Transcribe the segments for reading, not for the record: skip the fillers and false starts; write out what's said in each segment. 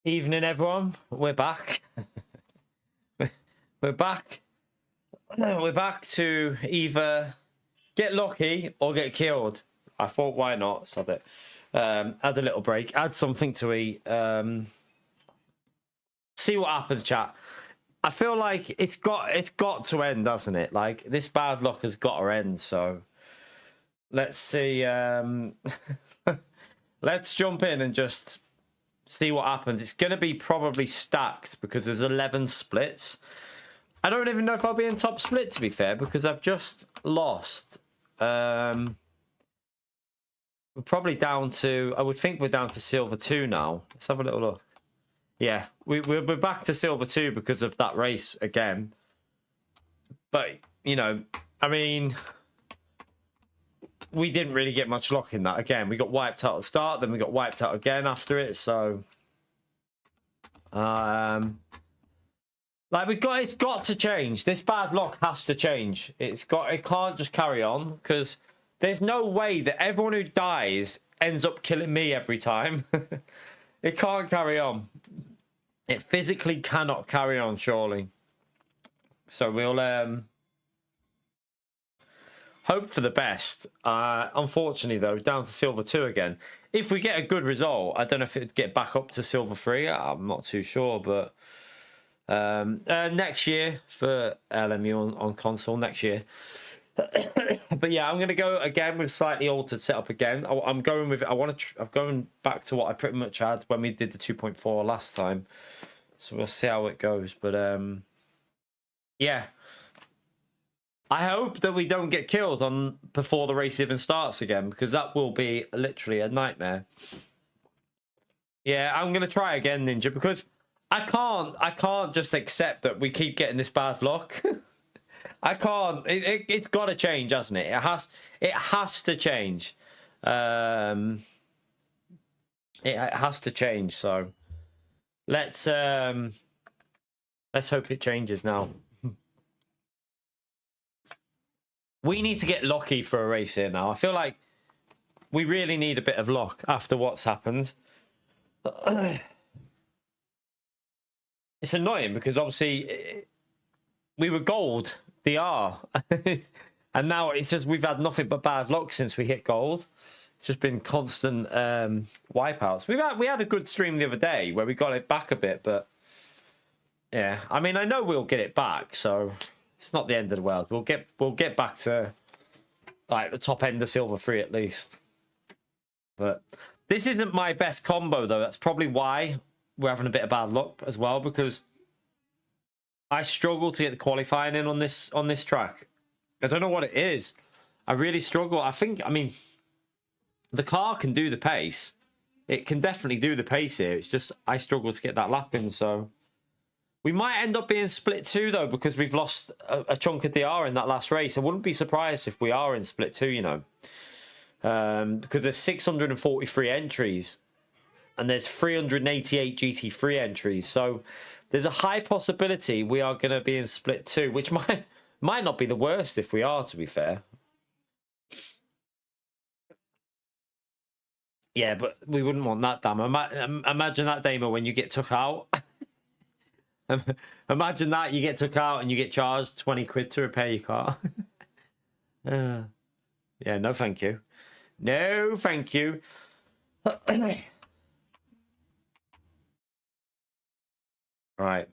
Evening, everyone. We're back. We're back. We're back to either get lucky or get killed. I thought, why not? Sod it. Add a little break. Add something to eat. See what happens, chat. I feel like it's got to end, doesn't it? Like, this bad luck has got to end. So let's see. Let's jump in and just see what happens. It's going to be probably stacked because there's 11 splits. I don't even know if I'll be in top split, to be fair, because I've just lost. We're probably down to, I would think we're down to silver 2 now. Let's have a little look. Yeah, we're back to silver 2 because of that race again. But, you know, I mean, we didn't really get much luck in that. Again, we got wiped out at the start, then we got wiped out again after it. So, like it's got to change. This bad luck has to change. It can't just carry on, because there's no way that everyone who dies ends up killing me every time. It can't carry on. It physically cannot carry on, surely. So we'll hope for the best. Unfortunately, though, down to silver 2 again. If we get a good result, I don't know if it'd get back up to silver 3. I'm not too sure, but next year for LMU on console next year. But yeah, I'm going to go again with slightly altered setup again. I'm going with I'm going back to what I pretty much had when we did the 2.4 last time. So we'll see how it goes. But yeah. I hope that we don't get killed before the race even starts again, because that will be literally a nightmare. Yeah, I'm gonna try again, Ninja, because I can't just accept that we keep getting this bad luck. I can't. It's got to change, hasn't it? It has to change. It has to change. So let's hope it changes now. We need to get lucky for a race here now. I feel like we really need a bit of luck after what's happened. It's annoying because obviously we were gold DR. And now it's just we've had nothing but bad luck since we hit gold. It's just been constant wipeouts. We had a good stream the other day where we got it back a bit, but yeah, I mean, I know we'll get it back, so it's not the end of the world. We'll get back to like the top end of silver 3 at least. But this isn't my best combo though. That's probably why we're having a bit of bad luck as well, because I struggle to get the qualifying in on this track. I don't know what it is. I really struggle. I mean, the car can do the pace. It can definitely do the pace here. It's just I struggle to get that lap in, so we might end up being split 2 though, because we've lost a chunk of DR in that last race. I wouldn't be surprised if we are in split 2, you know, because there's 643 entries and there's 388 GT3 entries. So there's a high possibility we are going to be in split 2, which might not be the worst if we are, to be fair. Yeah, but we wouldn't want that, damn. Imagine that, Damo, when you get took out. Imagine that, you get took out and you get charged 20 quid to repair your car. Yeah, no thank you. No thank you. Right.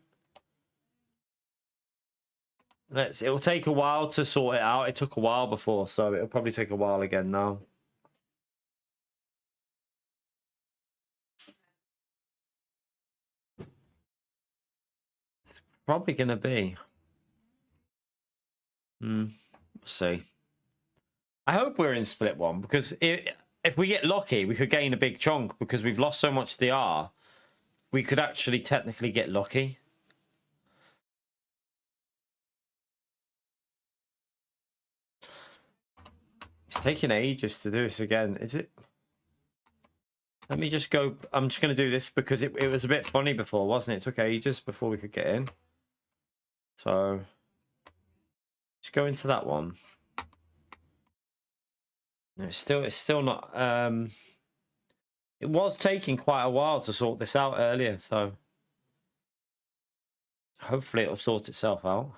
It'll take a while to sort it out. It took a while before, so it'll probably take a while again now. It's probably gonna be. We'll see. I hope we're in split 1, because if we get lucky, we could gain a big chunk, because we've lost so much DR. We could actually technically get lucky. It's taking ages to do this again. Is it? Let me just go. I'm just going to do this because it was a bit funny before, wasn't it? It took ages before we could get in. So just go into that one. No, it's still not It was taking quite a while to sort this out earlier, so hopefully it'll sort itself out.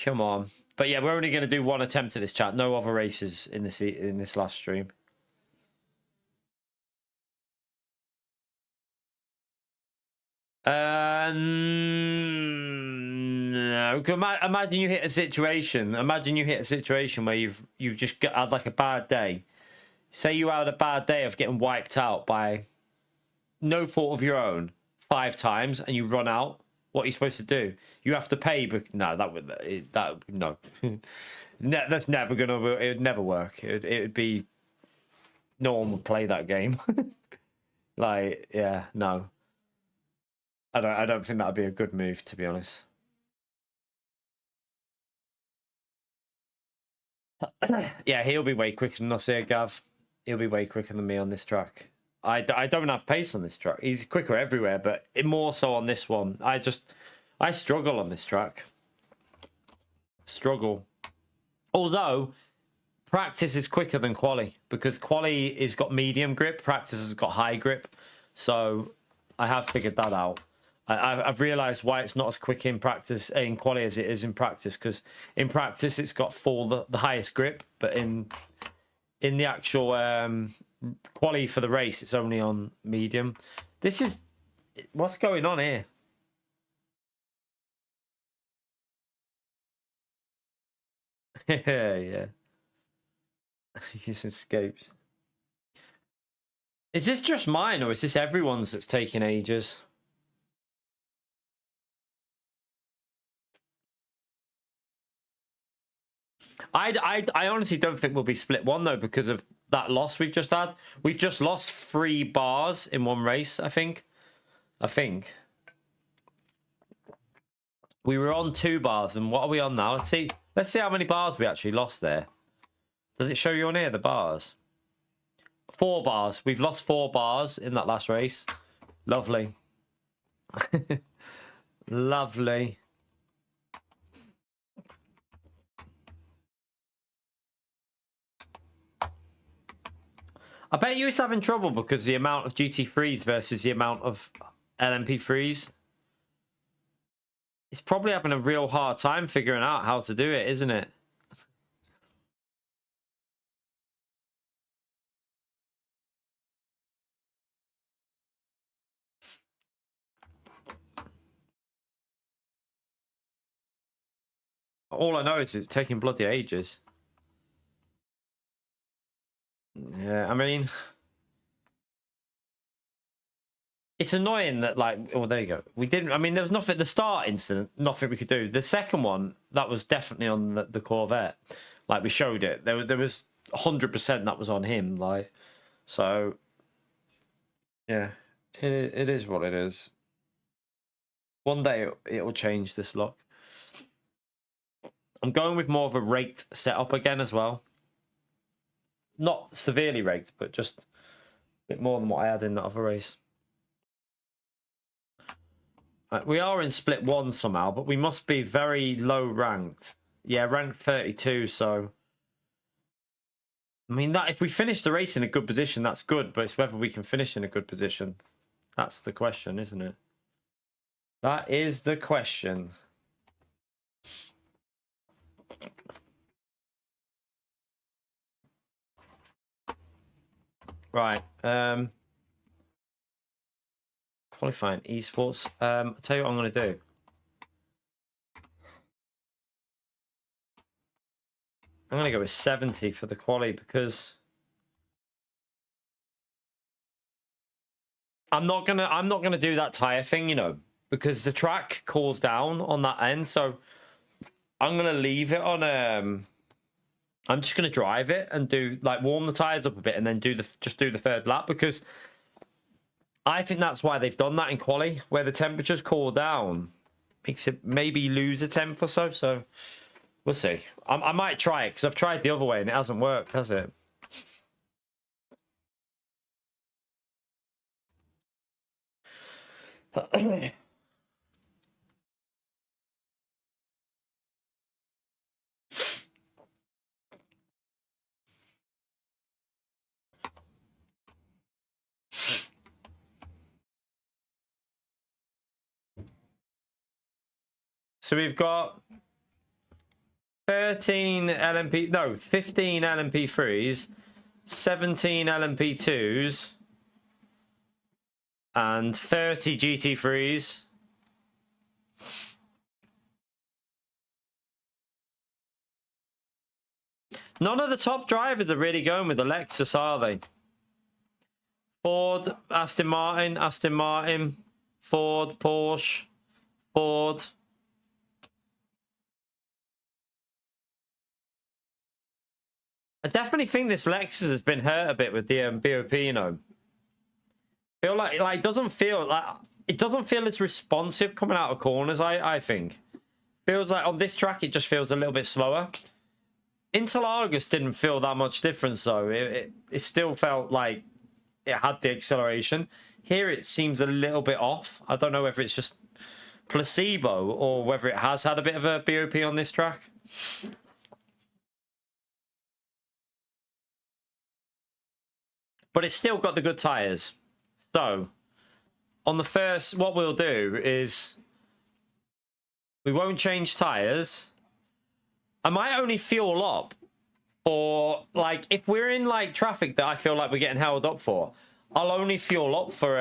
Come on. But yeah, we're only going to do one attempt at this chat. No other races in this last stream. No. Imagine you hit a situation. Imagine you hit a situation where you've just had like a bad day. Say you had a bad day of getting wiped out by no fault of your own 5 times, and you run out. What are you supposed to do? You have to pay, but no, no. That's never gonna. It would never work. It would be. No one would play that game. Like, yeah, no. I don't think that'd be a good move, to be honest. Yeah, he'll be way quicker than us here, Gav. He'll be way quicker than me on this track. I don't have pace on this track. He's quicker everywhere, but more so on this one. I struggle on this track. Struggle. Although, practice is quicker than quali, because quali has got medium grip, practice has got high grip. So I have figured that out. I've realised why it's not as quick in practice, in quali, as it is in practice, because in practice it's got the highest grip, but in the actual quali for the race, it's only on medium. This is what's going on here. Yeah. He just escapes. Is this just mine, or is this everyone's that's taking ages? I honestly don't think we'll be split one, though, because of that loss we've just had. We've just lost 3 bars in one race, I think. We were on 2 bars, and what are we on now? Let's see how many bars we actually lost there. Does it show you on here, the bars? 4 bars. We've lost 4 bars in that last race. Lovely. Lovely. I bet you it's having trouble because the amount of GT3s versus the amount of LMP3s. It's probably having a real hard time figuring out how to do it, isn't it? All I know is it's taking bloody ages. Yeah, I mean, it's annoying that, like, oh, there you go. We didn't, I mean, there was nothing, the start incident, nothing we could do. The second one, that was definitely on the Corvette. Like, we showed it. There was 100% that was on him, like, so, yeah, it is what it is. One day it'll change, this lock. I'm going with more of a raked setup again as well. Not severely raked, but just a bit more than what I had in that other race. Right, we are in split 1 somehow, but we must be very low ranked. Yeah, ranked 32, so... I mean, that if we finish the race in a good position, that's good, but it's whether we can finish in a good position. That's the question, isn't it? That is the question. Right. Qualifying esports. I'll tell you what I'm going to do. I'm going to go with 70 for the quali because I'm not gonna do that tire thing, you know, because the track cools down on that end. So I'm gonna leave it on. I'm just gonna drive it and warm the tires up a bit and then just do the 3rd lap, because I think that's why they've done that in quali, where the temperatures cool down, makes it maybe lose a temp or so. So we'll see. I might try it because I've tried the other way and it hasn't worked, has it? So we've got 15 LMP3s, 17 LMP2s, and 30 GT3s. None of the top drivers are really going with the Lexus, are they? Ford, Aston Martin, Ford, Porsche, Ford. I definitely think this Lexus has been hurt a bit with the BOP, you know. Feel like it doesn't feel as responsive coming out of corners, I think. Feels like on this track it just feels a little bit slower. Interlagos didn't feel that much difference though. It still felt like it had the acceleration. Here it seems a little bit off. I don't know whether it's just placebo or whether it has had a bit of a BOP on this track. But it's still got the good tyres. So, on the first, what we'll do is we won't change tyres. I might only fuel up for, like, if we're in, like, traffic that I feel like we're getting held up for, I'll only fuel up for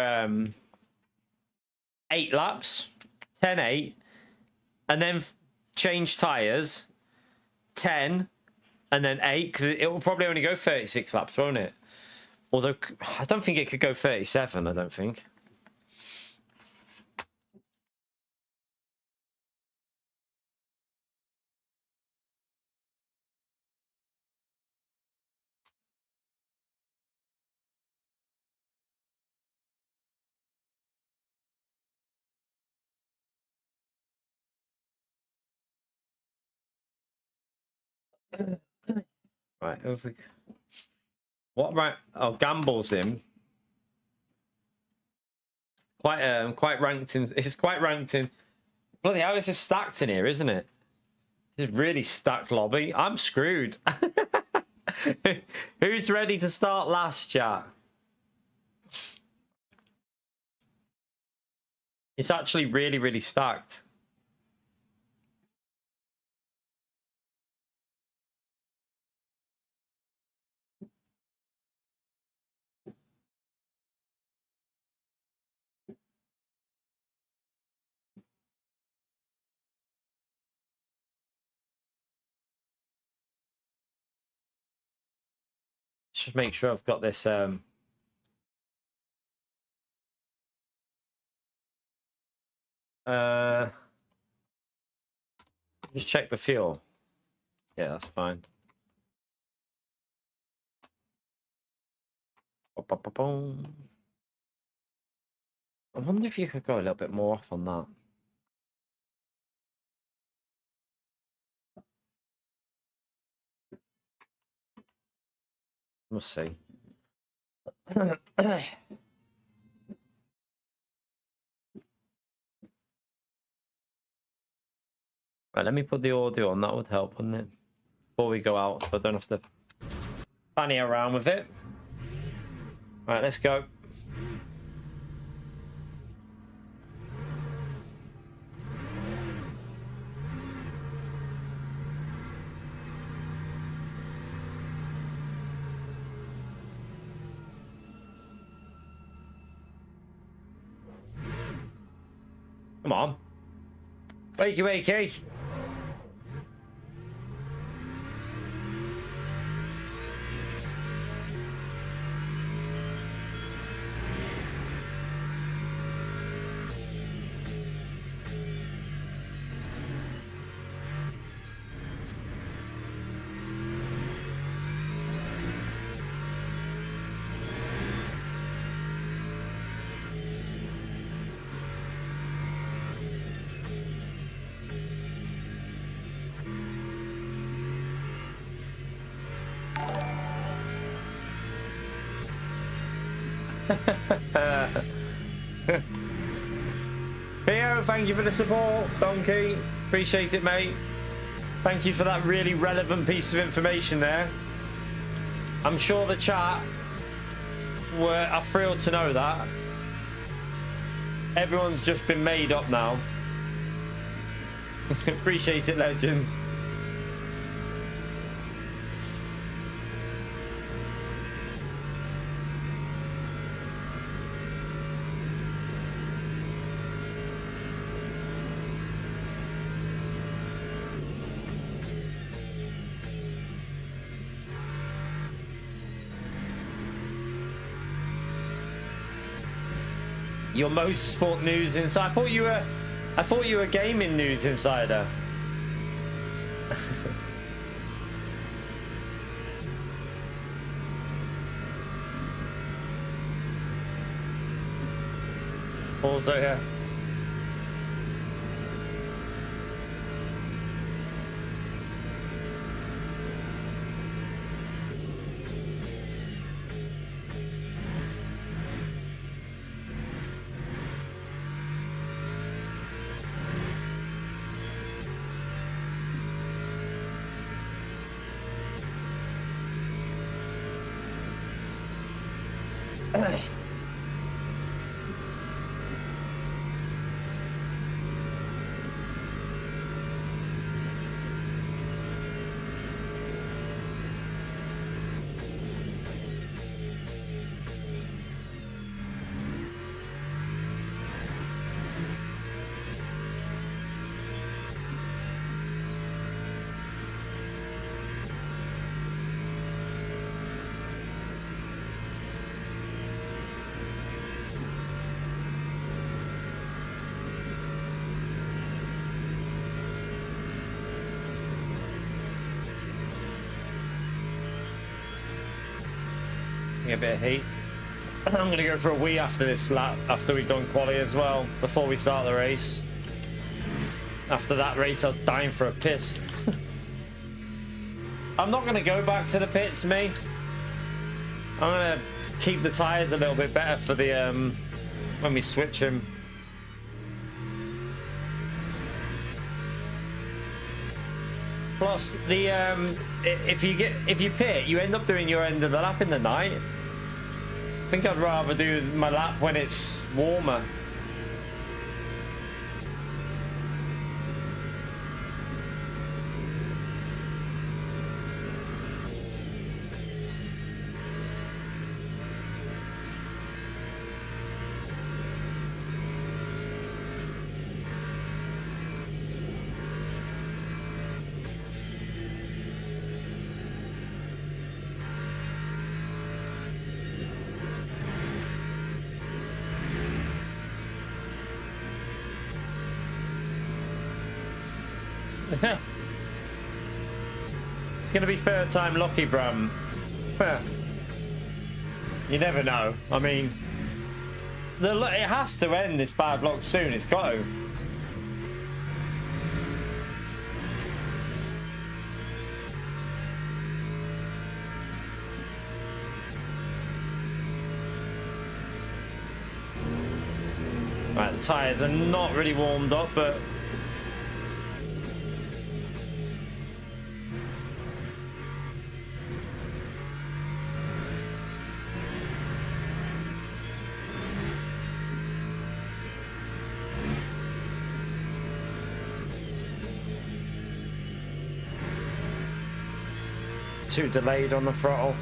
8 laps, 10-8, and then change tyres, 10, and then 8, because it will probably only go 36 laps, won't it? Although, I don't think it could go 37, I don't think. Right, over. What right? Oh, Gamble's him. Quite ranked in. It's quite ranked in. Bloody hell, this is stacked in here, isn't it? This is really stacked lobby. I'm screwed. Who's ready to start last, chat? It's actually really, really stacked. Just make sure I've got this. Just check the fuel. Yeah, that's fine. I wonder if you could go a little bit more off on that. We'll see. Right, let me put the audio on. That would help, wouldn't it? Before we go out, so I don't have to fanny around with it. Right, let's go. Come on. Wakey, wakey. Theo, thank you for the support. Donkey, appreciate it, mate. Thank you for that really relevant piece of information there. I'm sure the chat are thrilled to know that. Everyone's just been made up now. Appreciate it, legends. Your motorsport news insider. I thought you were gaming news insider. Also here. A bit of heat. I'm going to go for a wee after this lap, after we've done quali as well, before we start the race. After that race, I was dying for a piss. I'm not going to go back to the pits, me. I'm going to keep the tyres a little bit better for the when we switch them. Plus, the if you pit, you end up doing your end of the lap in the night. I think I'd rather do my lap when it's warmer. It's gonna be third time lucky, Bram. You never know. I mean, it has to end this bad luck soon. It's got to. Right, the tyres are not really warmed up, but too delayed on the throttle.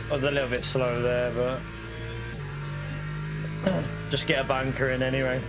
I was a little bit slow there, but just get a banker in anyway.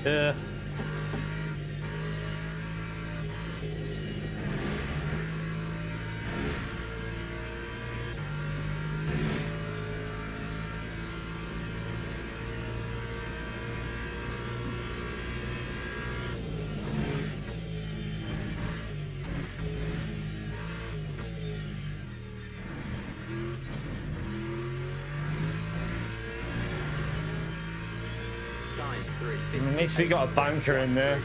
Yeah. At least we got a banker in there.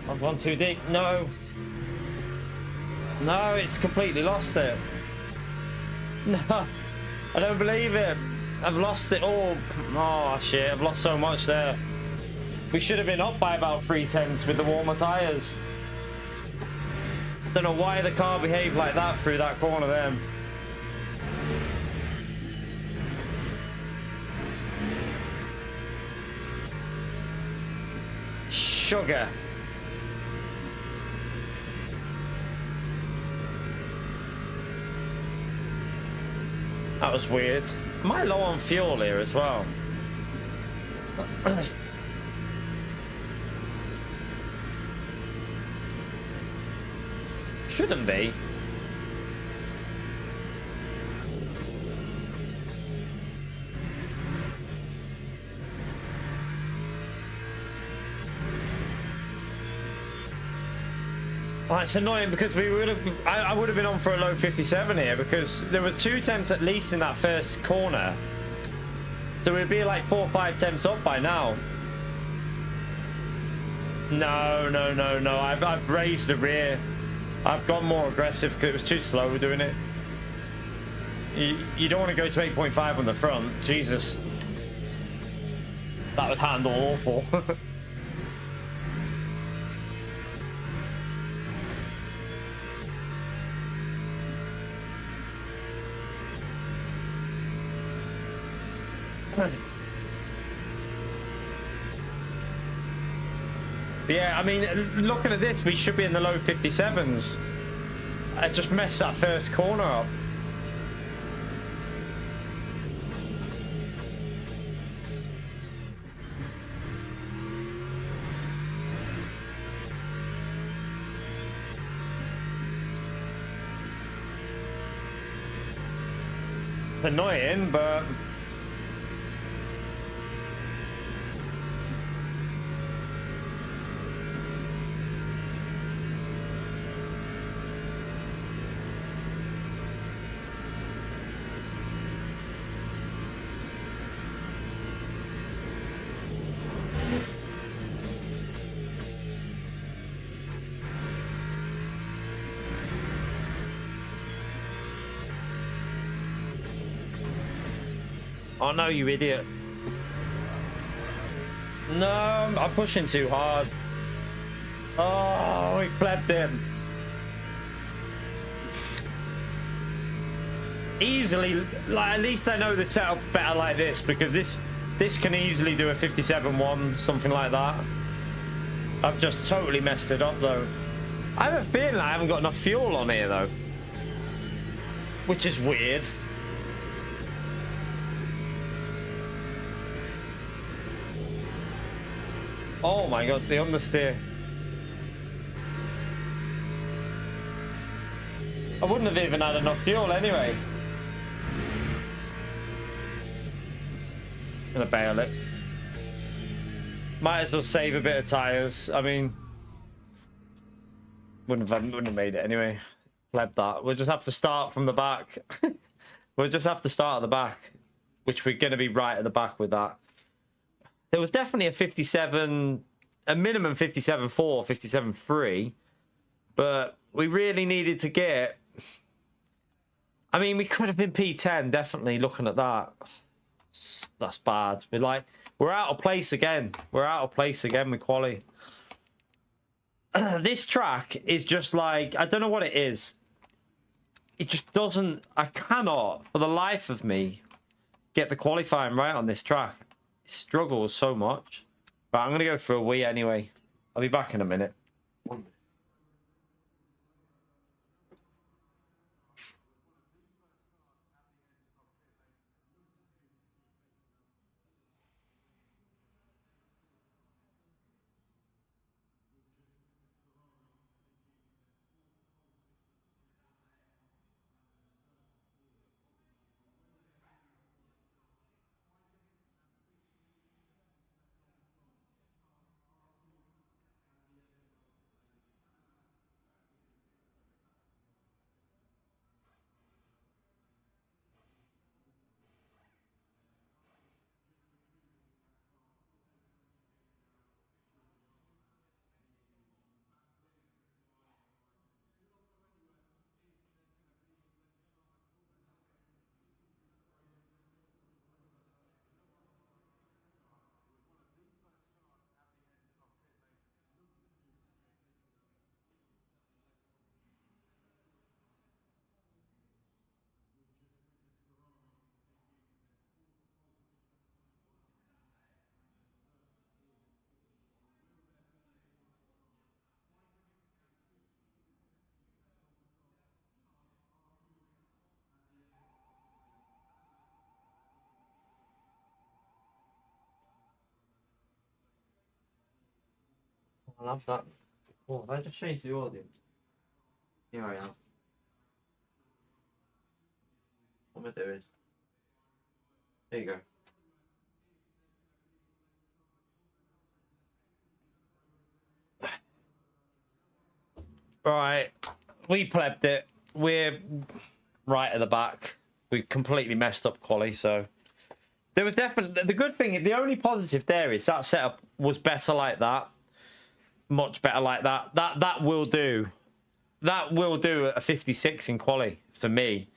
I've gone too deep. No. No, it's completely lost it. No, I don't believe it. I've lost it all. Oh shit, I've lost so much there. We should have been up by about 3/10 with the warmer tyres. Don't know why the car behaved like that through that corner there. Sugar. That was weird. Am I low on fuel here as well? Shouldn't be. Well, it's annoying because we would have. I would have been on for a low 57 here because there was 2 temps at least in that first corner, so we'd be like 4 or 5 temps up by now. No, no, no, no. I've raised the rear. I've gone more aggressive because it was too slow doing it. You don't want to go to 8.5 on the front. Jesus, that would handle awful. Yeah, I mean, looking at this, we should be in the low 57s. I just messed that first corner up. Annoying, but oh no, you idiot. No, I'm pushing too hard. Oh, we flapped him. Easily, like, at least I know the setup's better like this, because this can easily do a 57-1, something like that. I've just totally messed it up though. I have a feeling I haven't got enough fuel on here, though. Which is weird. Oh my god, the understeer. I wouldn't have even had enough fuel anyway. Gonna bail it. Might as well save a bit of tires. I mean, wouldn't have made it anyway. Pleb that. We'll just have to start from the back. We'll just have to start at the back, which we're gonna be right at the back with that. There was definitely a 57, a minimum 57.4, 57.3, but we really needed to get. I mean, we could have been P10, definitely, looking at that. That's bad. We're out of place again. We're out of place again with quali. This track is just like, I don't know what it is. It just doesn't, I cannot, for the life of me, get the qualifying right on this track. It struggles so much. But I'm going to go for a wee anyway. I'll be back in a minute. I love that. Oh, have I just changed the audio? Here I am. What am I doing? There you go. Right. We plebbed it. We're right at the back. We completely messed up quali, so there was definitely the good thing. The only positive there is that setup was better like that, much better like that. That will do. That will do a 56 in quali for me,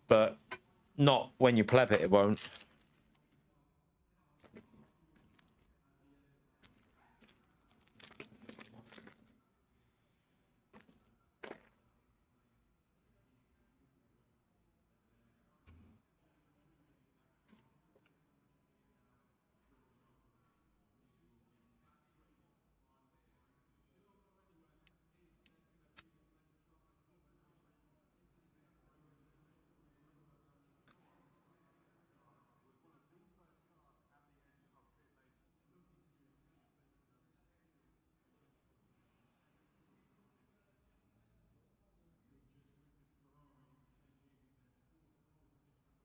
but not when you pleb it. It won't.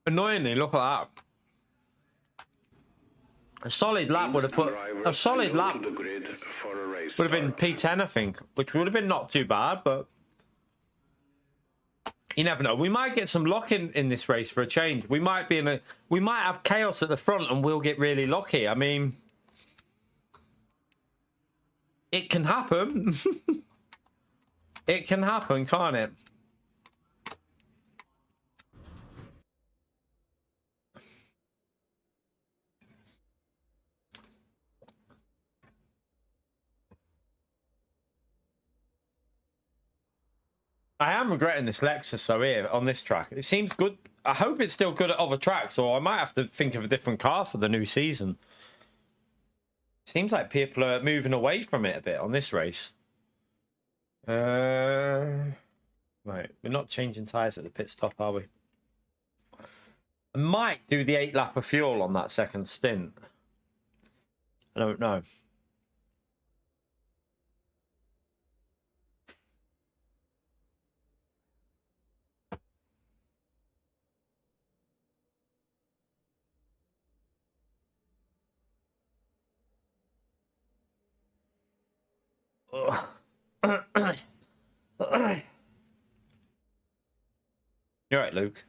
Annoyingly, look at that. A solid lap would have put a solid lap would have been P10, I think, which would have been not too bad, but you never know. We might get some luck in this race for a change. We might have chaos at the front and we'll get really lucky. I mean, it can happen. It can happen, can't it? I am regretting this Lexus though here on this track. It seems good. I hope it's still good at other tracks, or I might have to think of a different car for the new season. Seems like people are moving away from it a bit on this race. Right, we're not changing tyres at the pit stop, are we? I might do the 8 lap of fuel on that second stint. I don't know. You're right, Luke.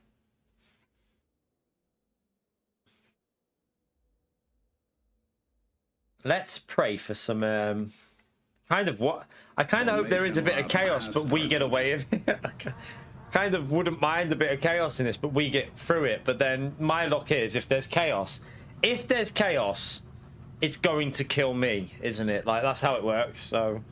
Let's pray for some kind of what I kind of hope there is a bit of chaos, but we get away with it. Kind of wouldn't mind a bit of chaos in this, but we get through it. But then my luck is if there's chaos, it's going to kill me, isn't it? Like that's how it works. So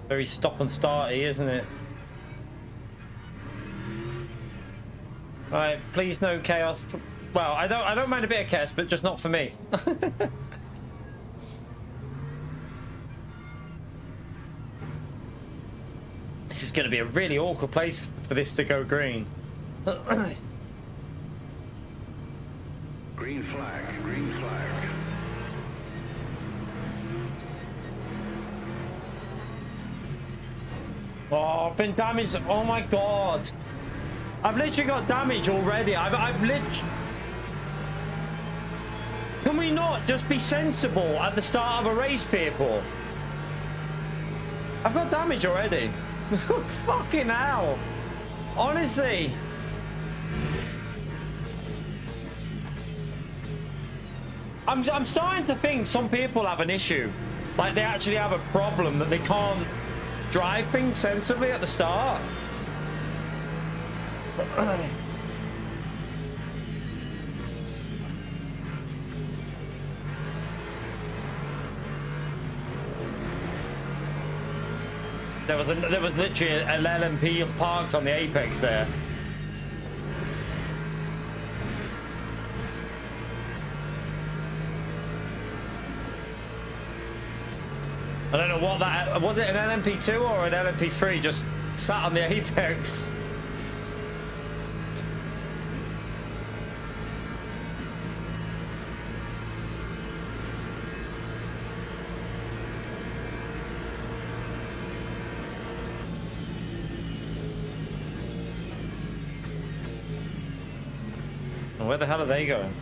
very stop and starty, isn't it? Right, please no chaos. Well, I don't mind a bit of chaos, but just not for me. This is going to be a really awkward place for this to go green. Green flag, green flag. Oh, I've been damaged. Oh my god. I've literally got damage already. I've literally... Can we not just be sensible at the start of a race, people? I've got damage already. Fucking hell. Honestly. I'm starting to think some people have an issue. Like they actually have a problem that they can't drive things sensibly at the start. There was literally an LMP parked on the apex there. I don't know what that was. It an LMP2 or an LMP3 just sat on the apex? Where the hell are they going?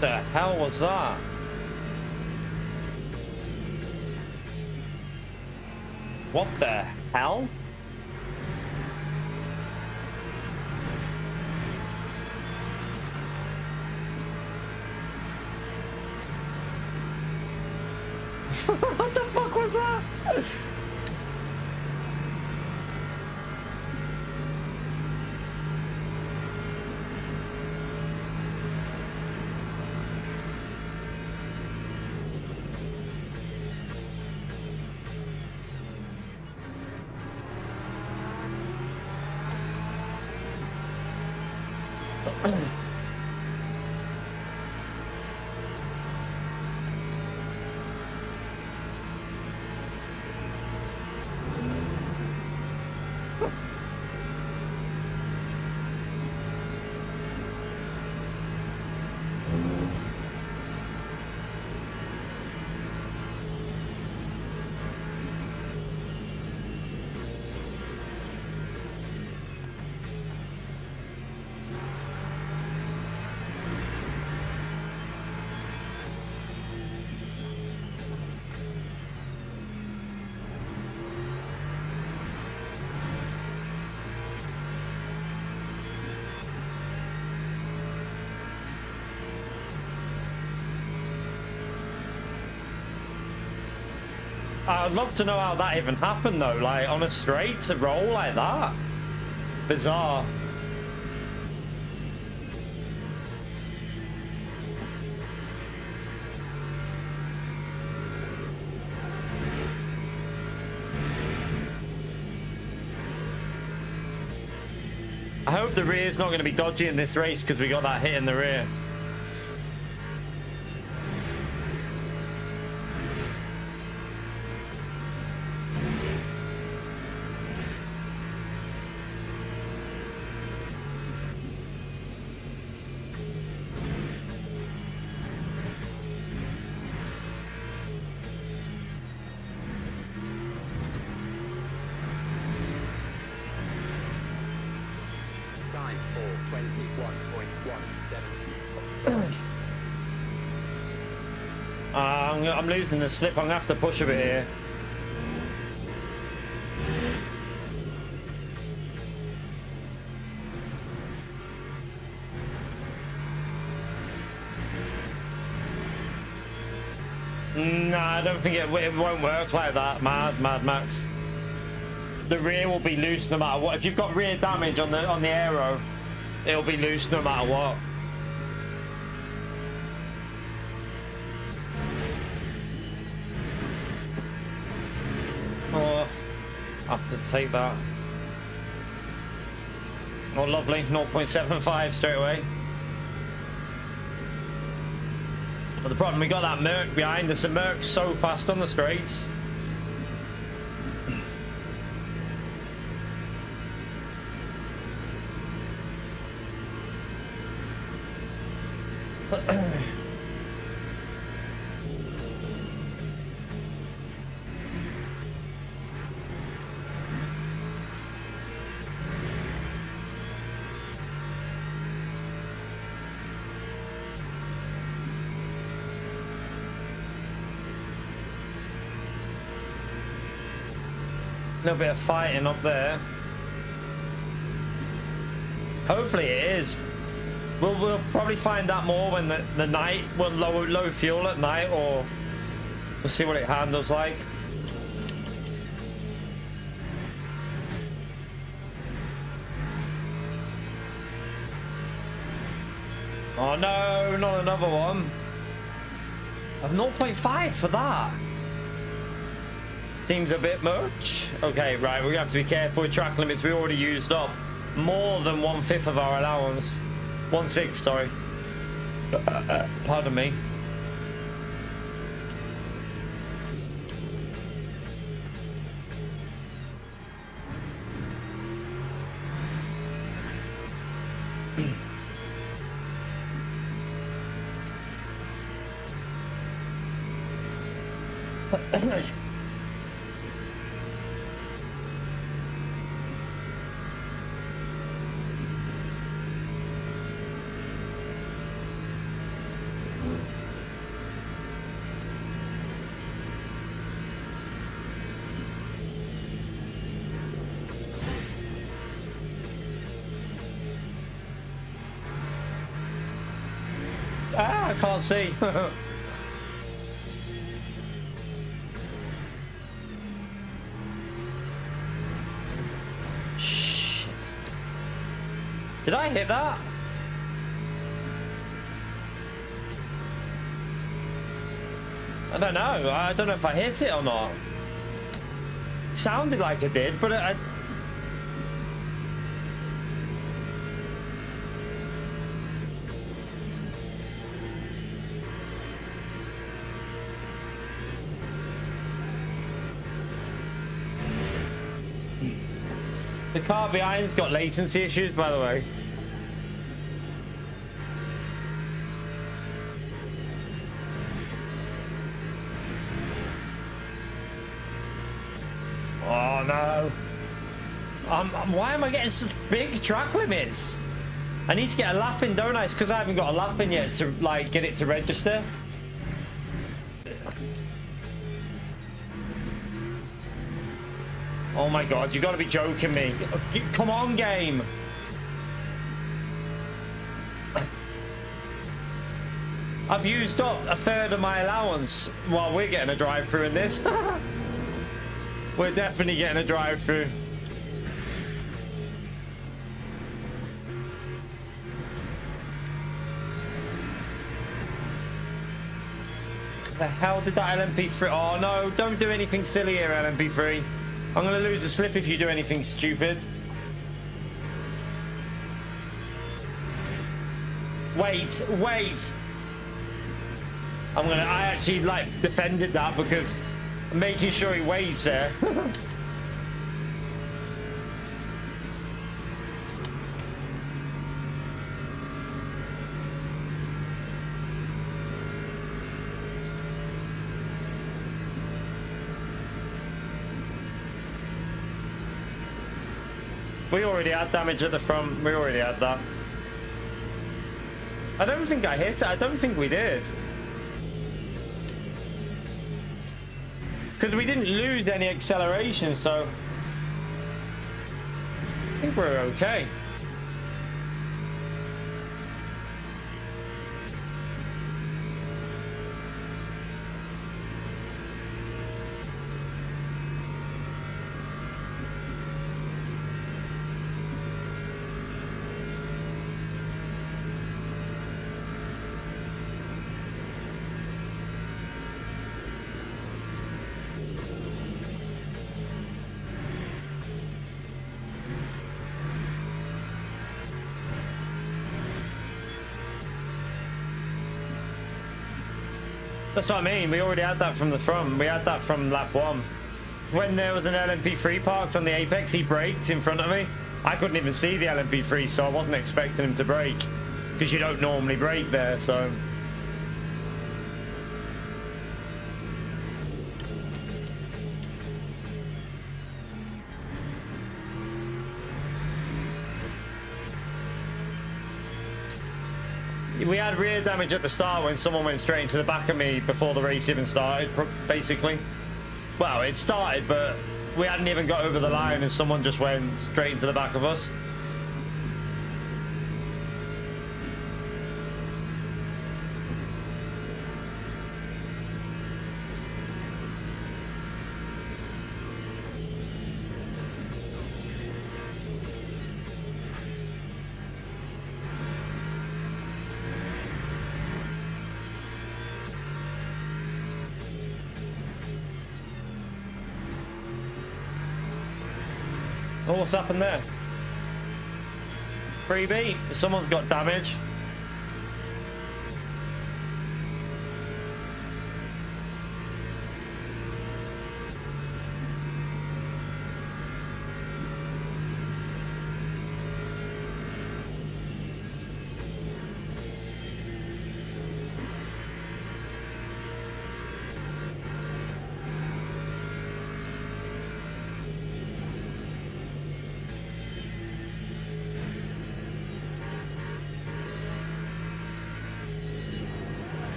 The hell was that? What the hell? What the fuck was that? I'd love to know how that even happened though, like on a straight to roll like that. Bizarre. I hope the rear's not going to be dodgy in this race because we got that hit in the rear. I'm losing the slip. I'm gonna have to push a bit here. Nah, I don't think it won't work like that. Mad Max. The rear will be loose no matter what. If you've got rear damage on the aero, it'll be loose no matter what. Oh, I have to take that. Oh, lovely. 0.75 straight away. But the problem, we got that Merc behind us. The Merc's so fast on the straights. A little bit of fighting up there. Hopefully it is. We'll probably find out more when the night, well, low fuel at night, or we'll see what it handles like. Oh no, not another one. I've 0.5 for that. Seems a bit much. Okay, right, we're gonna have to be careful with track limits. We already used up more than 1/5 of our allowance. 1/6, sorry. Pardon me. I can't see. Did I hit that? I don't know. I don't know if I hit it or not. Sounded like I did, but I... The car behind's got latency issues, by the way. Oh no. Why am I getting such big track limits? I need to get a lap in, don't I? It's because I haven't got a lap in yet to like get it to register. Oh my god, you gotta be joking me. Come on, game. I've used up a third of my allowance while we're getting a drive-through in this. We're definitely getting a drive-through. The hell did that LMP3? Oh no, don't do anything silly here, LMP3. I'm gonna lose a slip if you do anything stupid. Wait. I actually like defended that because I'm making sure he waits there. We already had damage at the front. We already had that. I don't think I hit it. I don't think we did. Because we didn't lose any acceleration, so I think we're okay. That's what I mean. We already had that from the front. We had that from lap 1. When there was an LMP3 parked on the apex, he braked in front of me. I couldn't even see the LMP3, so I wasn't expecting him to brake because you don't normally brake there. So we had rear damage at the start when someone went straight into the back of me before the race even started, basically. Well, it started, but we hadn't even got over the line and someone just went straight into the back of us. Oh, what's happened there? Freebie, someone's got damage.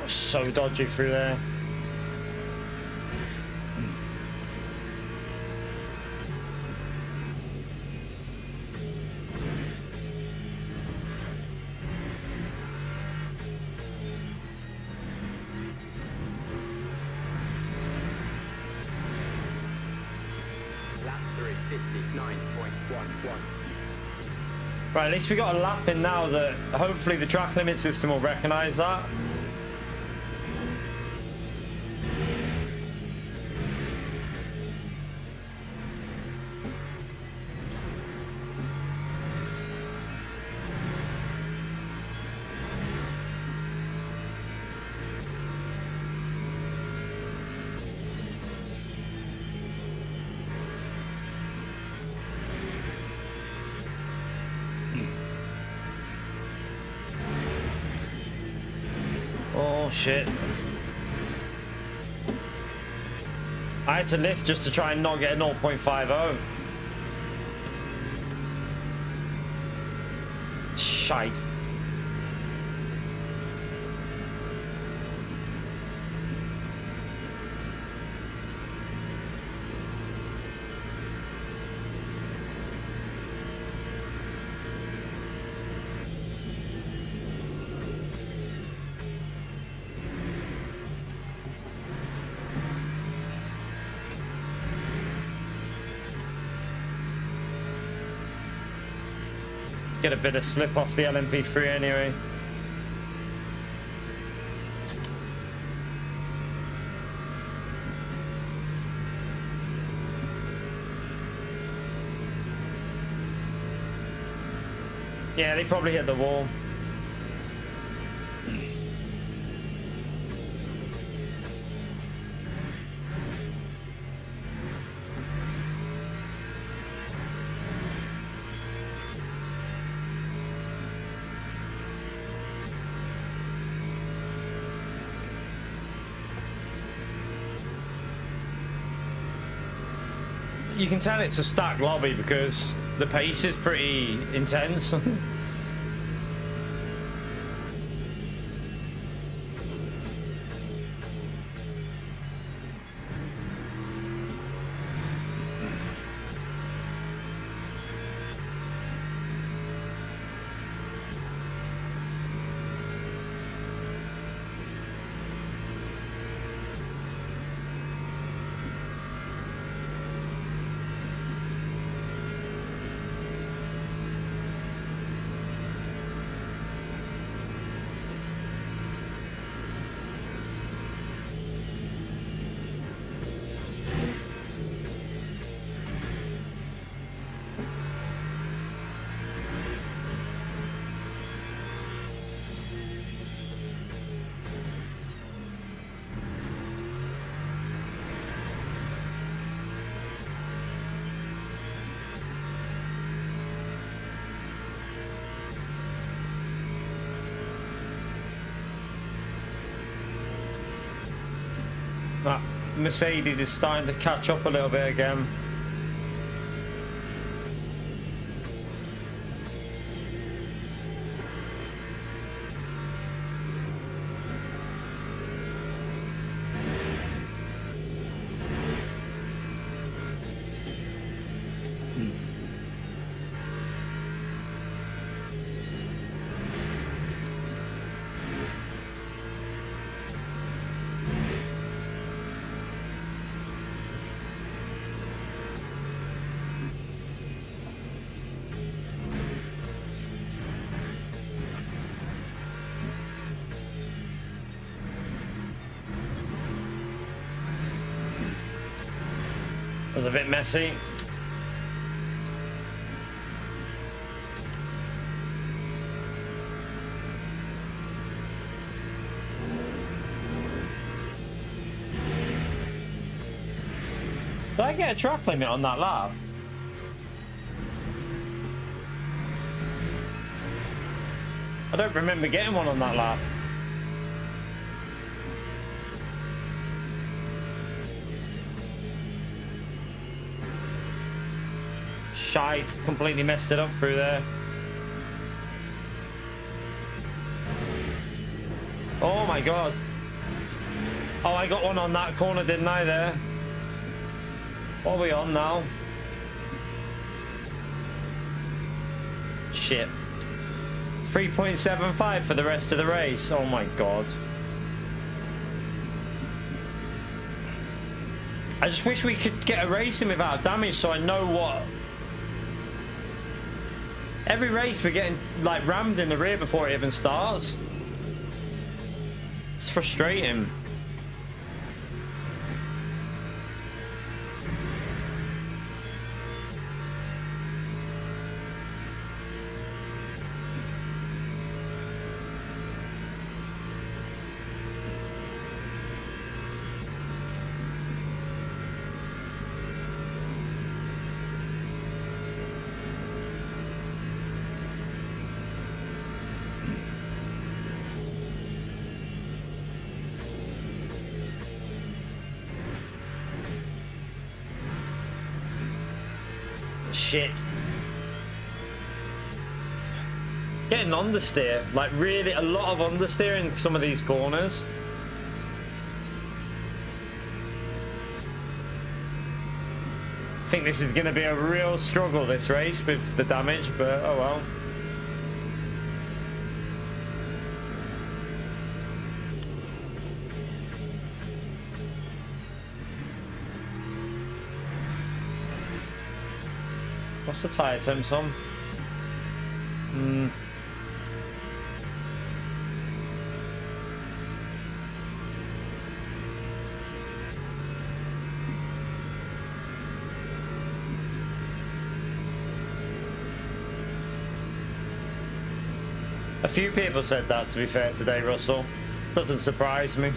So dodgy through there. Lap 3. Right, at least we got a lap in now that hopefully the track limit system will recognize that. Oh shit. I had to lift just to try and not get a 0.50. Shite. Get a bit of slip off the LMP3 anyway. Yeah, they probably hit the wall. You can tell it's a stacked lobby because the pace is pretty intense. That Mercedes is starting to catch up a little bit again. It was a bit messy. Did I get a track limit on that lap? I don't remember getting one on that lap. Shite, completely messed it up through there. Oh my god. Oh, I got one on that corner, didn't I, there? What are we on now? Shit. 3.75 for the rest of the race. Oh my god. I just wish we could get a racing without damage so I know what... Every race we're getting like rammed in the rear before it even starts. It's frustrating. Shit. Getting understeer, like really a lot of understeer in some of these corners. I think this is going to be a real struggle this race with the damage, but oh well. What's the tyre temps on? A few people said that, to be fair, today, Russell. Doesn't surprise me.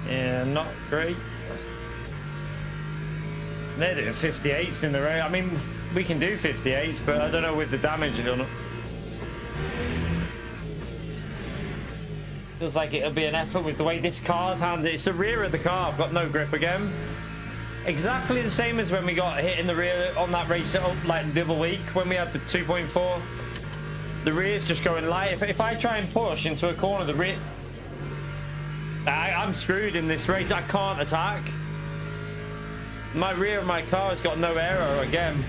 Yeah, not great. They're doing 58s in the race. I mean, we can do 58s, but I don't know with the damage or not. Feels like it'll be an effort with the way this car's handled. It's the rear of the car. I've got no grip again. Exactly the same as when we got hit in the rear on that race like the other week when we had the 2.4. The rear's just going light. If I try and push into a corner, the rear... I'm screwed in this race. I can't attack. My rear of my car has got no aero again.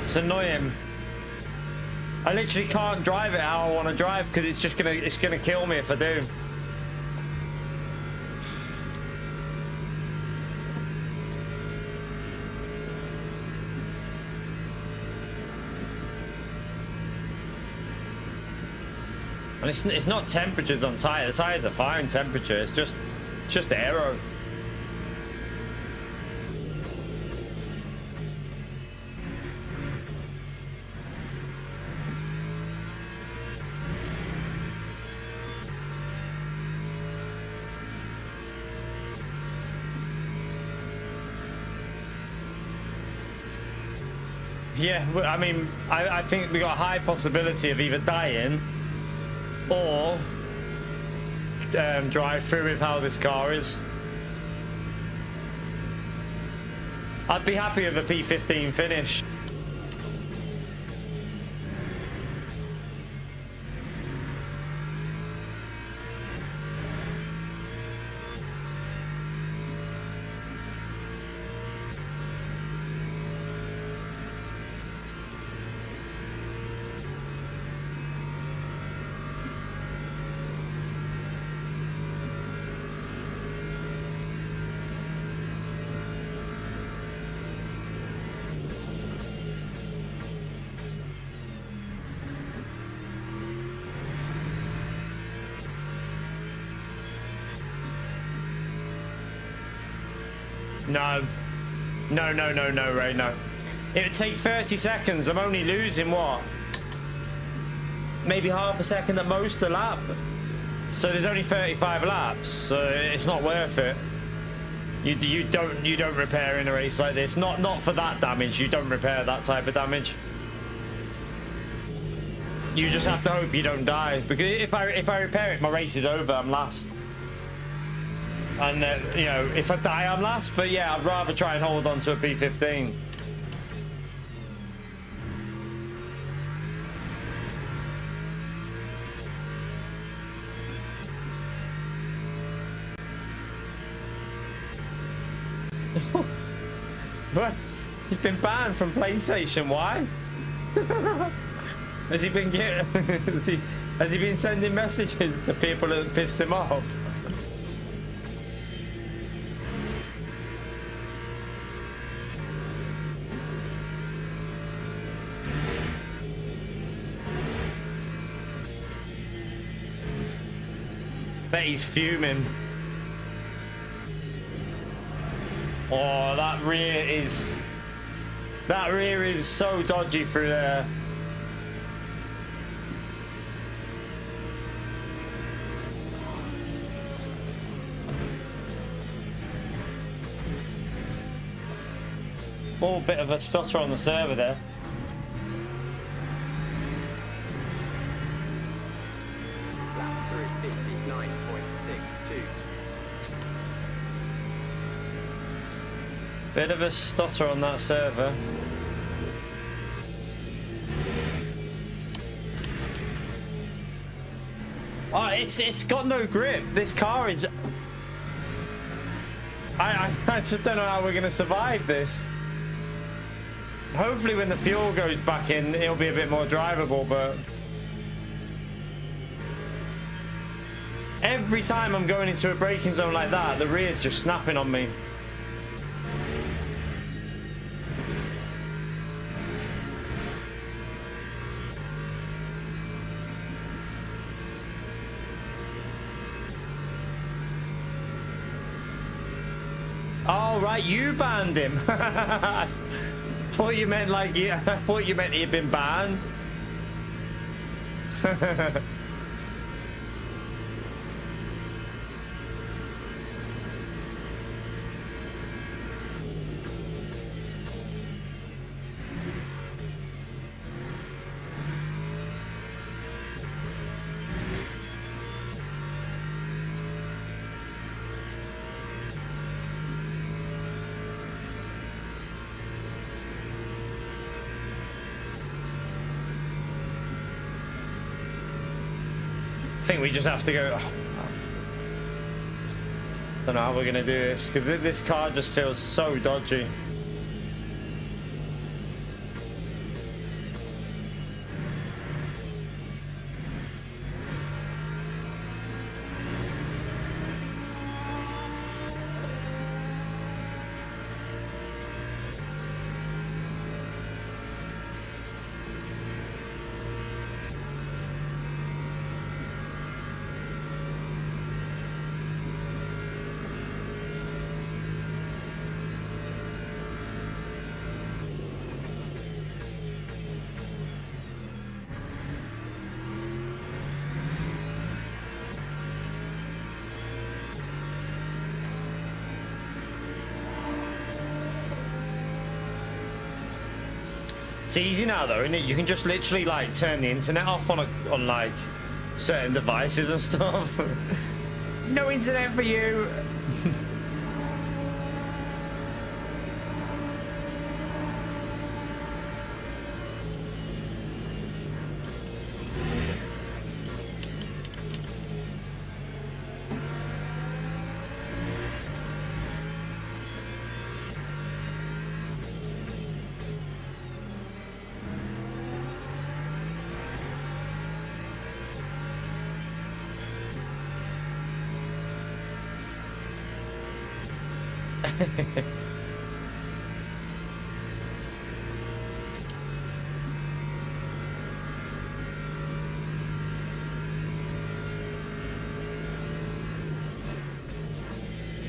It's annoying. I literally can't drive it how I want to drive because it's gonna kill me if I do. And it's not temperatures on tire. The tires are fine temperature. It's just aero. Yeah, I mean, I think we got a high possibility of either dying or drive through with how this car is. I'd be happy with a P15 finish. No. No, no, no, no, Ray, no. It would take 30 seconds. I'm only losing, what? Maybe half a second at most a lap. So there's only 35 laps, so it's not worth it. You don't repair in a race like this. Not for that damage. You don't repair that type of damage. You just have to hope you don't die, because if I repair it, my race is over. I'm last. And you know, if I die, I'm last. But yeah, I'd rather try and hold on to a P15. But he's been banned from PlayStation. Why? Has he been getting? Has he been sending messages to people that pissed him off? Bet he's fuming. Oh, that rear is so dodgy through there. Oh, bit of a stutter on the server there. Lap 359.62. Bit of a stutter on that server. Oh, it's got no grip. This car is. I just don't know how we're gonna survive this. Hopefully, when the fuel goes back in, it'll be a bit more drivable. But every time I'm going into a braking zone like that, the rear's just snapping on me. Oh right, you banned him. I thought you meant like I thought you meant he'd been banned. I think we just have to go. Don't know how we're gonna do this, because this car just feels so dodgy. It's easy now though, isn't it? You can just literally like turn the internet off on like certain devices and stuff. No internet for you.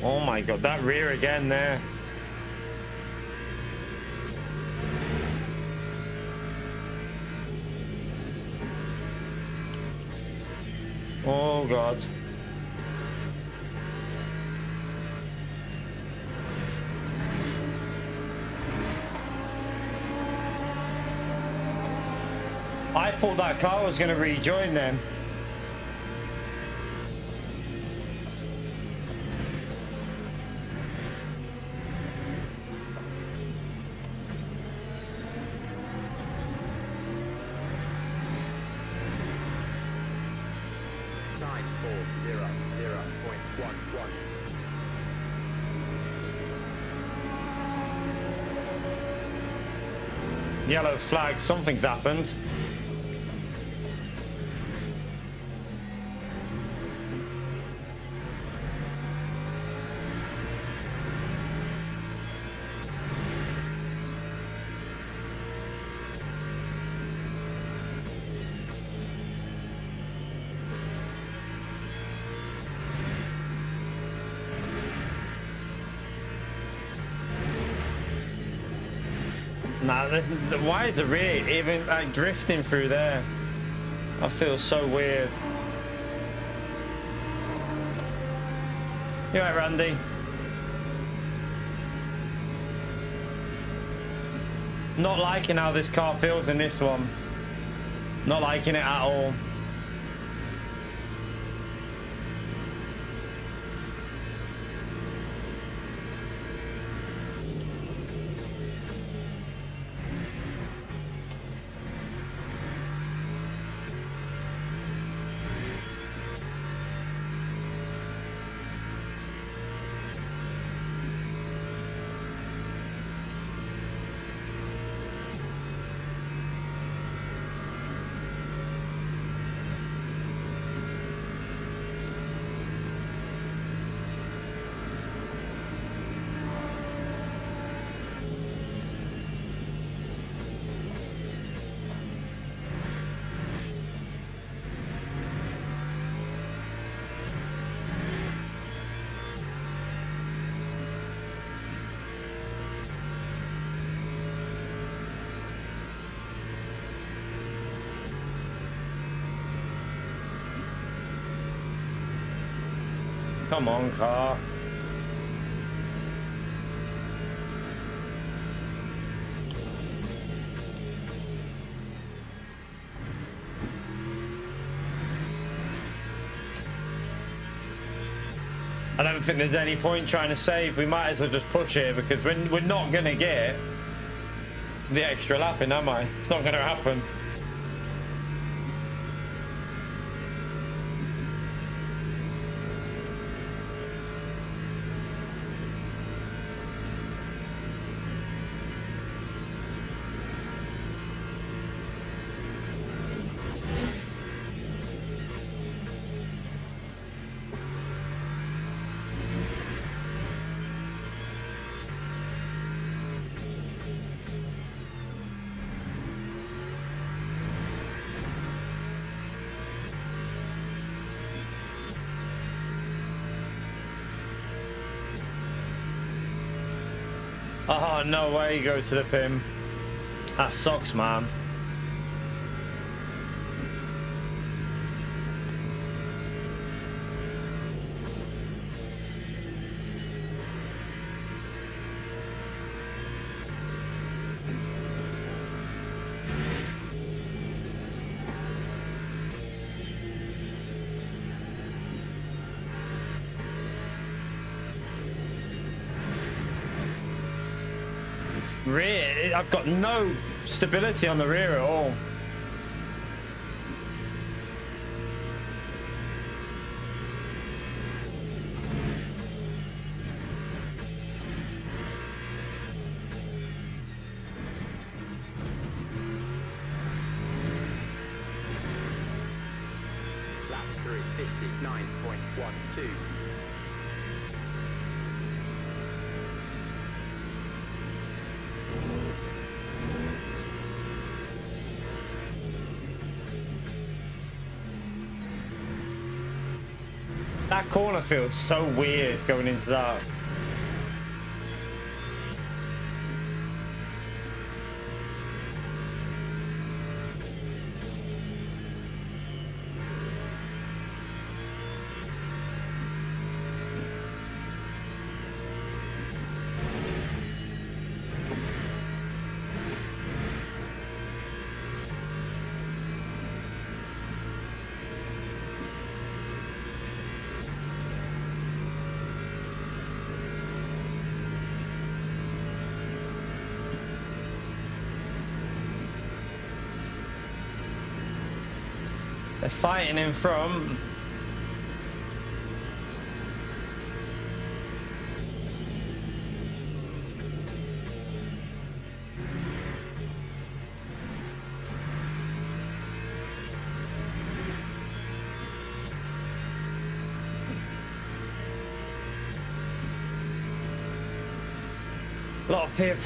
Oh my god, that rear again there. Oh God. I thought that car was going to rejoin them. Yellow flag, something's happened. Nah, why is the rear even like drifting through there? I feel so weird. You right, Randy? Not liking how this car feels in this one. Not liking it at all. Come on, car. I don't think there's any point trying to save. We might as well just push it because we're not going to get the extra lap in, am I? It's not going to happen. Oh, no way you go to the pin. That sucks, man. Rear, I've got no stability on the rear at all. Lap 3, 59.12. That corner feels so weird going into that. They're fighting in front. A lot of people,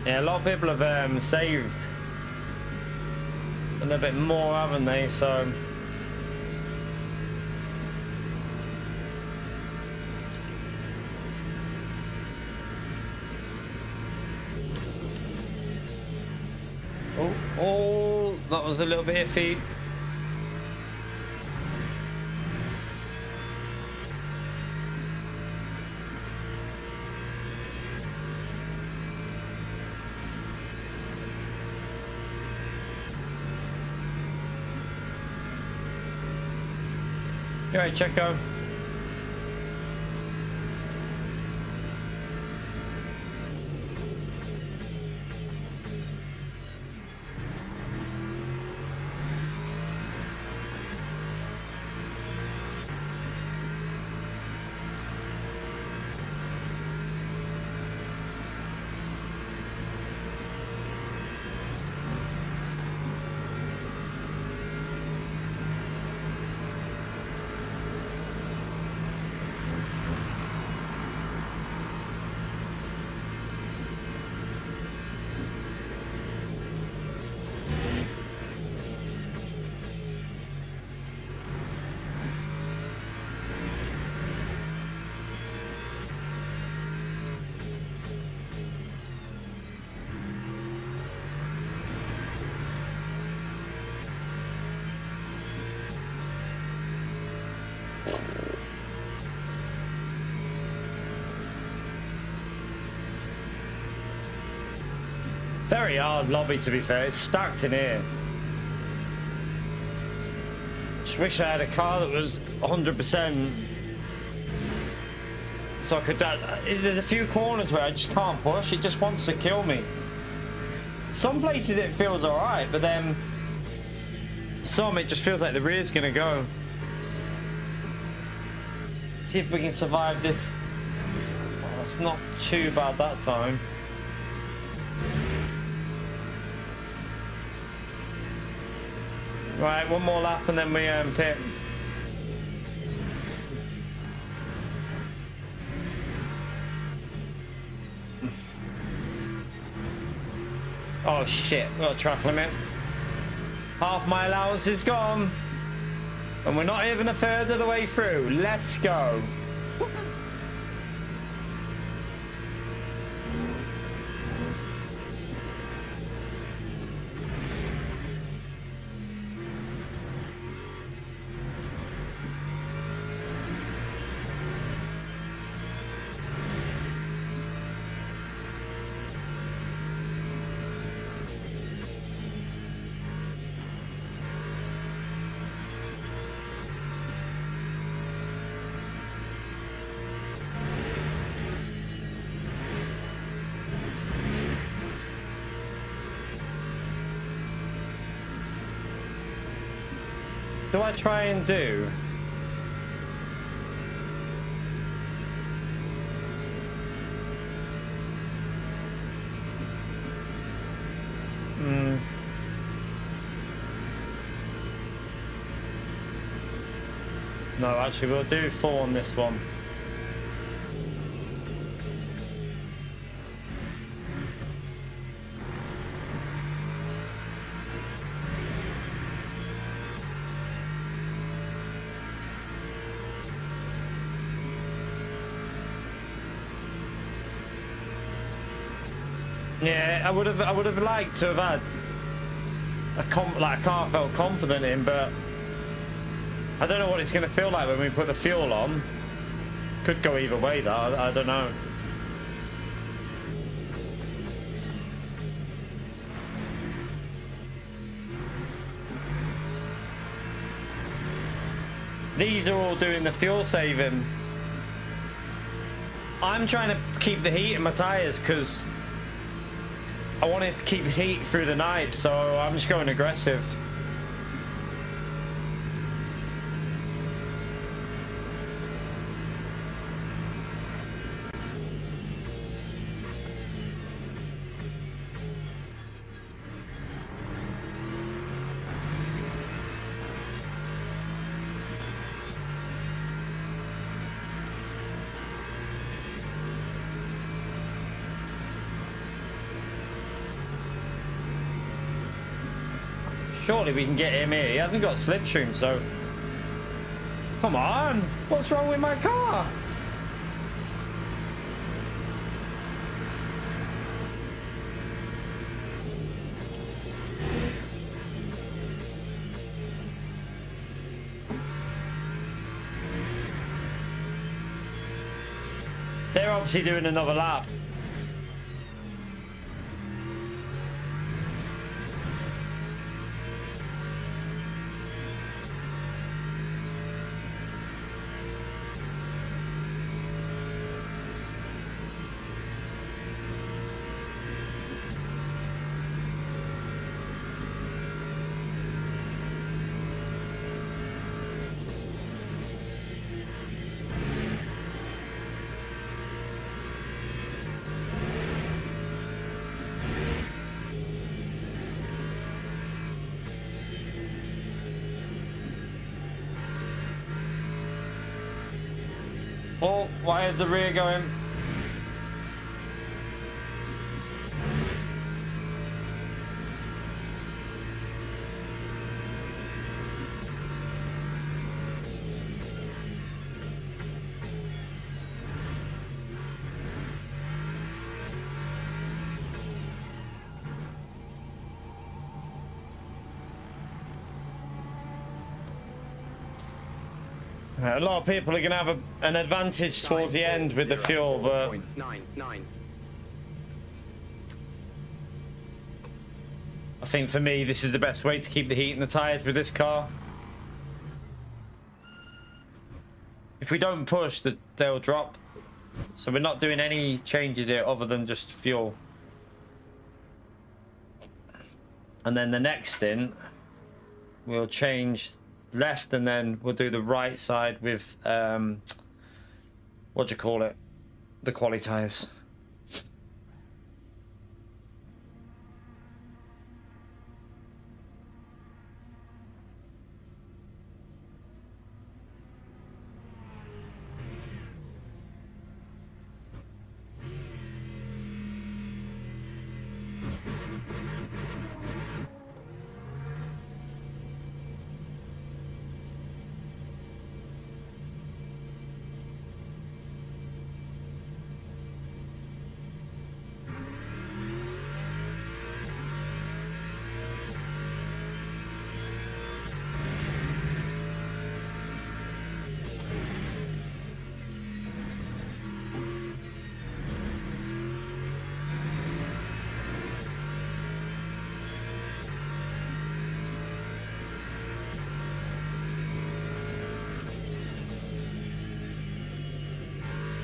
yeah, a lot of people have saved a little bit more, haven't they? So oh, that was a little bit iffy. All right, Checo. Very hard lobby, to be fair. It's stacked in here. Just wish I had a car that was 100%. So I could. There's a few corners where I just can't push. It just wants to kill me. Some places it feels alright, but then some it just feels like the rear's gonna go. See if we can survive this. Oh, it's not too bad that time. Right, one more lap and then we pit. Oh shit, we got a track limit. Half my allowance is gone. And we're not even a third of the way through. Let's go. Do I try and do? No, actually we'll do 4 on this one. Yeah, I would have liked to have had a car I felt confident in, but I don't know what it's going to feel like when we put the fuel on. Could go either way, that I don't know. These are all doing the fuel saving. I'm trying to keep the heat in my tyres because I wanted to keep his heat through the night, so I'm just going aggressive. Surely we can get him here. He hasn't got slipstream, so... Come on! What's wrong with my car? They're obviously doing another lap. Oh, why is the rear going? A lot of people are going to have an advantage towards the end with the fuel, but 0.99. I think for me this is the best way to keep the heat in the tyres with this car. If we don't push, they'll drop. So we're not doing any changes here other than just fuel. And then the next stint, we'll change left and then we'll do the right side with what do you call it, the quali tires.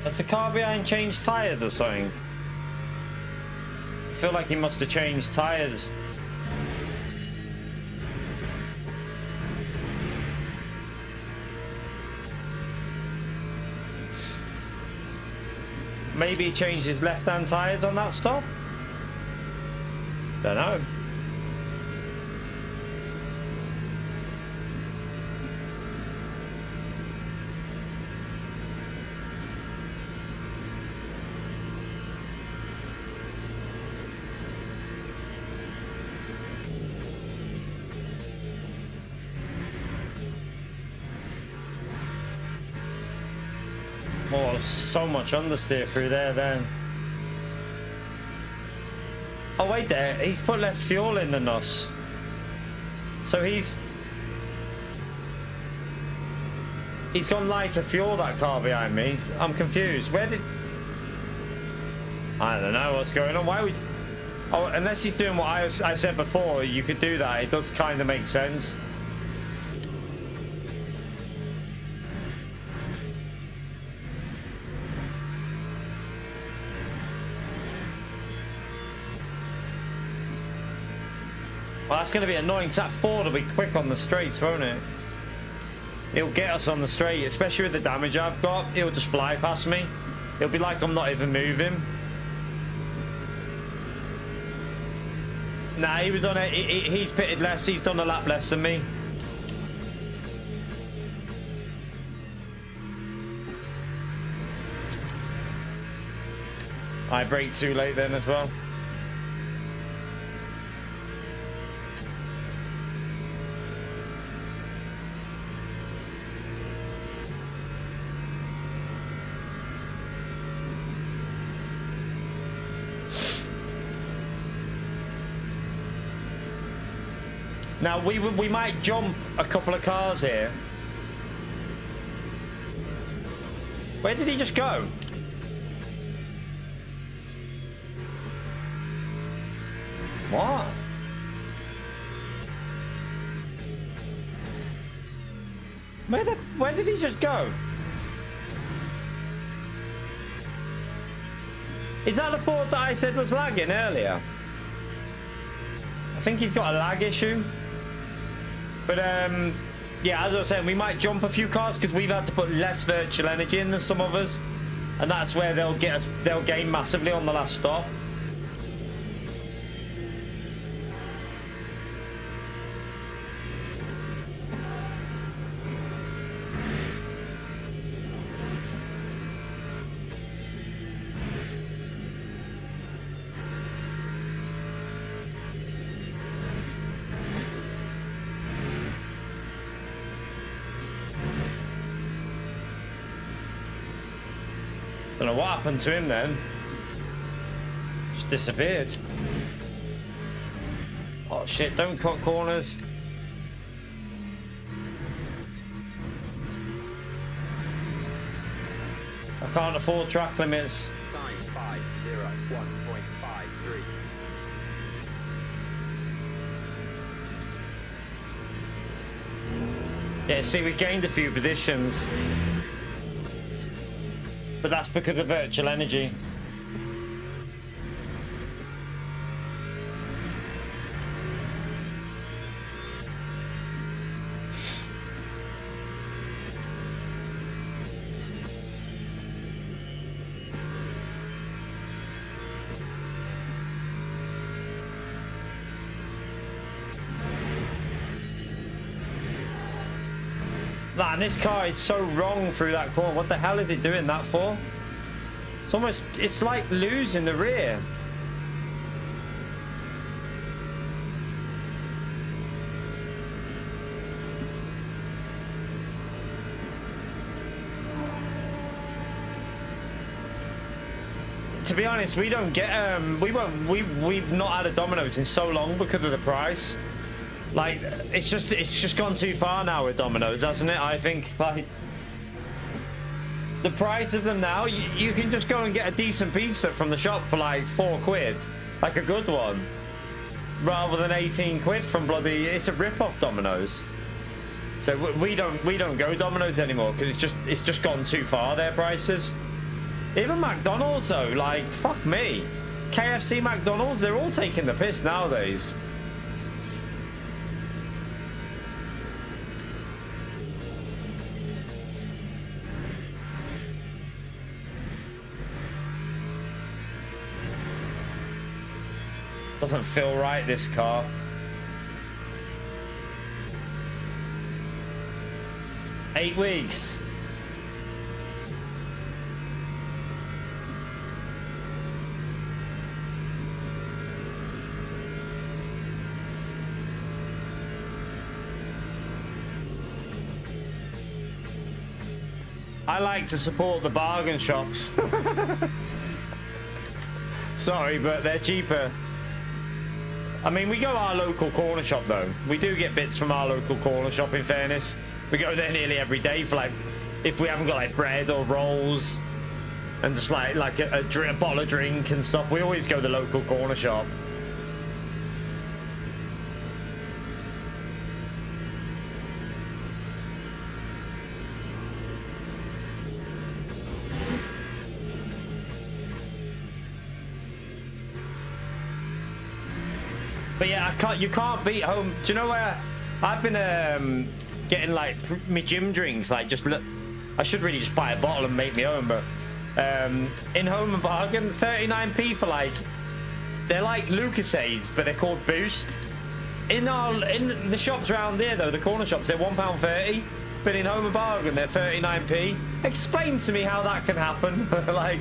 Has the car behind changed tyres or something? I feel like he must have changed tyres. Maybe he changed his left-hand tyres on that stop? Don't know. Oh, so much understeer through there then. Oh wait there, he's put less fuel in than us. So he's gone lighter fuel, that car behind me. I'm confused. Where did... I don't know what's going on. Why would... Oh, unless he's doing what I said before, you could do that. It does kind of make sense. Well, that's going to be annoying because that Ford will be quick on the straights, won't it? It'll get us on the straight, especially with the damage I've got. It'll just fly past me. It'll be like I'm not even moving. Nah, he was on it. He's pitted less. He's done a lap less than me. I braked too late then as well. Now we might jump a couple of cars here. Where did he just go? What? Where did he just go? Is that the Ford that I said was lagging earlier? I think he's got a lag issue. But yeah, as I was saying, we might jump a few cars because we've had to put less virtual energy in than some others, and that's where they'll gain massively on the last stop. Don't know what happened to him then. Just disappeared. Oh shit, don't cut corners. I can't afford track limits. 950.1.53. Yeah, see, we gained a few positions. But that's because of virtual energy. Man, this car is so wrong through that corner. What the hell is it doing that for? It's like losing the rear. To be honest, we don't get we've not had a Domino's in so long because of the price. Like it's just gone too far now with Domino's, hasn't it? I think like the price of them now, you can just go and get a decent pizza from the shop for like £4, like a good one, rather than 18 quid from bloody. It's a rip-off Domino's. So we don't go Domino's anymore because it's just gone too far, their prices. Even McDonald's though, like fuck me, KFC, McDonald's, they're all taking the piss nowadays. Doesn't feel right, this car. Eight weeks. I like to support the bargain shops. Sorry, but they're cheaper. I mean, we go our local corner shop though. We do get bits from our local corner shop, in fairness. We go there nearly every day for like, if we haven't got like bread or rolls and just like a bottle of drink and stuff, we always go to the local corner shop. But yeah, you can't beat home. Do you know where I've been getting like my gym drinks? Like just look, I should really just buy a bottle and make my own. But in Home and Bargain, 39p for like, they're like Lucasades, but they're called Boost. In the shops around here though, the corner shops, they're £1.30. But in Home and Bargain, they're 39p. Explain to me how that can happen. Like,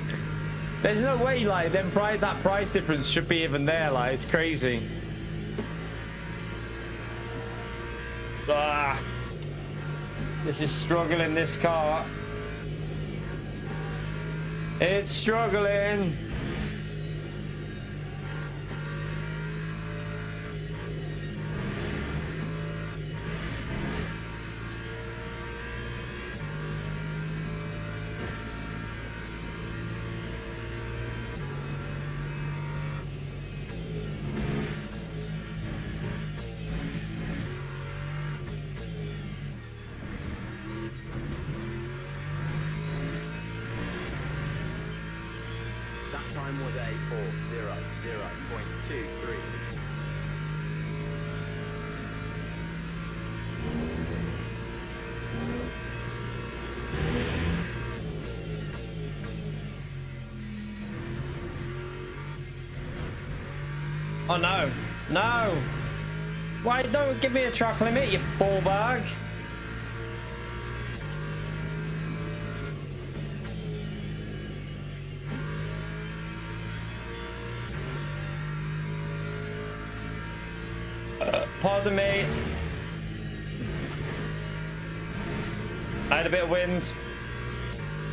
there's no way like that price difference should be even there. Like, it's crazy. Ah, this is struggling, this car. It's struggling. Time was 8400.23. Oh no, no! Why don't give me a track limit, you ball bag? Pardon me. I had a bit of wind.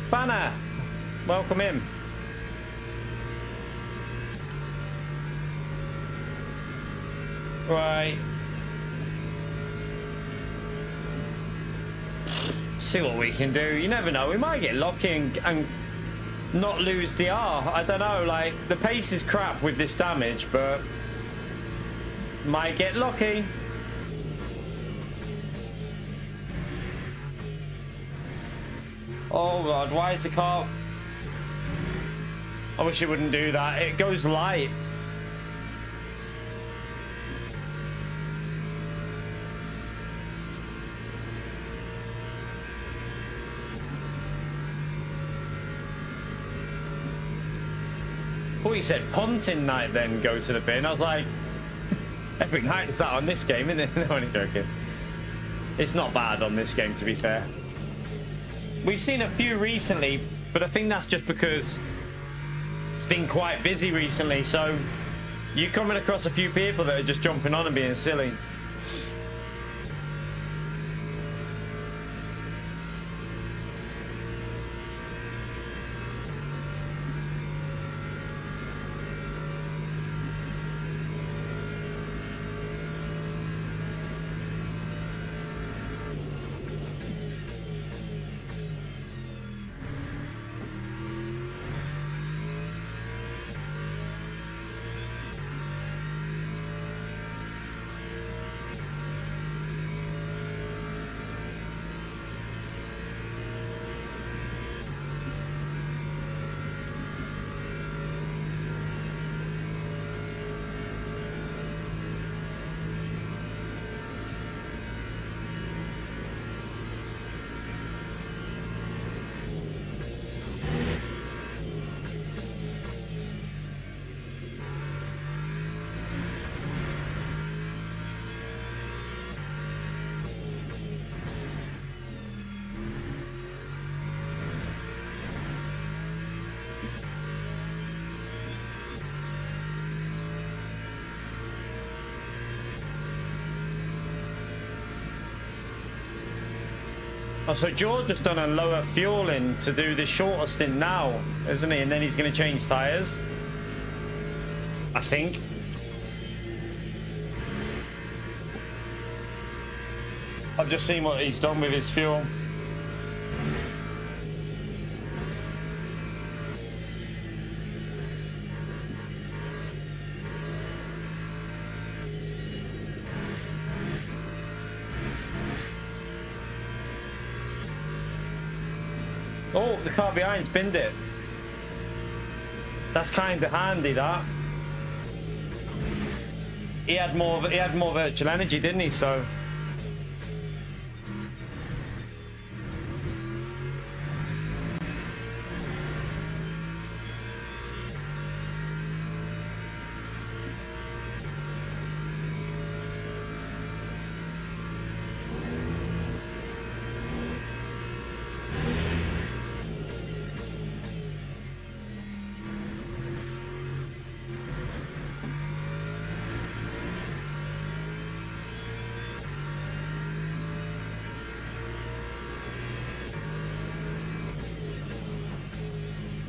Banner, welcome in. Right. See what we can do. You never know. We might get lucky and not lose the R. I don't know. Like, the pace is crap with this damage, but might get lucky. Oh god, why is the car? I wish it wouldn't do that. It goes light. Oh, he said punting night then go to the bin. I was like, epic night is that on this game, isn't it? No, only joking. It's not bad on this game, to be fair. We've seen a few recently, but I think that's just because it's been quite busy recently. So you're coming across a few people that are just jumping on and being silly. Oh, so George has done a lower fueling to do the shorter stint now, isn't he? And then he's going to change tyres, I think. I've just seen what he's done with his fuel. Oh, the car behind's binned it. That's kind of handy, that. He had more virtual energy, didn't he? So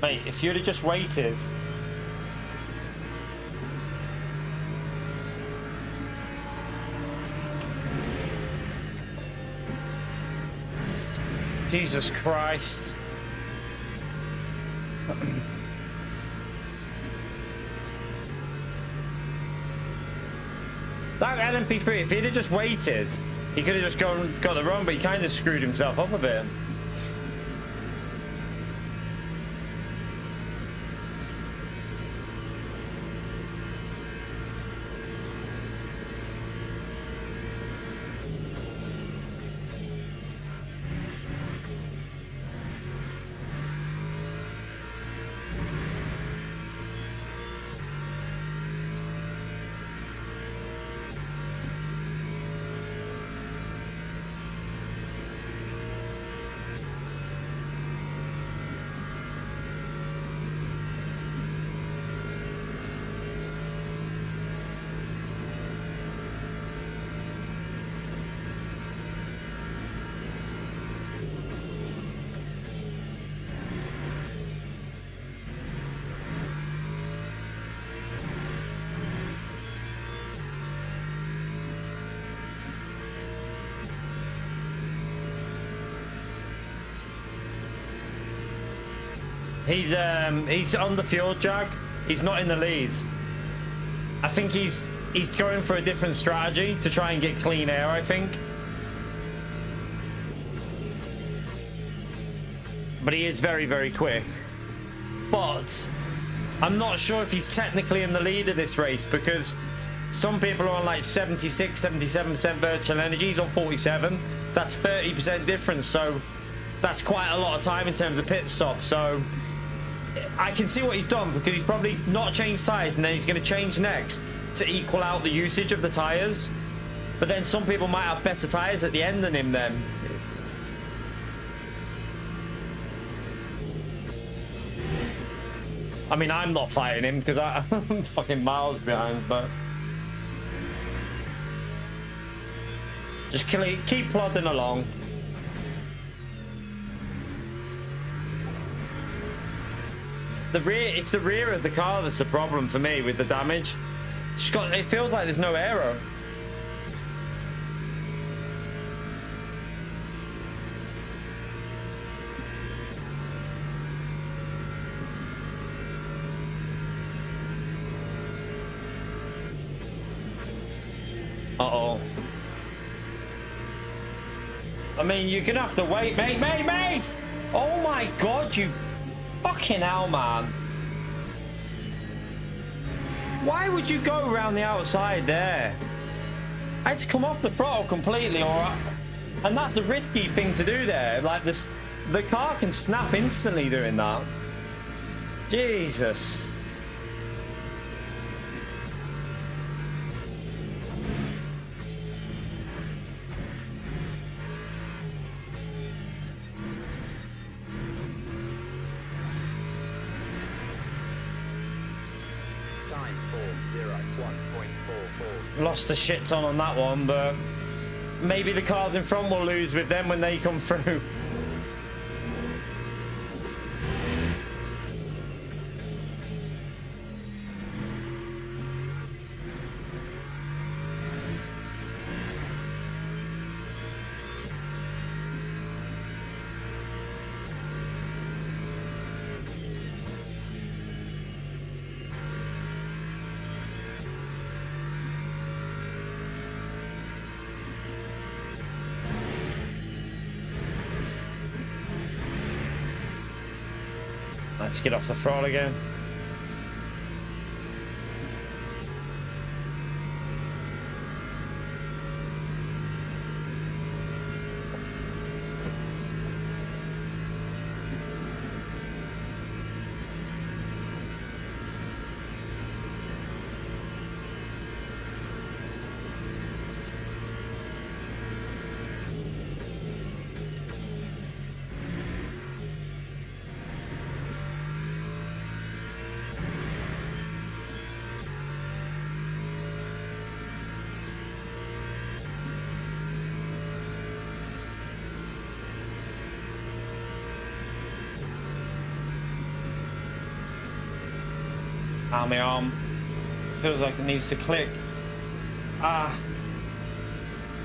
mate, if you'd have just waited. Jesus Christ. That LMP3, if he'd have just waited, he could have just got the run, but he kind of screwed himself up a bit. He's on the fuel jag. He's not in the lead. I think he's going for a different strategy to try and get clean air, I think. But he is very, very quick. But I'm not sure if he's technically in the lead of this race, because some people are on like 76, 77% virtual energy. He's on 47. That's 30% difference. So that's quite a lot of time in terms of pit stop. So I can see what he's done, because he's probably not changed tires and then he's going to change next to equal out the usage of the tires. But then some people might have better tires at the end than him then. I mean, I'm not fighting him because I'm fucking miles behind, but just keep plodding along. It's the rear of the car that's the problem for me with the damage. It feels like there's no aero. Uh-oh. I mean, you're gonna have to wait, mate! Oh my god, you fucking hell, man. Why would you go around the outside there? I had to come off the throttle completely, and that's the risky thing to do there. Like, the car can snap instantly doing that. Jesus. Lost a shit ton on that one, but maybe the cars in front will lose with them when they come through. Let's get off the throttle again. Ah, my arm feels like it needs to click. Ah,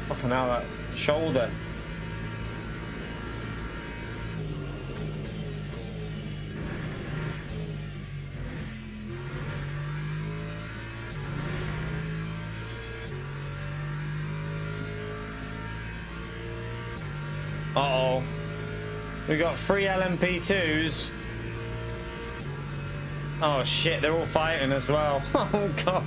fucking hell, that shoulder. Uh-oh. We got 3 LMP2s. Oh shit, they're all fighting as well. Oh god.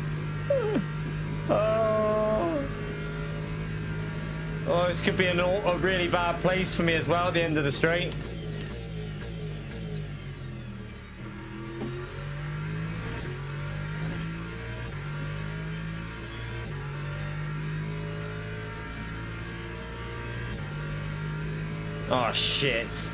Oh, this could be a really bad place for me as well at the end of the straight. Oh shit.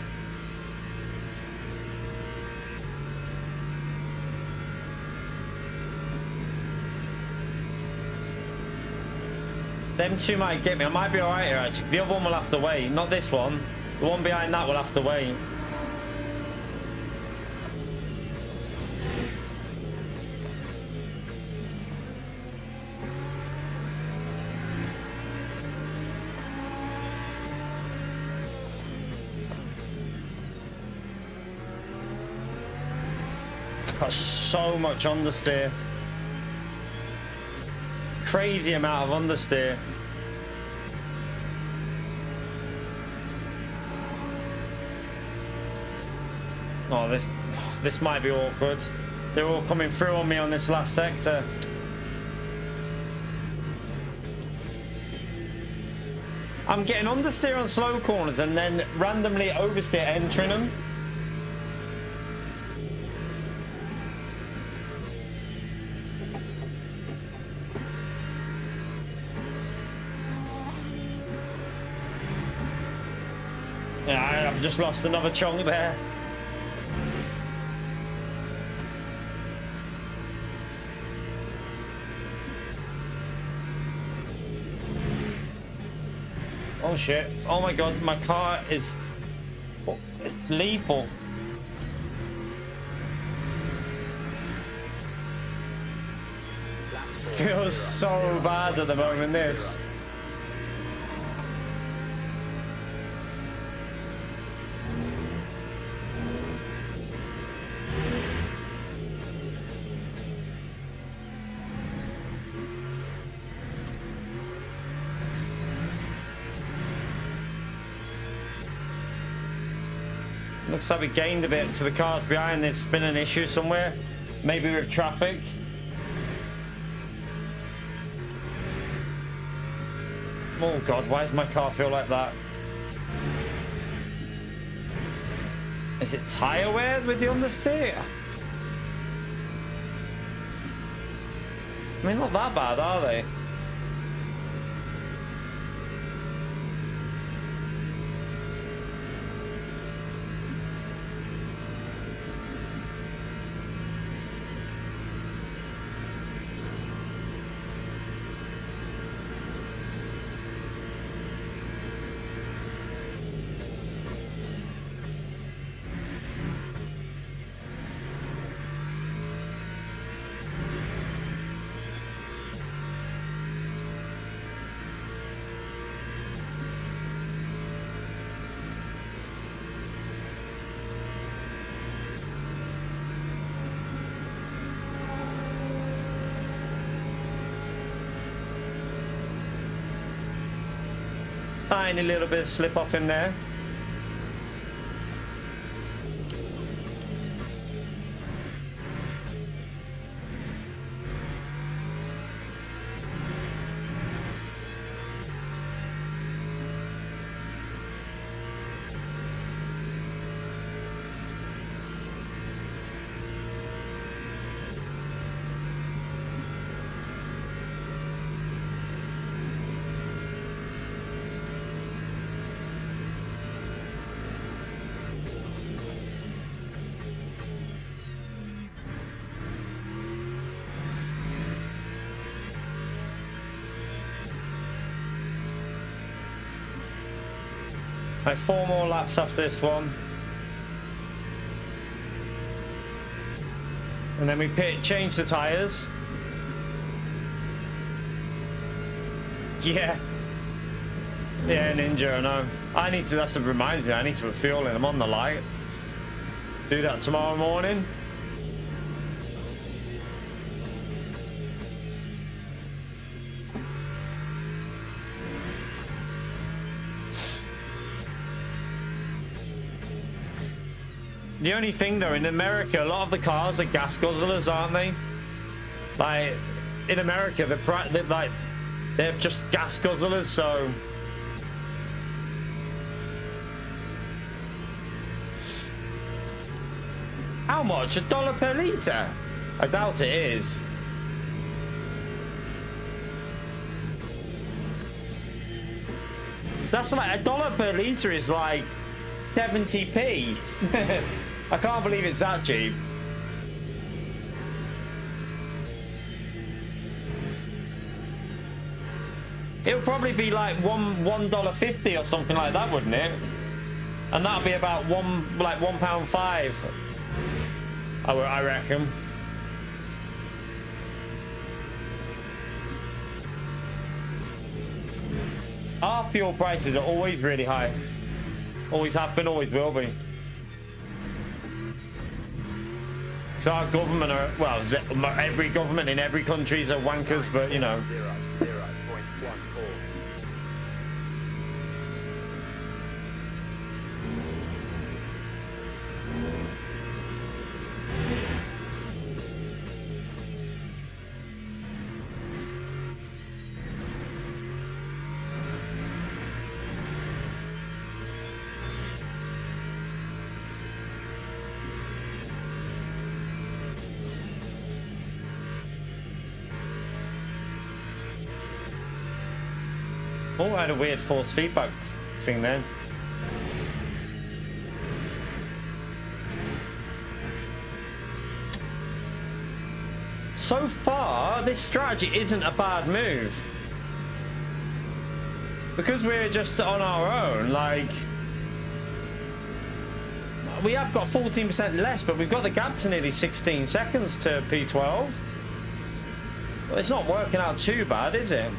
Them two might get me. I might be alright here actually. The other one will have to wait. Not this one. The one behind that will have to wait. Got so much understeer. Crazy amount of understeer. Oh, this might be awkward. They're all coming through on me on this last sector. I'm getting understeer on slow corners and then randomly oversteer entering them. Yeah, I've just lost another chunk there. Oh shit. Oh my god, my car is... it's lethal. Feels so bad at the moment, this. Looks like we gained a bit to the cars behind. There's been an issue somewhere. Maybe with traffic. Oh god, why does my car feel like that? Is it tyre wear with the understeer? I mean, not that bad, are they? Tiny little bit of slip off in there. Like 4 more laps after this one. And then we change the tyres. Yeah. Yeah, Ninja, I know. I need to, that's what reminds me, I need to put fuel in. I'm on the light. Do that tomorrow morning. The only thing though, in America, a lot of the cars are gas guzzlers, aren't they? Like, in America, they're just gas guzzlers, so... How much? $1 per litre? I doubt it is. That's like $1 per litre is like 70p. I can't believe it's that cheap. It'll probably be like $1.50 or something like that, wouldn't it? And that'll be about £1.05. I reckon. Our fuel prices are always really high. Always have been, always will be. So our government are, well, every government in every country is a wankers, but you know. 0.14. Oh, I had a weird force feedback thing then. So far, this strategy isn't a bad move. Because we're just on our own, like... We have got 14% less, but we've got the gap to nearly 16 seconds to P12. Well, it's not working out too bad, is it?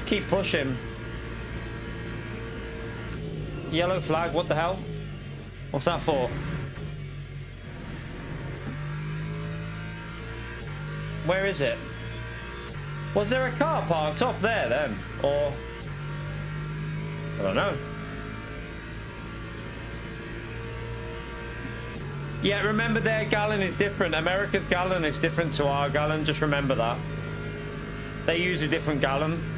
Keep pushing. Yellow flag, what the hell? What's that for? Where is it? Was there a car parked up there then? Or... I don't know. Yeah, remember their gallon is different. America's gallon is different to our gallon. Just remember that. They use a different gallon.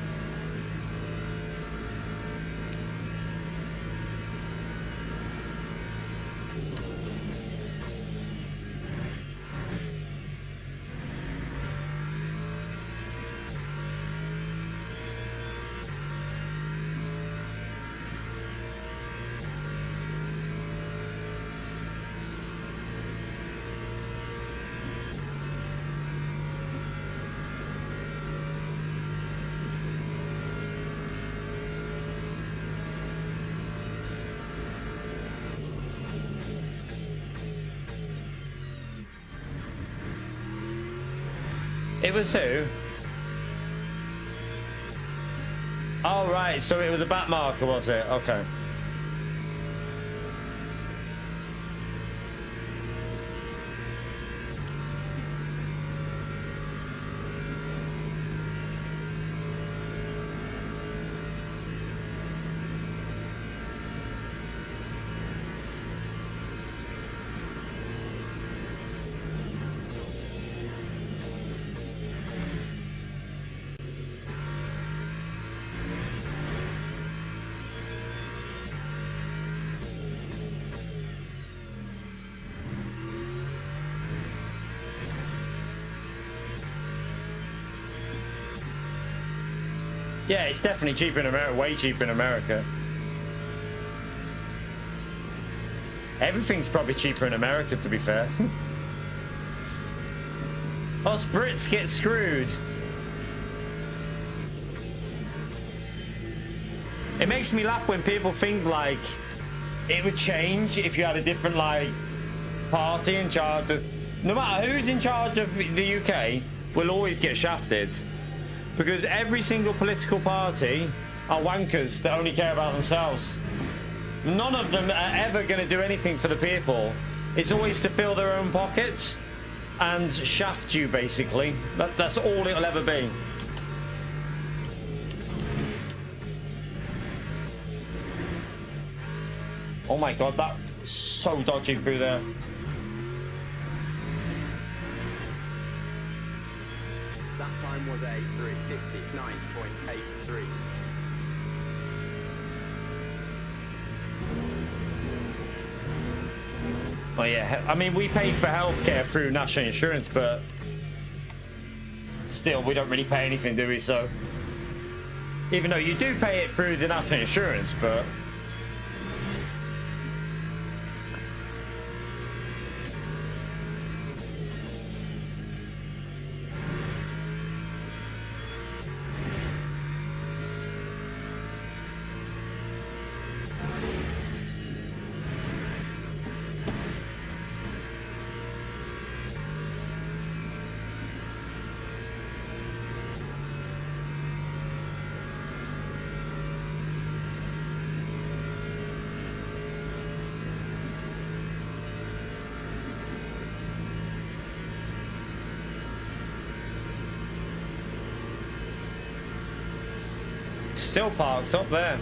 It was who? Oh, right. So it was a back marker, was it? Okay. Yeah, it's definitely cheaper in America, way cheaper in America. Everything's probably cheaper in America, to be fair. Us Brits get screwed. It makes me laugh when people think like it would change if you had a different like party in charge of, no matter who's in charge of the UK, will always get shafted. Because every single political party are wankers that only care about themselves. None of them are ever going to do anything for the people. It's always to fill their own pockets and shaft you, basically. That's all it'll ever be. Oh my god, that's so dodgy through there. That time was a 359.83. Oh yeah, I mean, we pay for healthcare through national insurance, but still, we don't really pay anything, do we? So, even though you do pay it through the national insurance, but... Still parked up there.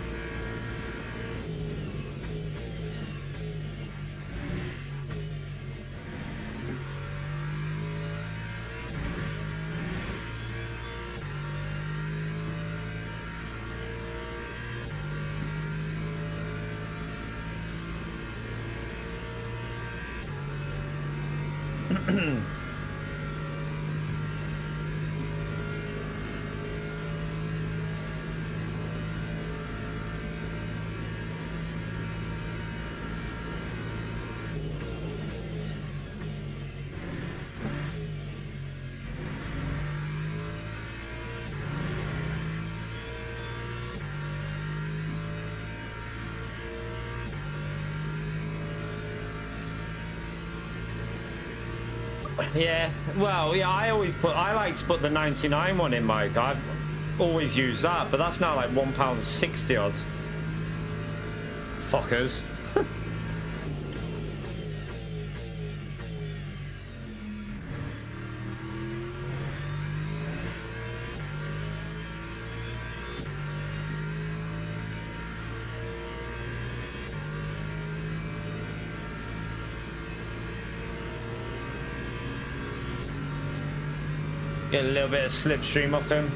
Yeah, well, yeah, I like to put the 99 one in, Mike. I've always used that, but that's now like £1.60 odd. Fuckers. Get a little bit of slipstream off him.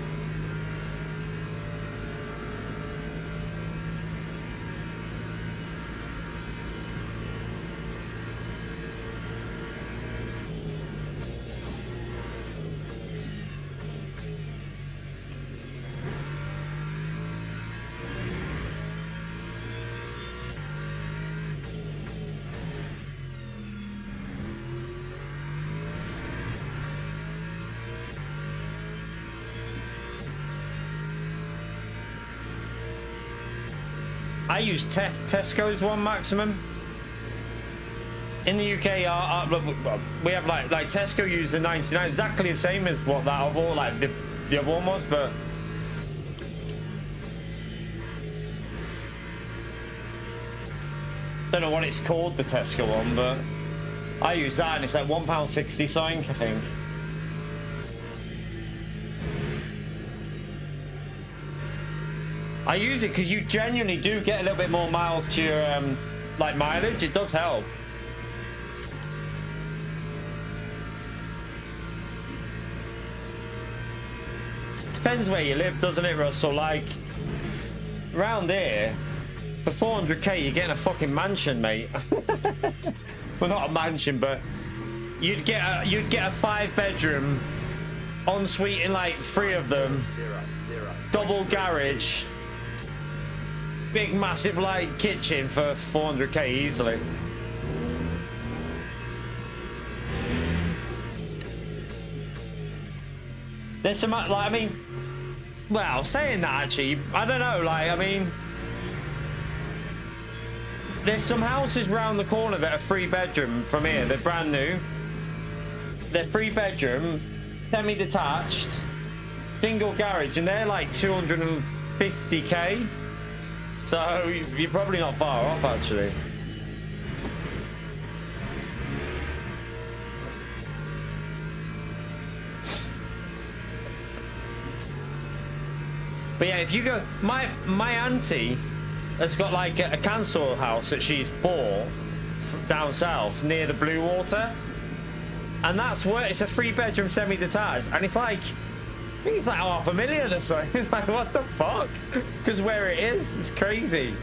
I use Tesco's one maximum. In the UK, we have like Tesco use the 99, exactly the same as what that of all like the other one was, but don't know what it's called, the Tesco one, but I use that and it's like £1.60 something, I think. I use it because you genuinely do get a little bit more miles to your like mileage. It does help. Depends where you live, doesn't it, Russell? Like around here, for 400k, you're getting a fucking mansion, mate. Well, not a mansion, but you'd get a 5-bedroom ensuite in like 3 of them, double garage. Big massive like kitchen for 400k easily. There's some like, I mean, well, saying that actually, I don't know, like, I mean, there's some houses round the corner that are 3-bedroom from here. They're brand new. They're 3-bedroom, semi-detached, single garage, and they're like 250k. So you're probably not far off, actually. But yeah, if you go, my auntie has got like a council house that she's bought down south near the Blue Water, and that's where it's a 3-bedroom semi-detached, and it's like, I think it's like $500,000 or something. Like, what the fuck? Because where it is, it's crazy.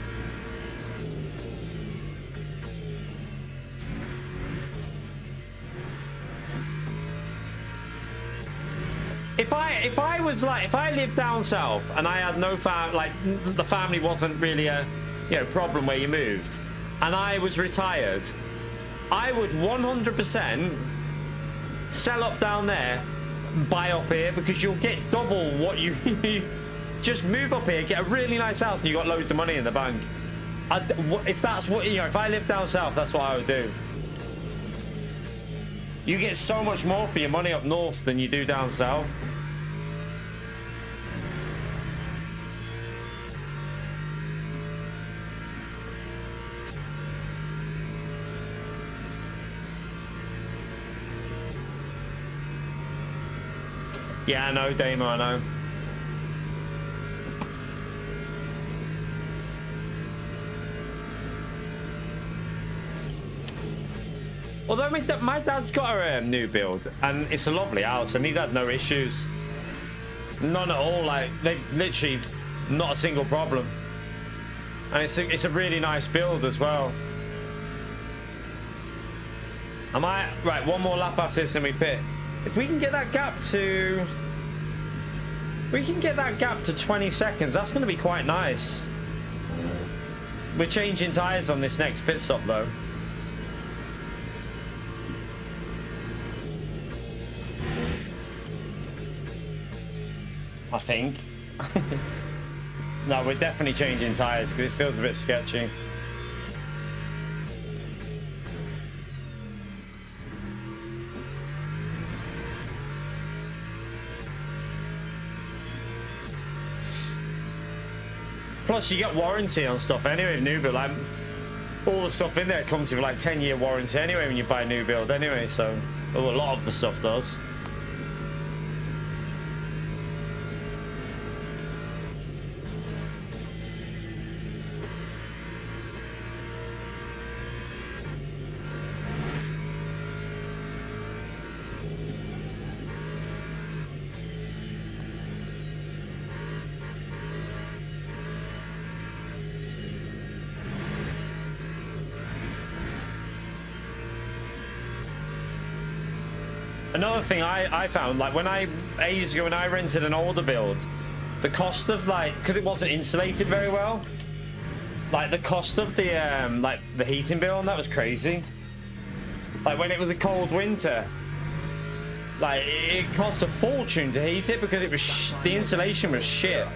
If I lived down south and I had no family, like the family wasn't really a problem where you moved, and I was retired, I would 100% sell up down there, buy up here, because you'll get double what you just move up here, get a really nice house, and you got loads of money in the bank. If that's what if I lived down south, that's what I would do. You get so much more for your money up north than you do down south. Yeah, I know, Damo, I know. Although my dad's got a new build, and it's a lovely house, and he's had no issues. None at all. Like, they've literally not a single problem. And it's a really nice build as well. Right, one more lap after this and we pit. If we can get that gap to... We can get that gap to 20 seconds. That's going to be quite nice. We're changing tyres on this next pit stop, though. I think. No, we're definitely changing tyres because it feels a bit sketchy. Plus, you get warranty on stuff anyway with new build. Like, all the stuff in there comes with like 10-year warranty anyway when you buy a new build anyway. So, well, a lot of the stuff does. Another thing I found, like ages ago when I rented an older build, the cost of because it wasn't insulated very well, like the cost of the heating bill on that was crazy. Like when it was a cold winter, like it cost a fortune to heat it because it was the insulation was shit. 0.000.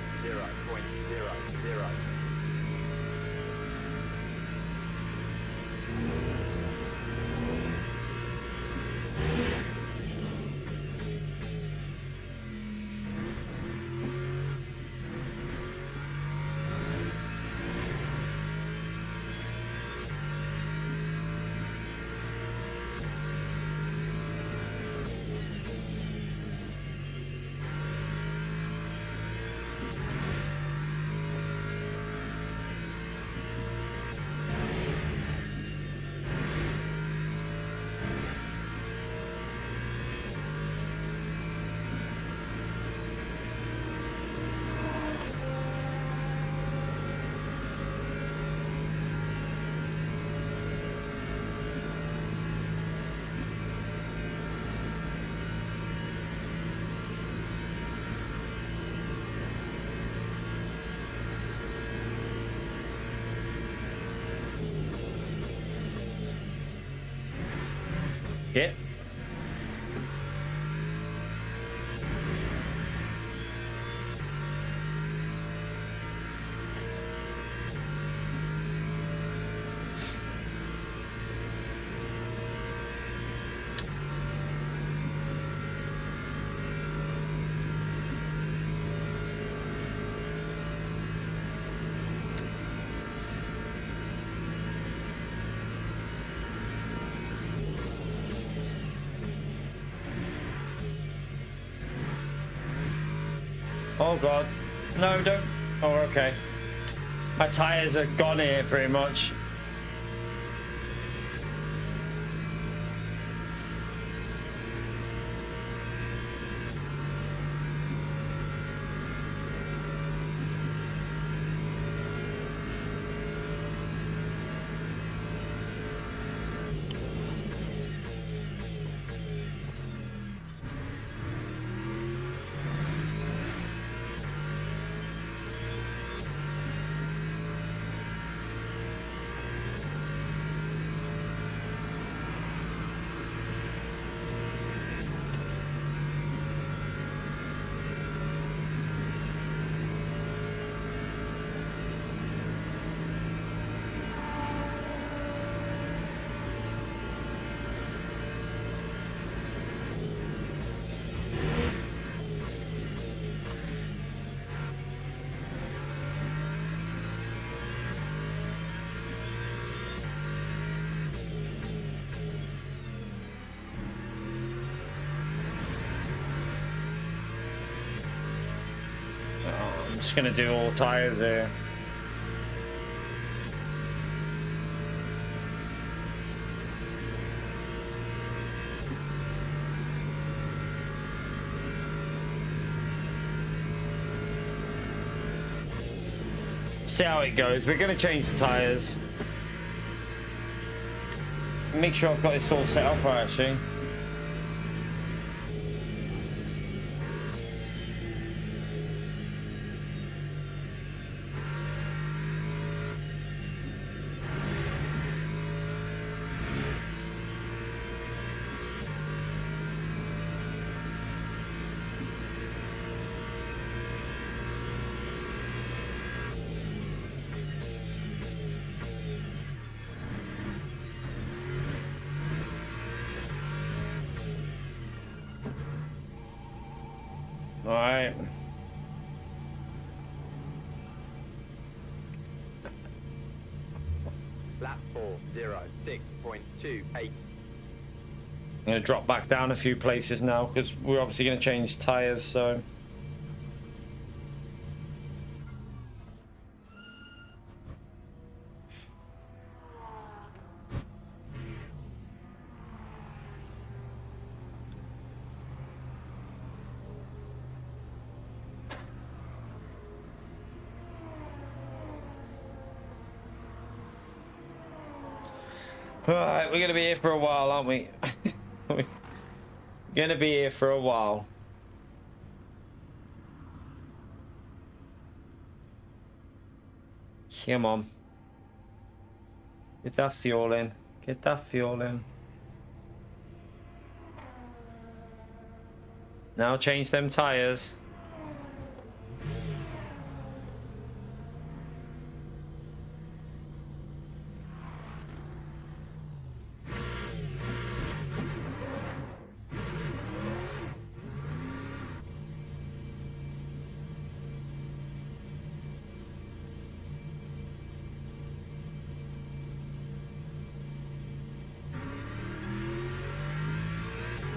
Yeah. Oh god. No, don't. Oh, okay. My tires are gone here pretty much. Just gonna do all tires there. See how it goes. We're going to change the tires. Make sure I've got this all set up right, actually. All right. Lap 406.28. I'm going to drop back down a few places now because we're obviously going to change tires, so... Alright, we're gonna be here for a while, aren't we? We're gonna be here for a while. Come on. Get that fuel in. Get that fuel in. Now change them tires.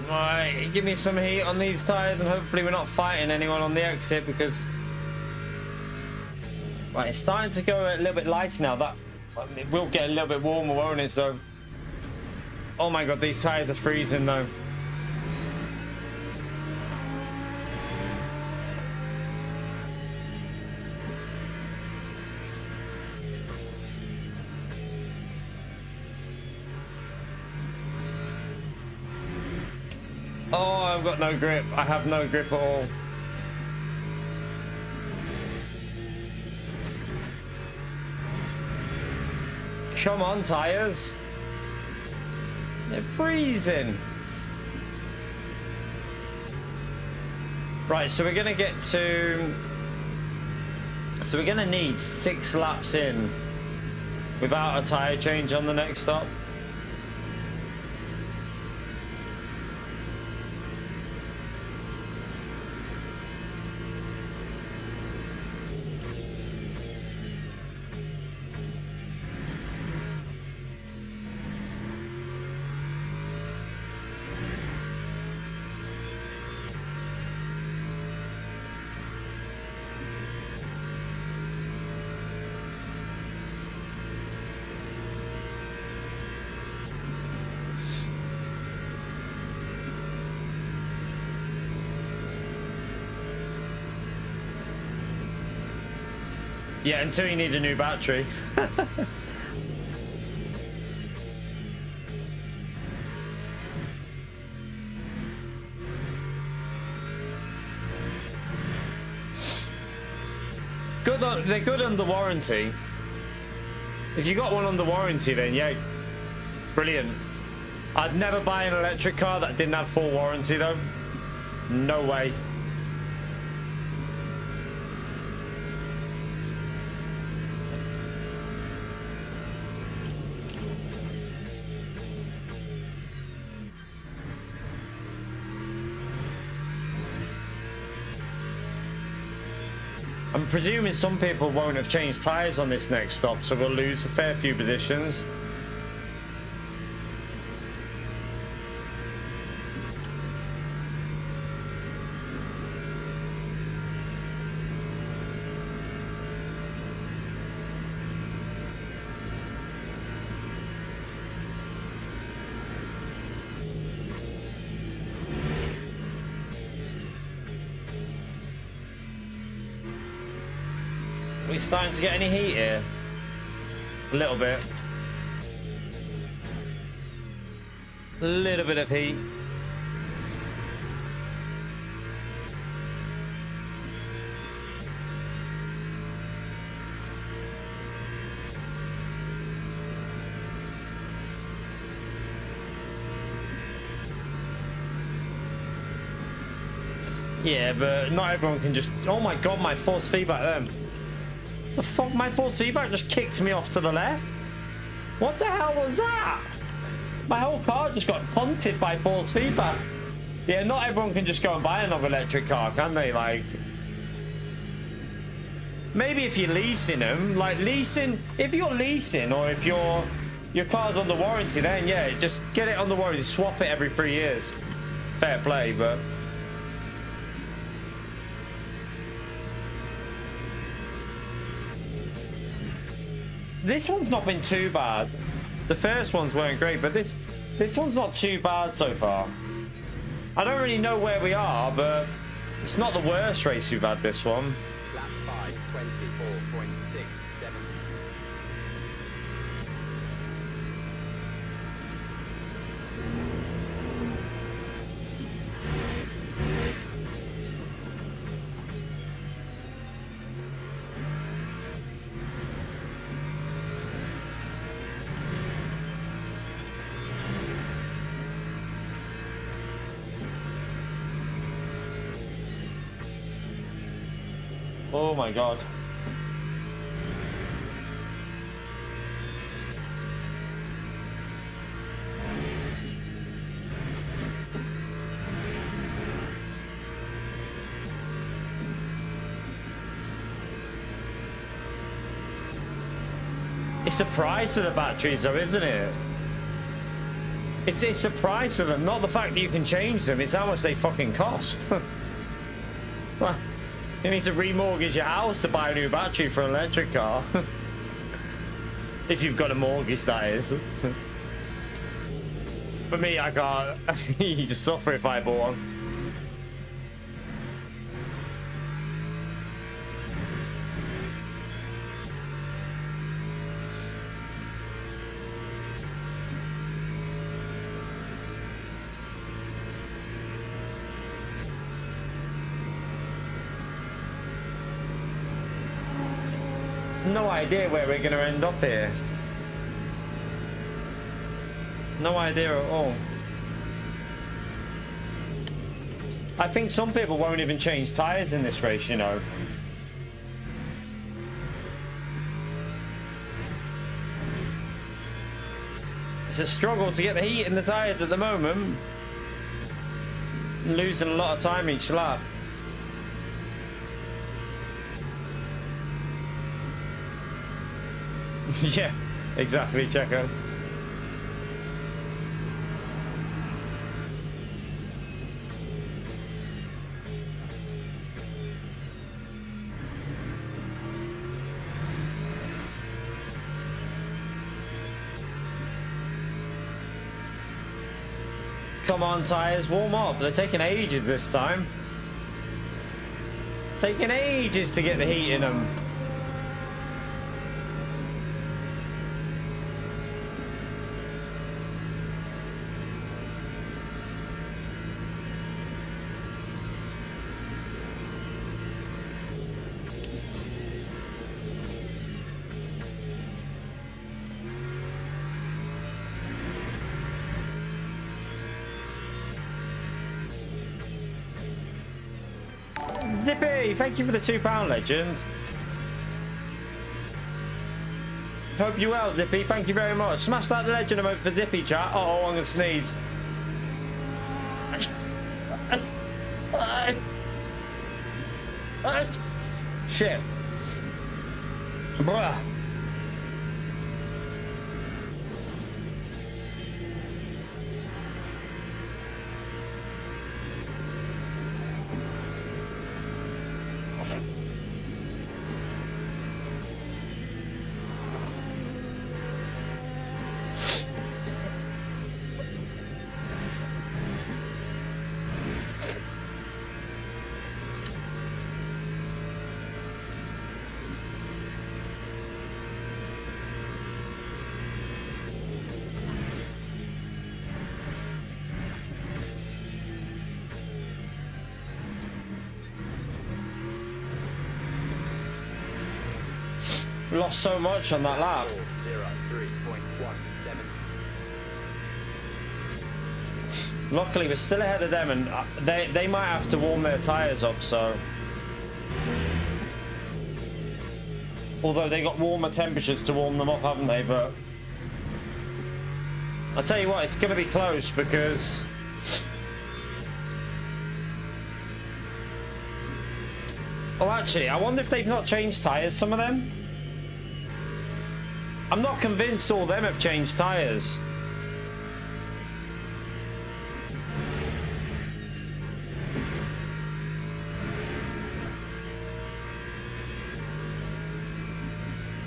Right, give me some heat on these tires and hopefully we're not fighting anyone on the exit because... Right, it's starting to go a little bit lighter now. That it will get a little bit warmer, won't it? So... Oh my god, these tires are freezing though. Oh, I've got no grip. I have no grip at all. Come on, tires. They're freezing. Right, so we're gonna get to... So we're gonna need 6 laps in without a tire change on the next stop. Yeah, until you need a new battery. They're good under warranty. If you got one under warranty, then yeah, brilliant. I'd never buy an electric car that didn't have full warranty though. No way. I'm presuming some people won't have changed tyres on this next stop, so we'll lose a fair few positions. we starting to get any heat here? A little bit. A little bit of heat. Yeah, but not everyone can just... Oh my god, my force feedback then. The fuck, my force feedback just kicked me off to the left? What the hell was that? My whole car just got punted by force feedback. Yeah, not everyone can just go and buy another electric car, can they? Like... Maybe if you're leasing them, like leasing... If you're leasing or if your car's under warranty, then yeah, just get it under warranty, swap it every 3 years. Fair play, but... This one's not been too bad. The first ones weren't great, but this one's not too bad so far. I don't really know where we are, but it's not the worst race we've had, this one. Lap 5, 24.67. Oh my god. It's the price of the batteries though, isn't it? It's the price of them, not the fact that you can change them, it's how much they fucking cost. Well, you need to remortgage your house to buy a new battery for an electric car. If you've got a mortgage, that is. For me, I can't. You just suffer if I bought one. No idea where we're going to end up here. No idea at all. I think some people won't even change tyres in this race, you know. It's a struggle to get the heat in the tyres at the moment. Losing a lot of time each lap. Yeah, exactly, Checo. Come on, tyres, warm up. They're taking ages this time. Taking ages to get the heat in them. Zippy, thank you for the £2 legend. Hope you well, Zippy. Thank you very much. Smash that legend emote for Zippy, chat. Oh, I'm gonna sneeze. Shit. Bruh. lost so much on that lap. 403.17. Luckily, we're still ahead of them, and they might have to warm their tyres up, so... Although they got warmer temperatures to warm them up, haven't they? But... I'll tell you what, it's going to be close, because... Oh, actually, I wonder if they've not changed tyres, some of them? I'm not convinced all of them have changed tyres.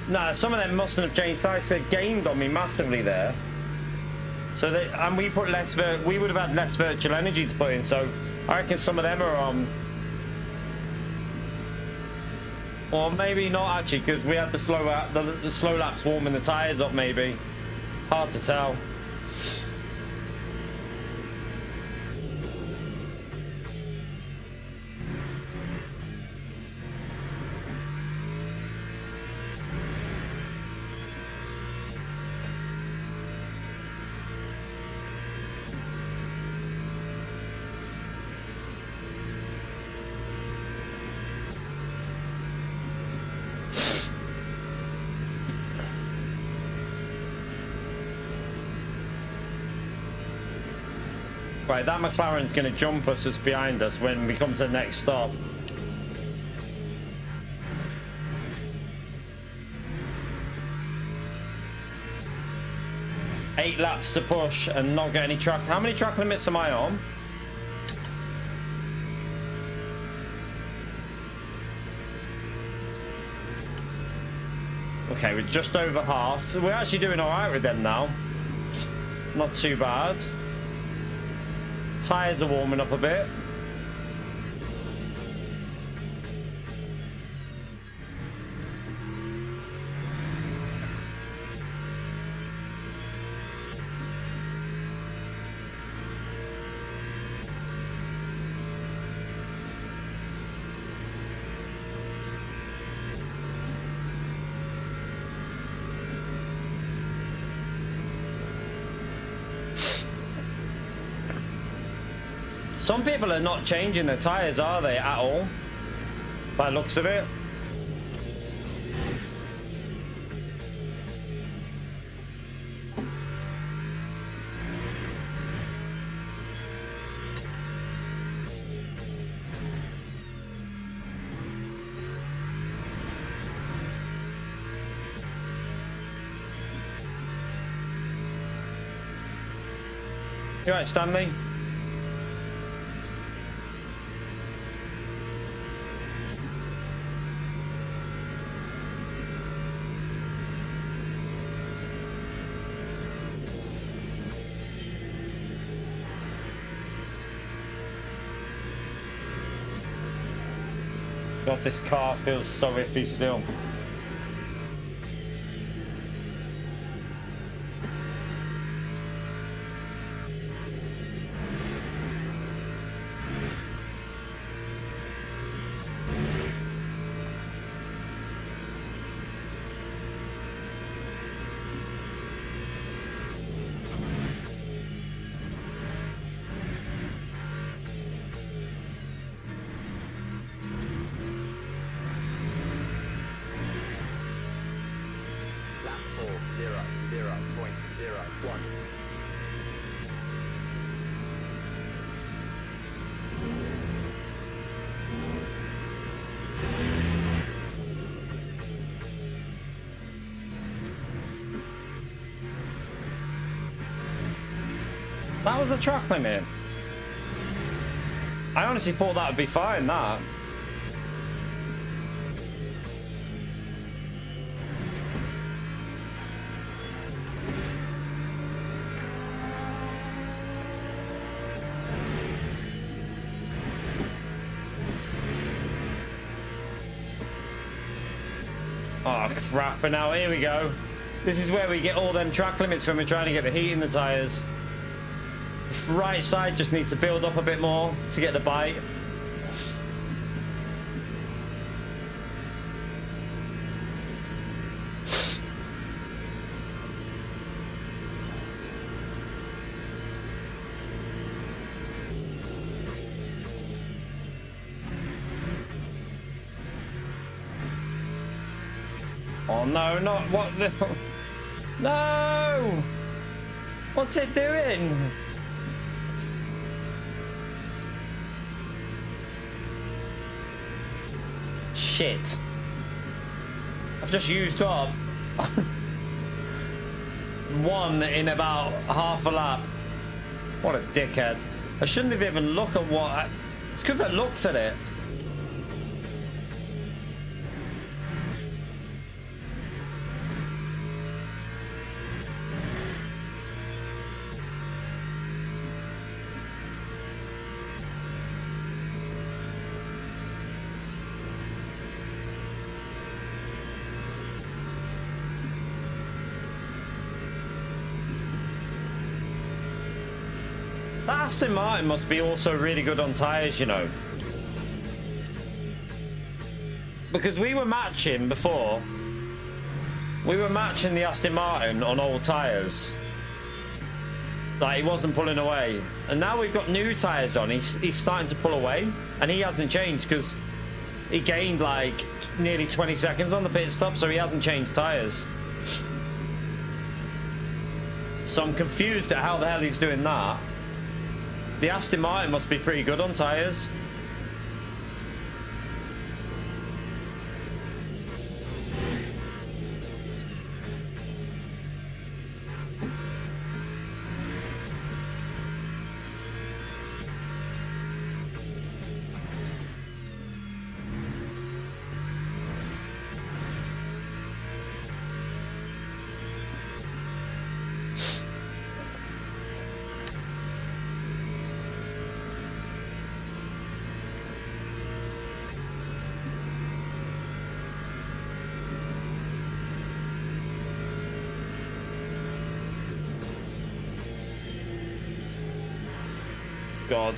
Nah, some of them mustn't have changed tyres. They gained on me massively there. So they, and we put less, we would have had less virtual energy to put in, so I reckon some of them are on. Or maybe not actually, because we had the slow laps warming the tyres up. Maybe hard to tell. Right, that McLaren's going to jump us that's behind us when we come to the next stop. Eight laps to push and not get any track. How many track limits am I on? Okay, we're just over half. We're actually doing all right with them now. Not too bad. Tyres are warming up a bit. Some people are not changing their tyres, are they, at all? By the looks of it. You right, Stanley? God, this car feels so iffy still. That was the track limit. I honestly thought that would be fine, that. Oh crap, but now here we go. This is where we get all them track limits when we're trying to get the heat in the tyres. The right side just needs to build up a bit more to get the bite. Oh no, not what the... No! What's it doing? Shit. I've just used up one in about half a lap. What a dickhead. I shouldn't have even looked at what... It's because I looked at it. Aston Martin must be also really good on tyres, you know. Because we were matching before. We were matching the Aston Martin on old tyres. Like, he wasn't pulling away. And now we've got new tyres on. He's starting to pull away. And he hasn't changed because he gained like nearly 20 seconds on the pit stop, so he hasn't changed tyres. So I'm confused at how the hell he's doing that. The Aston Martin must be pretty good on tyres. God.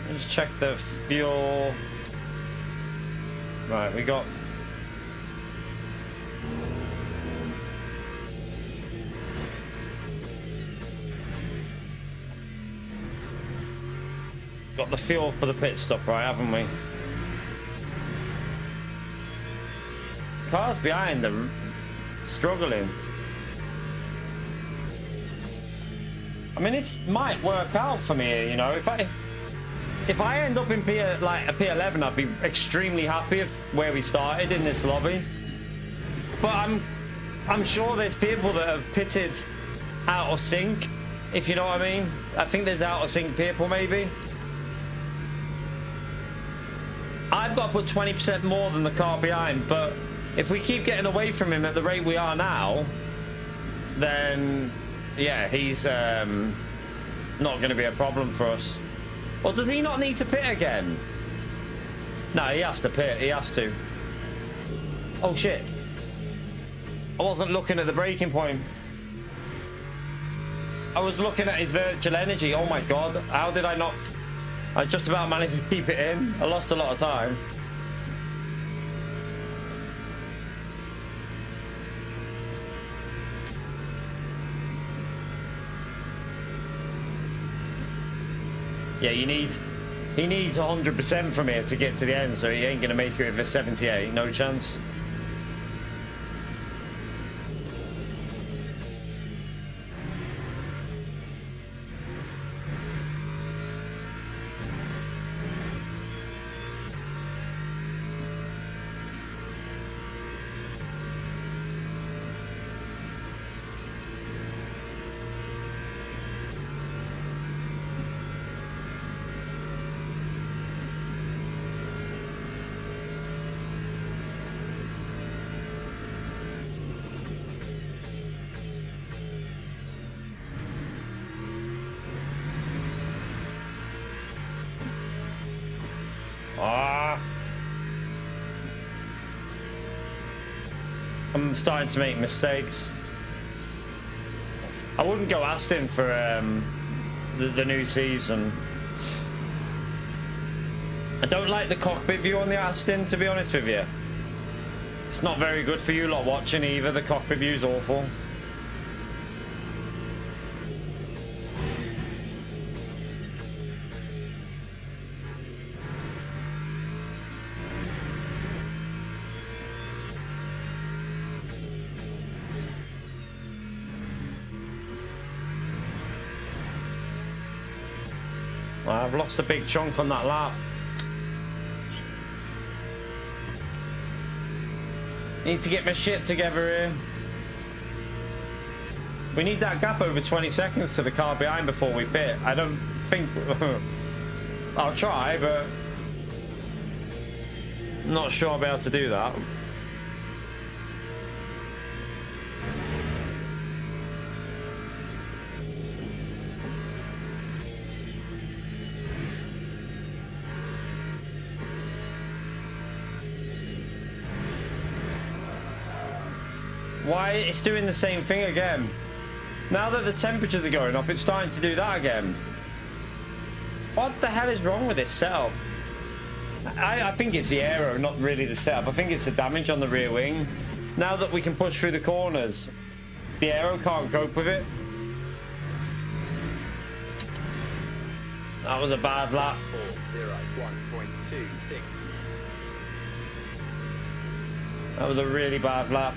Let's check the fuel. Right, we got... Got the fuel for the pit stop, right, haven't we? Cars behind them struggling. I mean, it might work out for me, you know. If I end up in like a P11, I'd be extremely happy with where we started in this lobby. But I'm sure there's people that have pitted out of sync, if you know what I mean. I think there's out of sync people, maybe. I've got to put 20% more than the car behind, but if we keep getting away from him at the rate we are now, then yeah, he's not going to be a problem for us. Or does he not need to pit again? No, he has to pit. He has to. Oh, shit. I wasn't looking at the braking point. I was looking at his virtual energy. Oh, my God. How did I not... I just about managed to keep it in. I lost a lot of time. Yeah, he needs 100% from here to get to the end, so he ain't gonna make it with a 78, no chance. I'm starting to make mistakes. I wouldn't go Aston for the new season. I don't like the cockpit view on the Aston, to be honest with you. It's not very good for you lot watching either. The cockpit view is awful. Well, I've lost a big chunk on that lap. Need to get my shit together here. We need that gap over 20 seconds to the car behind before we pit. I don't think... I'll try, but... I'm not sure I'll be able to do that. Why? It's doing the same thing again. Now that the temperatures are going up, it's starting to do that again. What the hell is wrong with this setup? I think it's the aero, not really the setup. I think it's the damage on the rear wing. Now that we can push through the corners, the aero can't cope with it. That was a bad lap. 1.26. That was a really bad lap.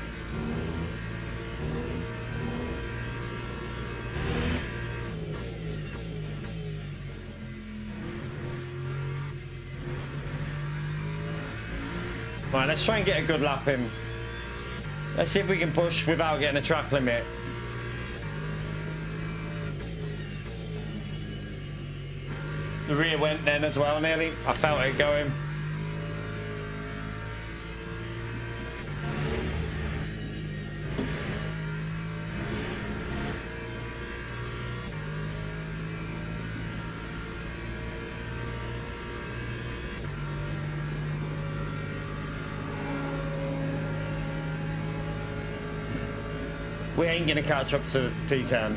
Right, let's try and get a good lap in. Let's see if we can push without getting a track limit. The rear went then as well, nearly. I felt it going. We ain't gonna catch up to the P10.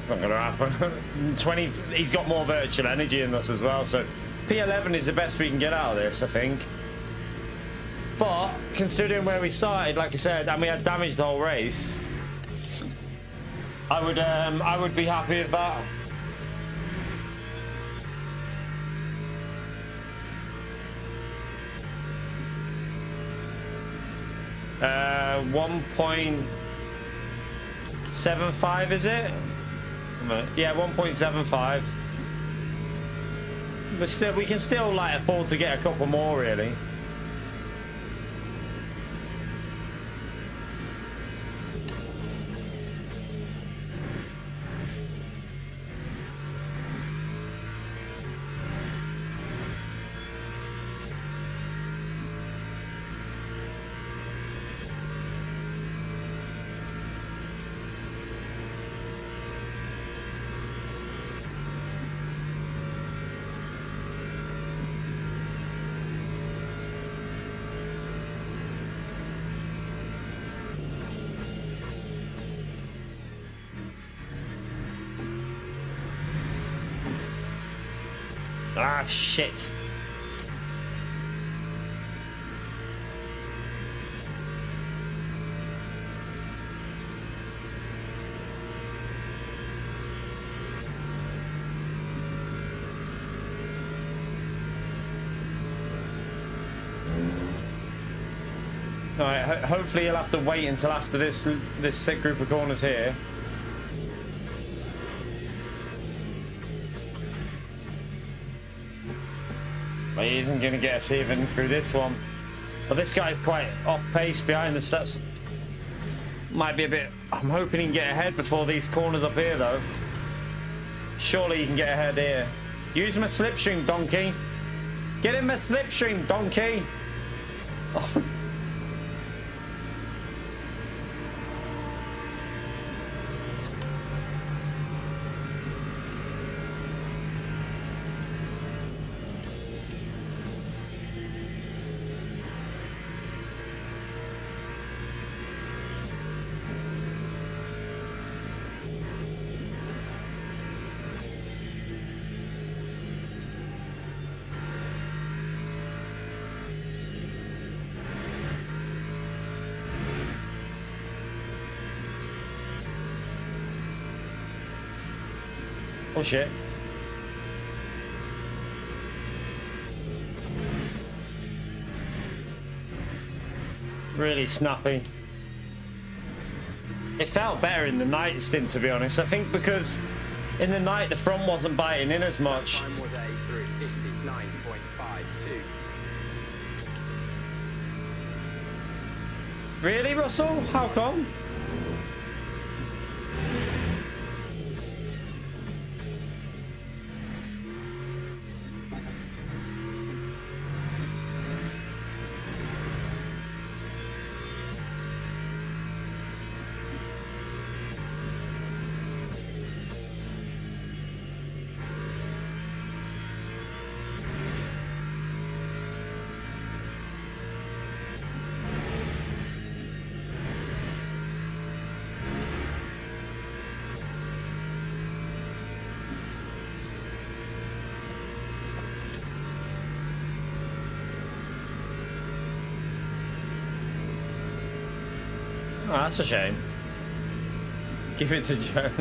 Not gonna happen. 20. He's got more virtual energy in us as well. So P11 is the best we can get out of this, I think. But considering where we started, like I said, and we had damaged the whole race, I would be happy with that. Uh, 1.75 is it? Yeah, 1.75. But still, we can still like afford to get a couple more, really. Ah, shit. All right, hopefully you'll have to wait until after this set group of corners here. But he isn't going to get us even through this one. But this guy's quite off pace behind us. That's might be a bit. I'm hoping he can get ahead before these corners up here, though. Surely he can get ahead here. Use my slipstream, donkey. Get in my slipstream, donkey. Oh. Oh shit. Really snappy. It felt better in the night stint, to be honest. I think because in the night the front wasn't biting in as much. Time was a 359.52. Really, Russell? How come? Oh, that's a shame. Give it to Joe.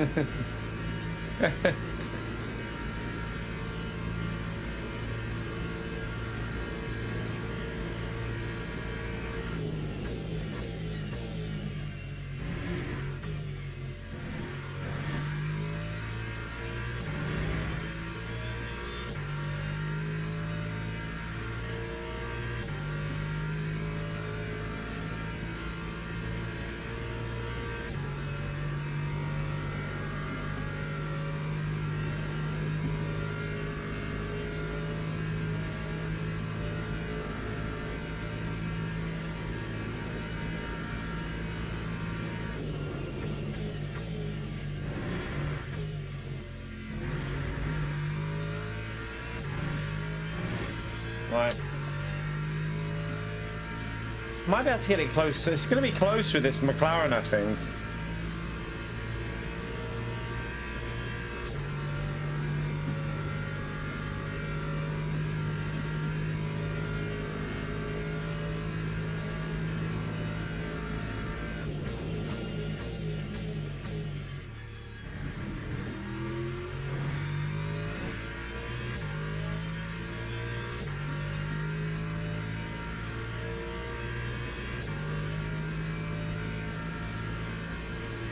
Right. Might be able to get it close. It's going to be close with this McLaren, I think.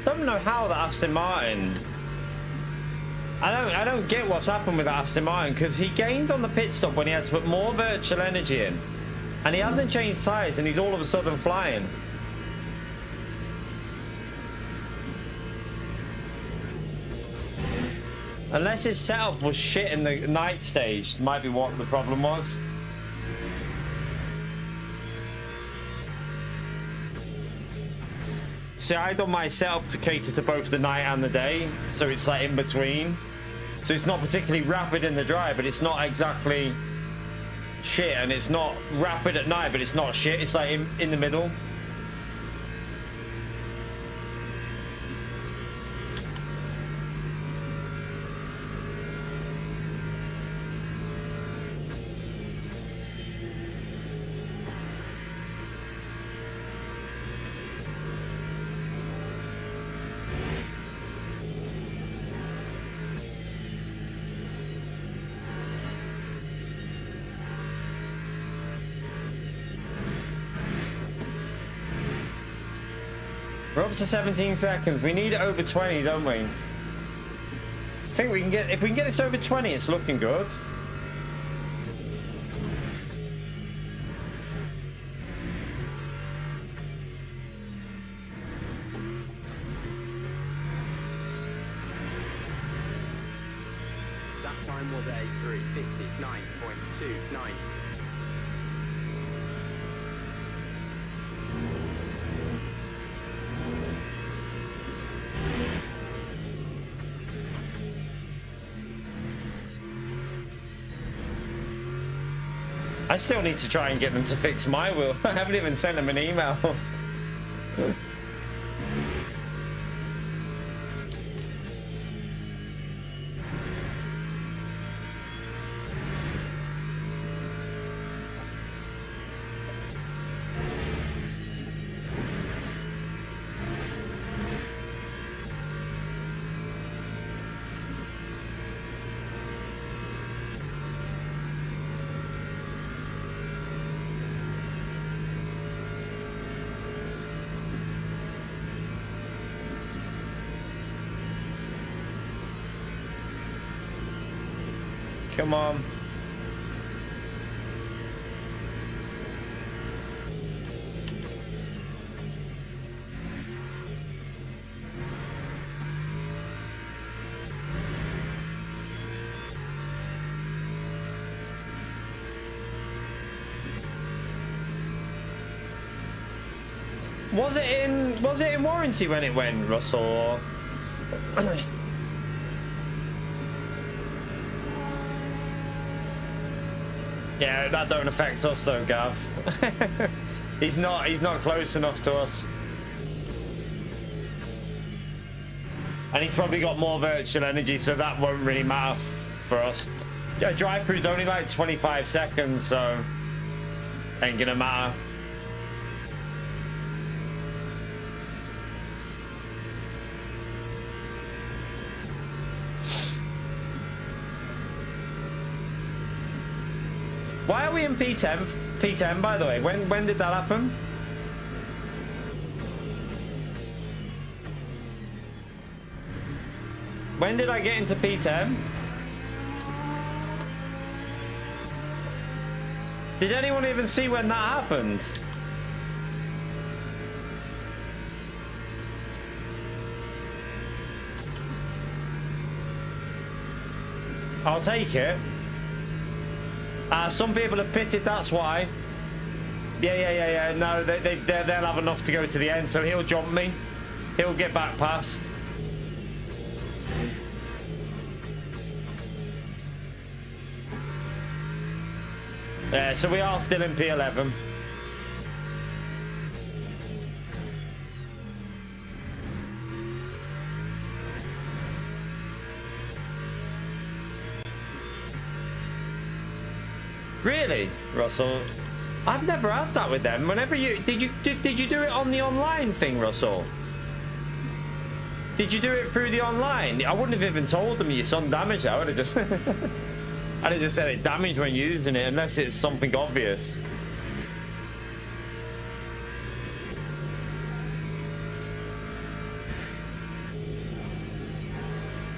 I don't know how the Aston Martin. I don't get what's happened with the Aston Martin, because he gained on the pit stop when he had to put more virtual energy in, and he hasn't changed tyres, and he's all of a sudden flying. Unless his setup was shit in the night stage, might be what the problem was. See, I done my setup to cater to both the night and the day, so it's like in between. So it's not particularly rapid in the drive, but it's not exactly shit, and it's not rapid at night, but it's not shit. It's like in the middle. We're up to 17 seconds. We need it over 20, don't we? I think we can get, if we can get this over 20, it's looking good. That time was a 359.29. I still need to try and get them to fix my wheel. I haven't even sent them an email. Come on. Was it in warranty when it went, Russell? Yeah, that don't affect us though, Gav. he's not close enough to us. And he's probably got more virtual energy, so that won't really matter for us. Drive through's only like 25 seconds, so ain't gonna matter. Why are we in P10? P10, by the way. When did that happen? When did I get into P10? Did anyone even see when that happened? I'll take it. Some people have pitted, that's why. Yeah. No, they'll have enough to go to the end, so he'll jump me. He'll get back past. Yeah, so we are still in P11. Really, Russell? I've never had that with them. Whenever you did you do it on the online thing, Russell? Did you do it through the online? I wouldn't have even told them your son damaged. I would have just I'd have just said it damaged when using it, unless it's something obvious.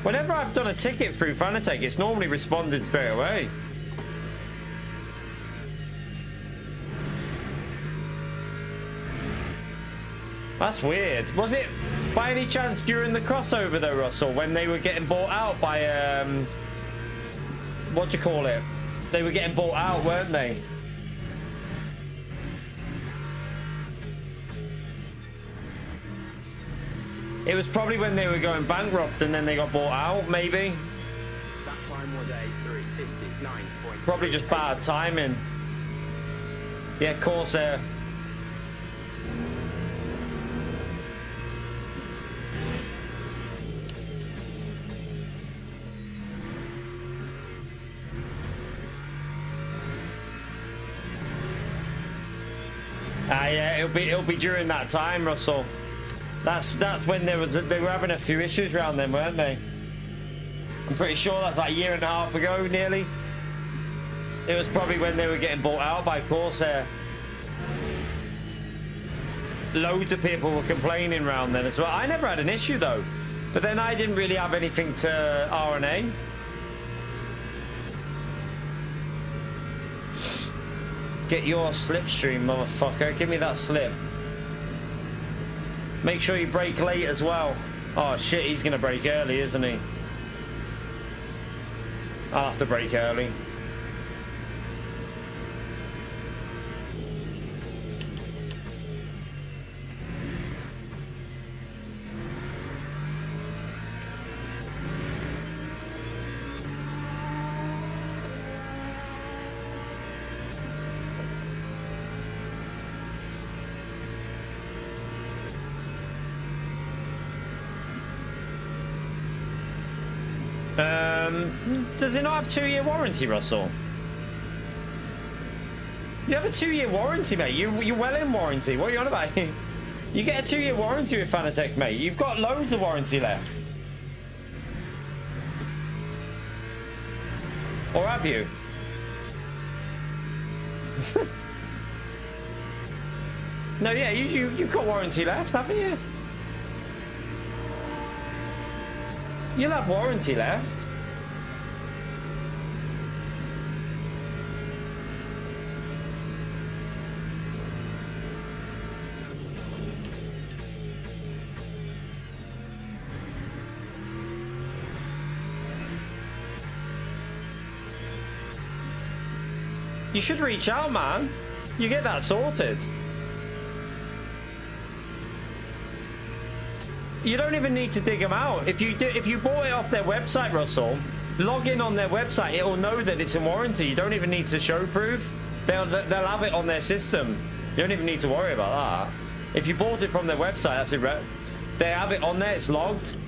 Whenever I've done a ticket through Fanatec, it's normally responded straight away. That's weird. Was it by any chance during the crossover though, Russell, when they were getting bought out by what do you call it? They were getting bought out, weren't they? It was probably when they were going bankrupt and then they got bought out, maybe. That time was a 3:59. Probably just bad timing. Yeah, Corsair. Yeah, it'll be during that time, Russell. That's when they were having a few issues around them, weren't they? I'm pretty sure that's like a year and a half ago, nearly. It was probably when they were getting bought out by Corsair. Loads of people were complaining around then as well. I never had an issue though, but then I didn't really have anything to RNA. Get your slipstream, motherfucker. Give me that slip. Make sure you brake late as well. Oh shit, he's gonna brake early, isn't he? I'll have to brake early. Does it not have 2-year warranty, Russell? You have a 2-year warranty, mate. You're well in warranty. What are you on about? You get a 2-year warranty with Fanatec, mate. You've got loads of warranty left. Or have you? No, yeah, you've got warranty left, haven't you? You'll have warranty left. You should reach out, man. You get that sorted. You don't even need to dig them out. If you bought it off their website, Russell, log in on their website. It'll know that it's in warranty. You don't even need to show proof. They'll have it on their system. You don't even need to worry about that. If you bought it from their website, that's it. They have it on there. It's logged.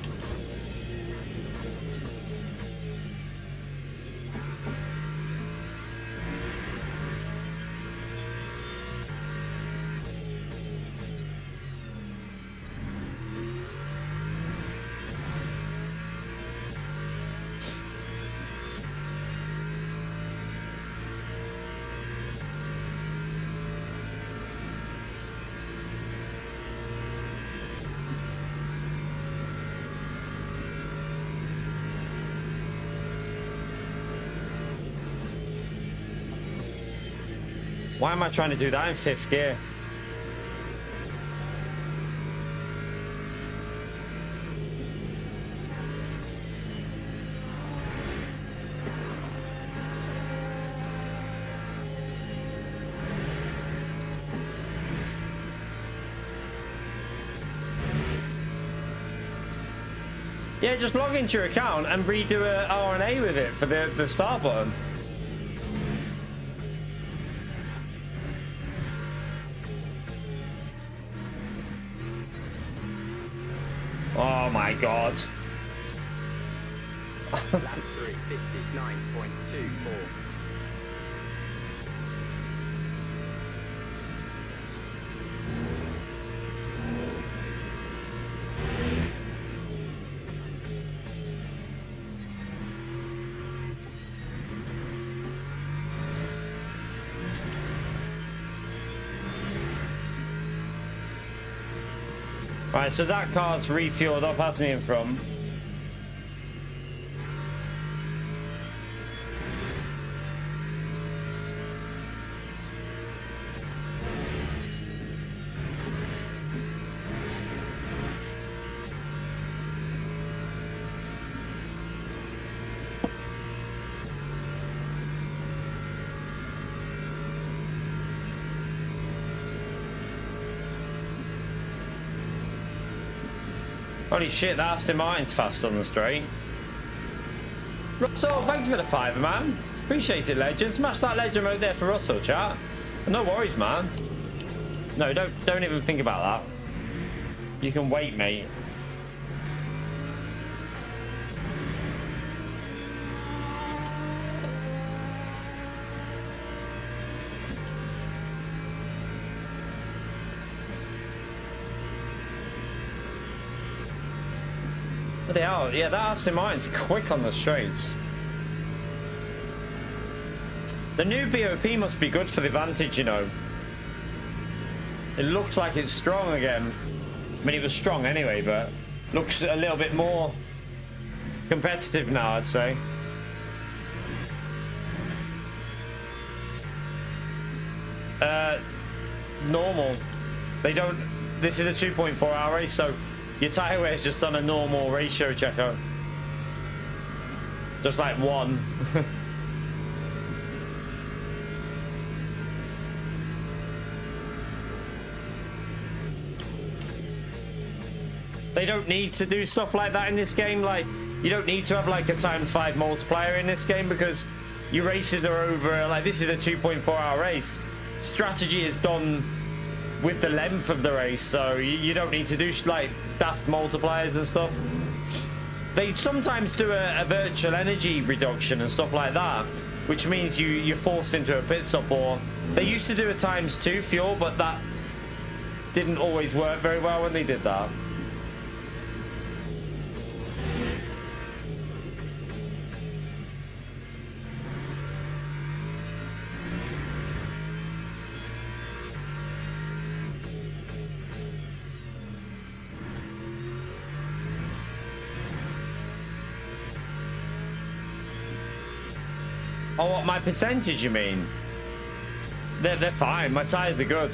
Why am I trying to do that in 5th gear? Yeah, just log into your account and redo a RNA with it for the start button. Oh my god. 59.24. Right, so that car's refueled up, hasn't it, from? Holy shit, that Aston Martin's fast on the straight. Russell, thank you for the $5, man. Appreciate it, legend. Smash that legend mode there for Russell, chat. No worries, man. No, don't even think about that. You can wait, mate. But they are, yeah, that Aston Martin's quick on the straights. The new BOP must be good for the Vantage, you know. It looks like it's strong again. I mean, it was strong anyway, but looks a little bit more competitive now, I'd say. Normal. They don't. This is a 2.4 hour race, so your tyre wear is just on a normal ratio checker. Just like 1. They don't need to do stuff like that in this game. Like, you don't need to have like a ×5 multiplier in this game because your races are over. Like, this is a 2.4 hour race. Strategy is done with the length of the race, so you don't need to do like daft multipliers and stuff. They sometimes do a virtual energy reduction and stuff like that, which means you're forced into a pit stop, or they used to do a ×2 fuel, but that didn't always work very well when they did that. Oh, what, my percentage, you mean? They're fine. My tyres are good.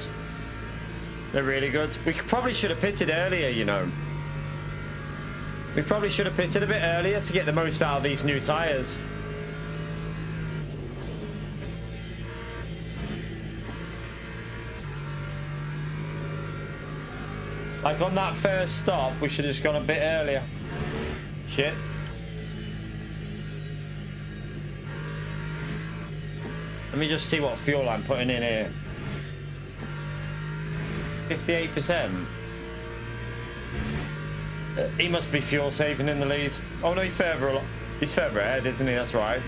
They're really good. We probably should have pitted earlier, you know. We probably should have pitted a bit earlier to get the most out of these new tyres. Like on that first stop, we should have just gone a bit earlier. Shit. Let me just see what fuel I'm putting in here. 58%. He must be fuel saving in the lead. Oh no, he's further ahead, isn't he? That's right.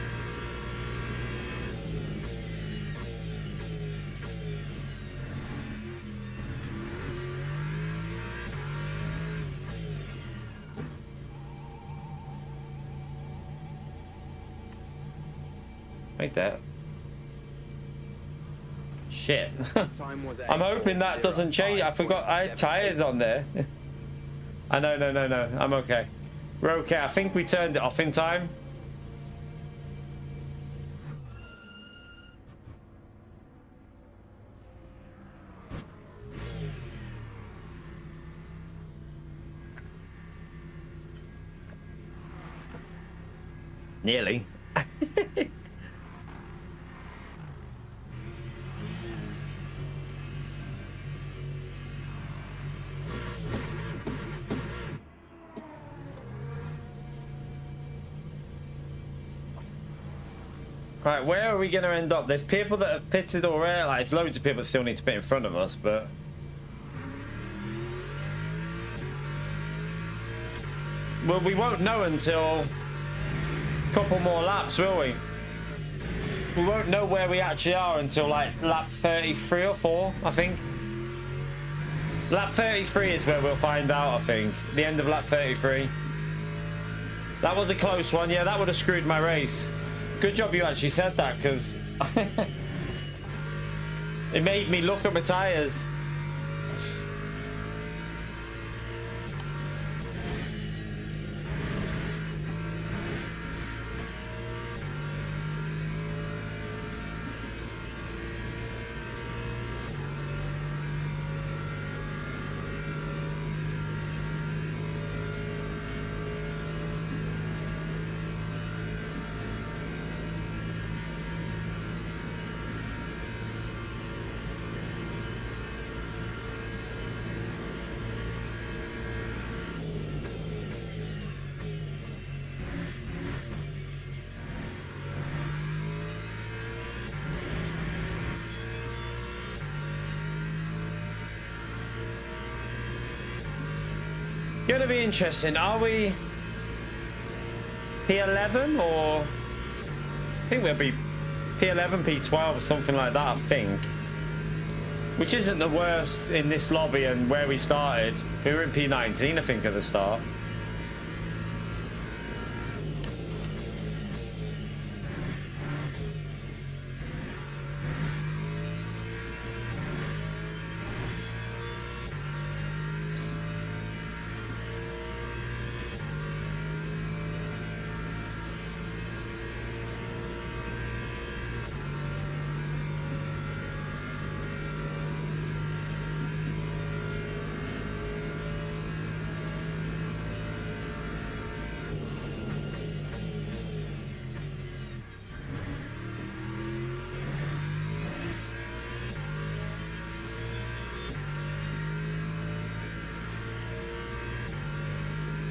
Like that. Shit. I'm hoping that doesn't change. I forgot I had tires on there. I know, no. I'm okay. We're okay. I think we turned it off in time. Nearly. Right, where are we going to end up? There's people that have pitted already. Like, there's loads of people that still need to pit in front of us, but... Well, we won't know until a couple more laps, will we? We won't know where we actually are until, like, lap 33 or 4, I think. Lap 33 is where we'll find out, I think. The end of lap 33. That was a close one. Yeah, that would have screwed my race. Good job you actually said that, because it made me look at my tyres. Gonna be interesting. Are we P11 or I think we'll be P11, P12 or something like that, I think. Which isn't the worst in this lobby and where we started. We were in P19, I think, at the start.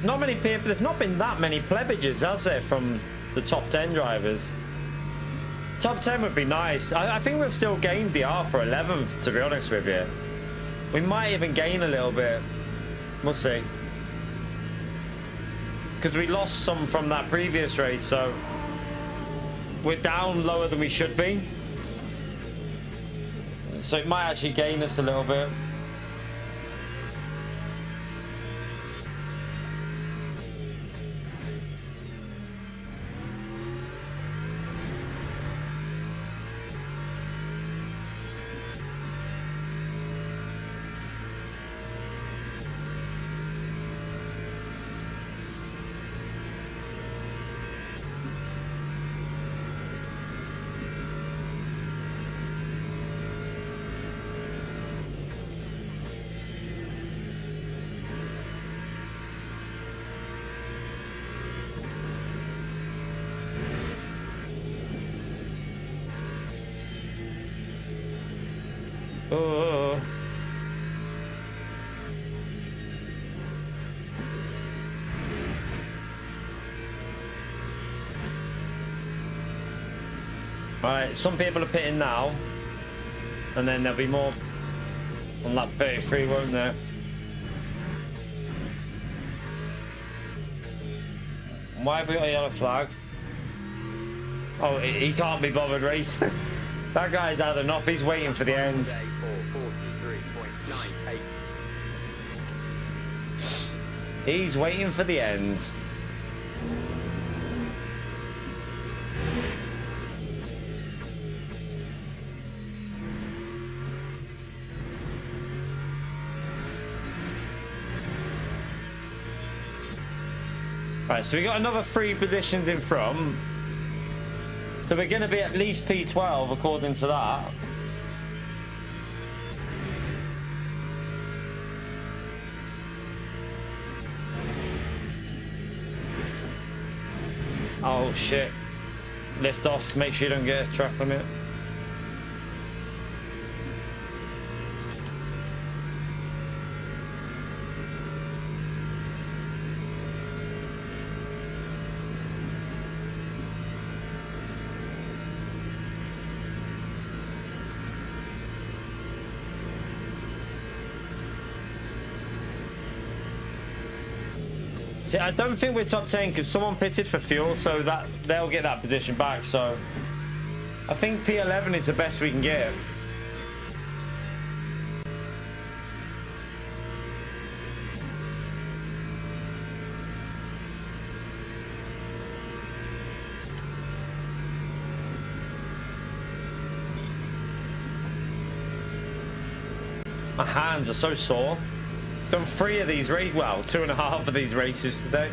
Not many people, there's not been that many plebages, has there, from the top 10 drivers? Top 10 would be nice. I think we've still gained the R for 11th, to be honest with you. We might even gain a little bit. We'll see. Because we lost some from that previous race, so we're down lower than we should be. So it might actually gain us a little bit. Right, some people are pitting now. And then there'll be more on lap 33, won't there? Why have we got a yellow flag? Oh, he can't be bothered racing. That guy's had enough. He's waiting for the end. He's waiting for the end. Right, so we got another 3 positions in front. So we're going to be at least P12 according to that. Oh shit. Lift off, make sure you don't get a track limit. See, I don't think we're top 10 because someone pitted for fuel, so that they'll get that position back. So I think P11 is the best we can get. My hands are so sore. Done 3 of these races, well, 2.5 of these races today.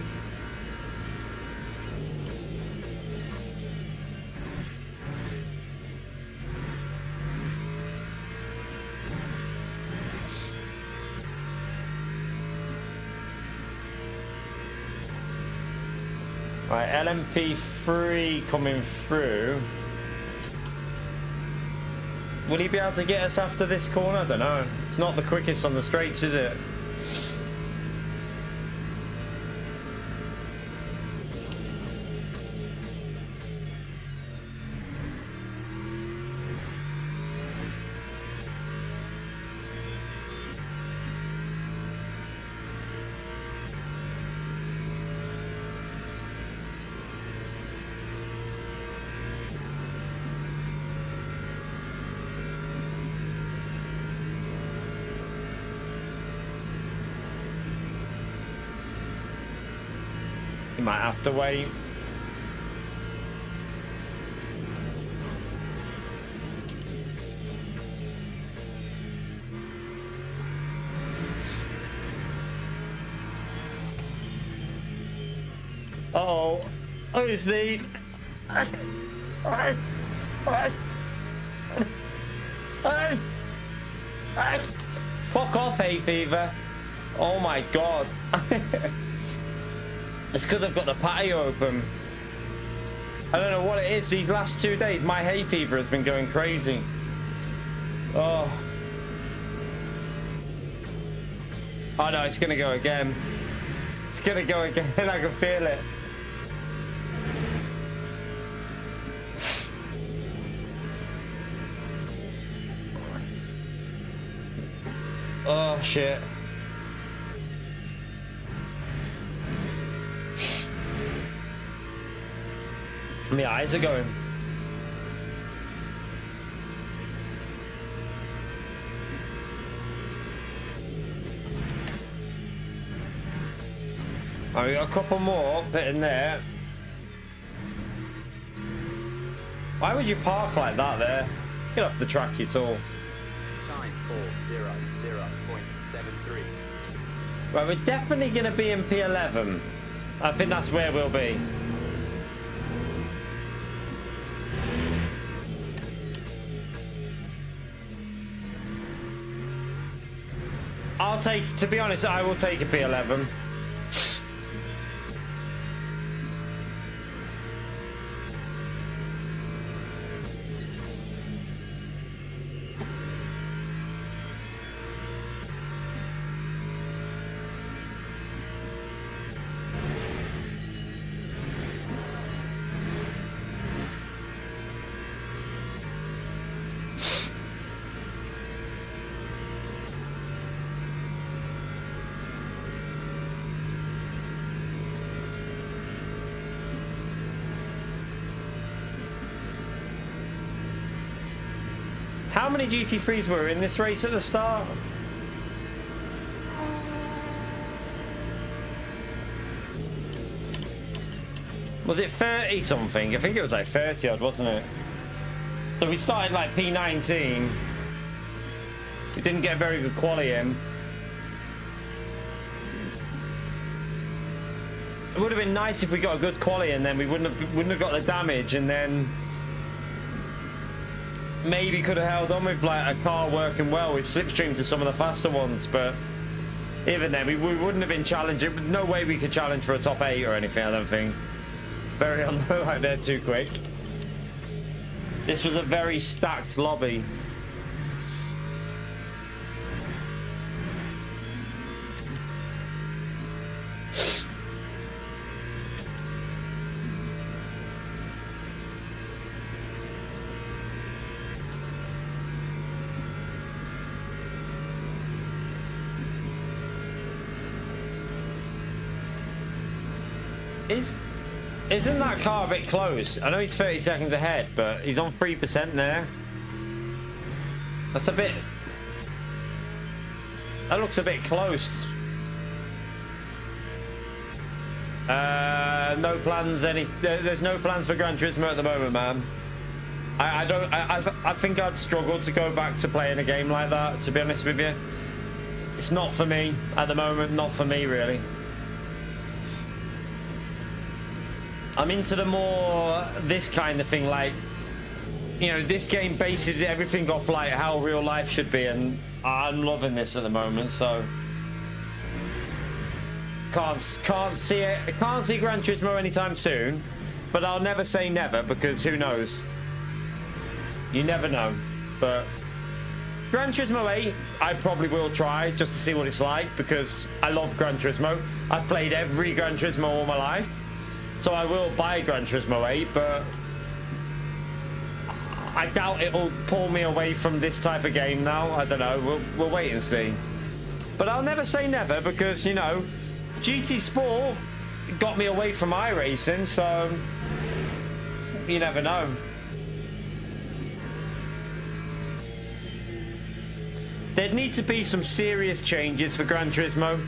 Right, LMP3 coming through. Will he be able to get us after this corner? I don't know. It's not the quickest on the straights, is it? You might have to wait. Uh-oh. Who's these? Fuck off, hay fever. Oh my god. It's because I've got the patio open. I don't know what it is. These last 2 days, my hay fever has been going crazy. Oh. Oh no, it's gonna go again. It's gonna go again. I can feel it. Oh shit. My eyes are going. Oh, we got a couple more pitting there. Why would you park like that there? Get off the track, you tool. Time 4:00.73. Right, we're definitely going to be in P11. I think that's where we'll be. I'll take, to be honest, I will take a P11. many GT3s were in this race at the start? Was it 30 something? I think it was like 30 odd, wasn't it? So we started like P19. We didn't get a very good quali in. It would have been nice if we got a good quali and then we wouldn't have got the damage, and then maybe could have held on with like a car working well with slipstream to some of the faster ones. But even then, we wouldn't have been challenging. No way we could challenge for a top 8 or anything, I don't think. Very unlow, like they're too quick. This was a very stacked lobby. Isn't that car a bit close? I know he's 30 seconds ahead, but he's on 3% there. That's a bit... That looks a bit close. No plans. There's no plans for Gran Turismo at the moment, man. I think I'd struggle to go back to playing a game like that, to be honest with you. It's not for me at the moment. Not for me, really. I'm into the more this kind of thing, like, you know, this game bases everything off like how real life should be, and I'm loving this at the moment. So can't see Gran Turismo anytime soon, but I'll never say never, because who knows? You never know. But Gran Turismo 8, I probably will try just to see what it's like, because I love Gran Turismo. I've played every Gran Turismo all my life. So I will buy Gran Turismo 8, but I doubt it'll pull me away from this type of game now. I don't know. We'll wait and see. But I'll never say never, because, you know, GT Sport got me away from iRacing, so you never know. There'd need to be some serious changes for Gran Turismo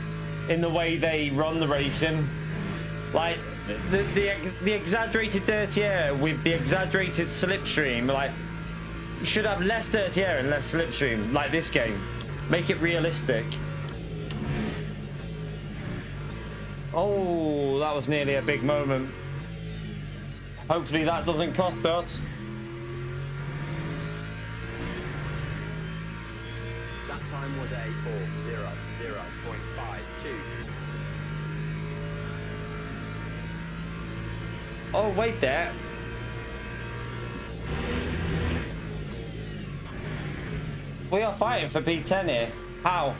in the way they run the racing. Like, the exaggerated dirty air with the exaggerated slipstream. Like, you should have less dirty air and less slipstream, like this game. Make it realistic. Oh, that was nearly a big moment. Hopefully that doesn't cost us. That time was a 4:00.52. Oh, wait there. We are fighting for P10 here. How?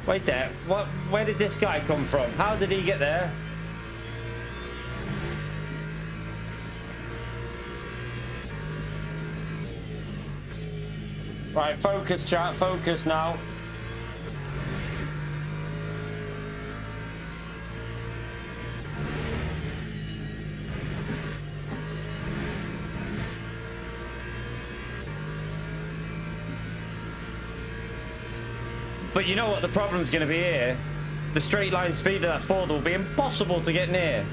Wait there. What? Where did this guy come from? How did he get there? Right, focus, chat. Focus now. But you know what the problem's going to be here? The straight line speed of that Ford will be impossible to get near.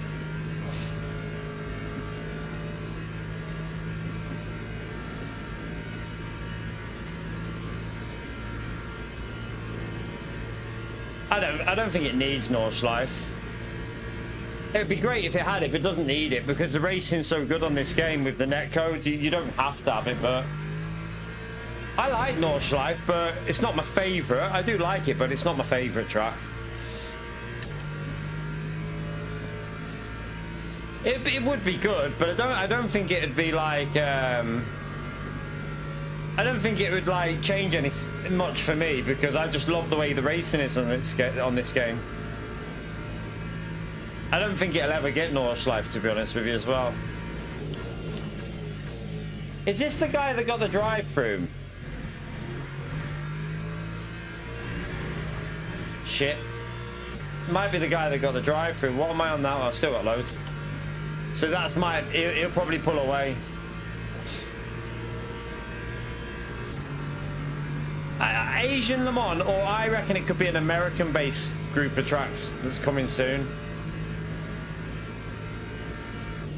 I don't think it needs Nordschleife. It would be great if it had it, but it doesn't need it, because the racing's so good on this game with the netcode. You don't have to have it, but I like Nordschleife, but it's not my favourite. I do like it, but it's not my favourite track. It would be good, but I don't think it would be like I don't think it would like change much for me, because I just love the way the racing is on this game. I don't think it'll ever get Nordschleife, to be honest with you, as well. Is this the guy that got the drive-through? Shit. Might be the guy that got the drive-through. What am I on now? I've still got loads. So that's he'll probably pull away. Asian Le Mans, or I reckon it could be an American-based group of tracks that's coming soon.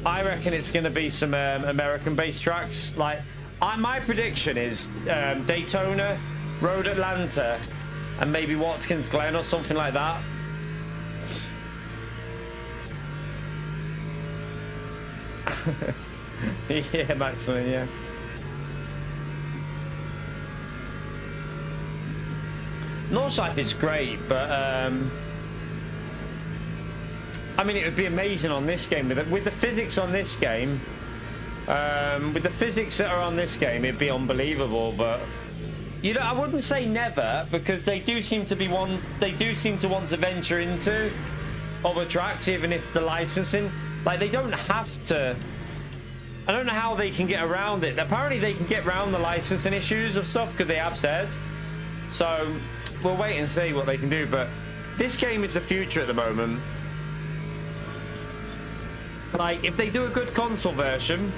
I reckon it's going to be some American-based tracks. Like, my prediction is Daytona, Road Atlanta, and maybe Watkins Glen or something like that. Yeah, Maximum, yeah. Northside is great, but I mean, it would be amazing on this game with the physics on this game. With the physics that are on this game, it'd be unbelievable. But you know, I wouldn't say never, because they do seem to be They do seem to want to venture into other tracks, even if the licensing, like, they don't have to. I don't know how they can get around it. Apparently, they can get around the licensing issues of stuff because they have said. So we'll wait and see what they can do. But this game is the future at the moment. Like, if they do a good console version,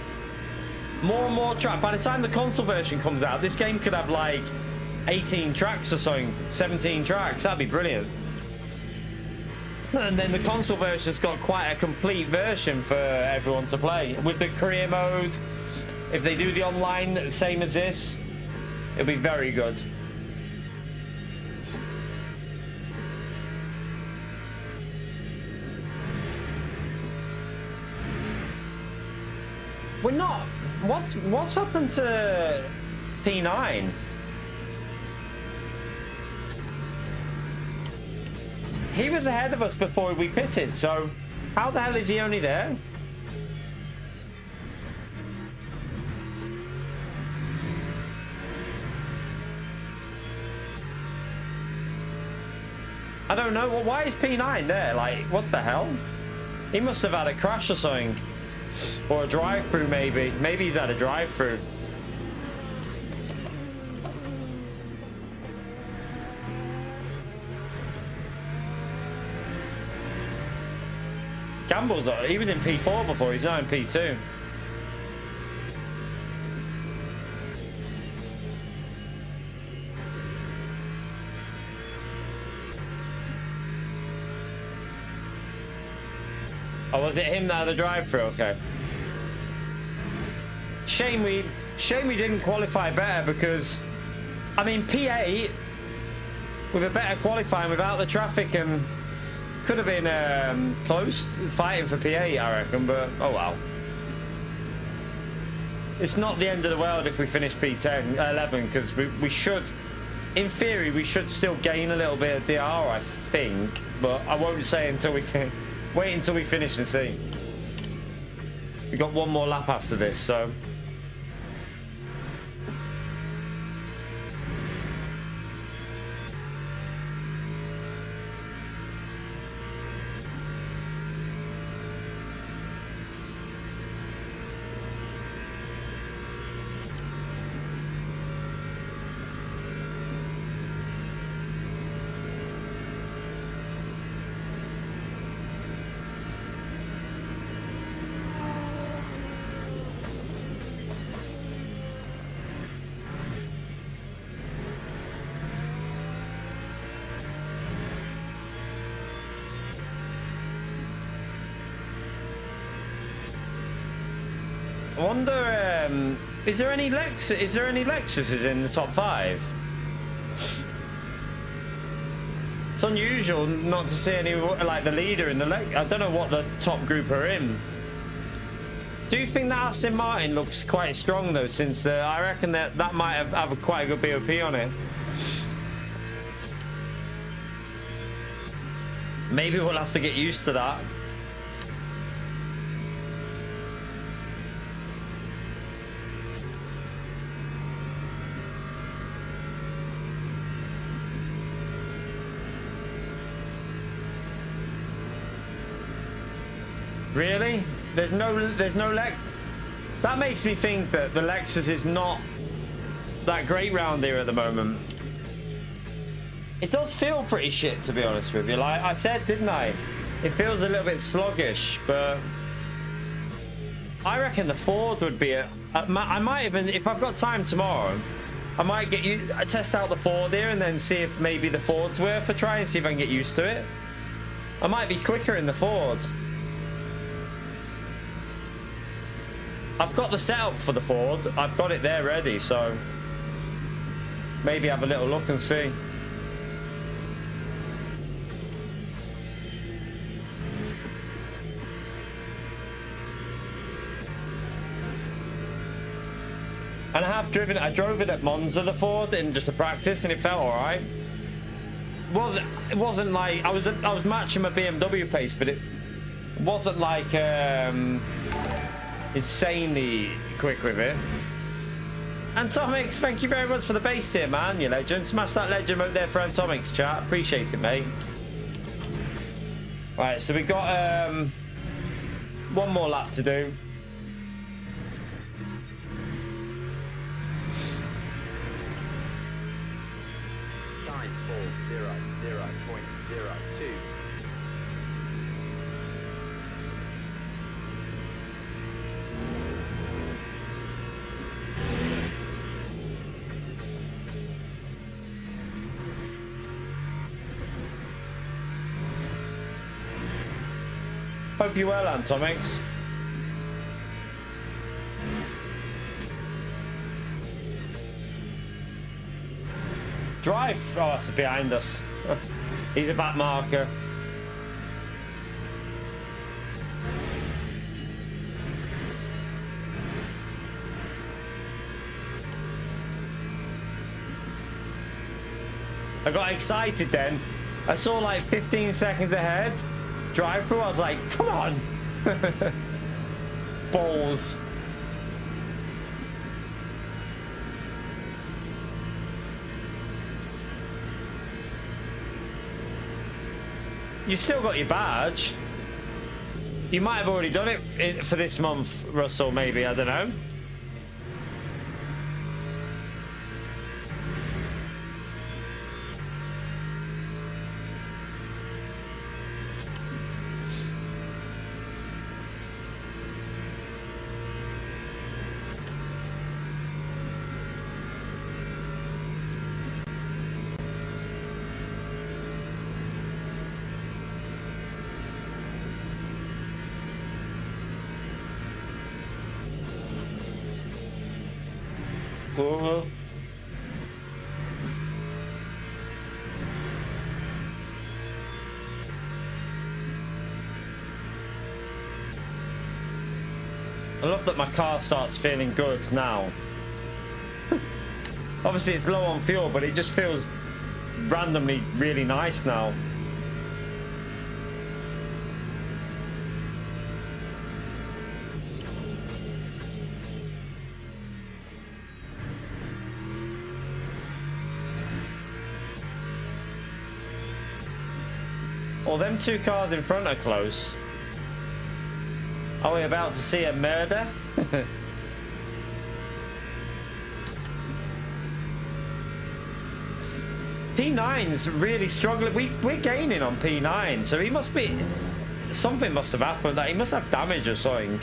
more and more tracks. By the time the console version comes out, this game could have like 18 tracks or something, 17 tracks. That'd be brilliant. And then the console version's got quite a complete version for everyone to play. With the career mode, if they do the online the same as this, it'll be very good. We're not. What's happened to P9? He was ahead of us before we pitted, so how the hell is he only there? I don't know. Well, why is P9 there? Like, what the hell? He must have had a crash or something. Or a drive-through, maybe. Maybe he's had a drive-through. Gamble's, he was in P4 before, he's now in P2. Oh, was it him that had the drive-through? Okay. Shame we didn't qualify better, because, I mean, P8 with a better qualifying without the traffic, and could have been close fighting for P8, I reckon. But oh well. It's not the end of the world if we finish P10, 11, because we should, in theory, we should still gain a little bit of DR, I think. But I won't say until we wait until we finish and see. We got one more lap after this, so. I wonder, is there any Lexuses in the top 5? It's unusual not to see any, like, the leader in the I don't know what the top group are in. Do you think that Aston Martin looks quite strong though, since I reckon that might have quite a good BOP on it. Maybe we'll have to get used to that. Really? There's no Lex. That makes me think that the Lexus is not that great round here at the moment. It does feel pretty shit, to be honest with you. Like I said, didn't I? It feels a little bit sluggish, but I reckon the Ford would be I might even, if I've got time tomorrow, I might get you test out the Ford here and then see if maybe the Ford's worth a try and see if I can get used to it. I might be quicker in the Ford. I've got the setup for the Ford. I've got it there ready, so maybe have a little look and see. And I have driven it. I drove it at Monza, the Ford, in just a practice, and it felt all right. It wasn't like I was matching my BMW pace, but it wasn't like insanely quick with it. And Tomix, thank you very much for the base here, man. You legend. Smash that legend out there for Tomix, chat. Appreciate it, mate. Right, so we got one more lap to do. Hope you well, Antomix. Drive. Oh, it's behind us. He's a back marker. I got excited then. I saw like 15 seconds ahead. Drive through, I was like, come on. Balls. You've still got your badge. You might have already done it for this month, Russell, maybe, I don't know. I love that my car starts feeling good now. Obviously it's low on fuel, but it just feels randomly really nice now. Well, them two cars in front are close. Are we about to see a murder? P9's really struggling. We're gaining on P9, so he must be... Something must have happened. That he must have damage or something.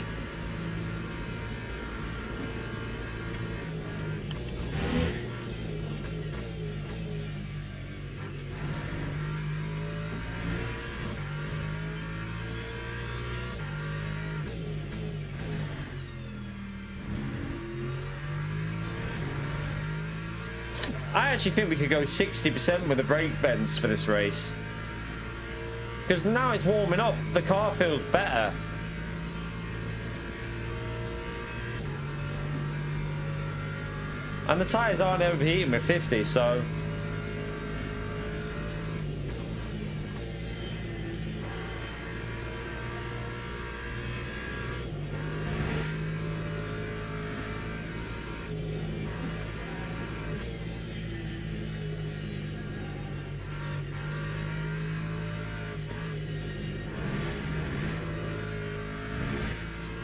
I actually think we could go 60% with the brake bends for this race. Because now it's warming up, the car feels better. And the tyres aren't overheating with 50, so...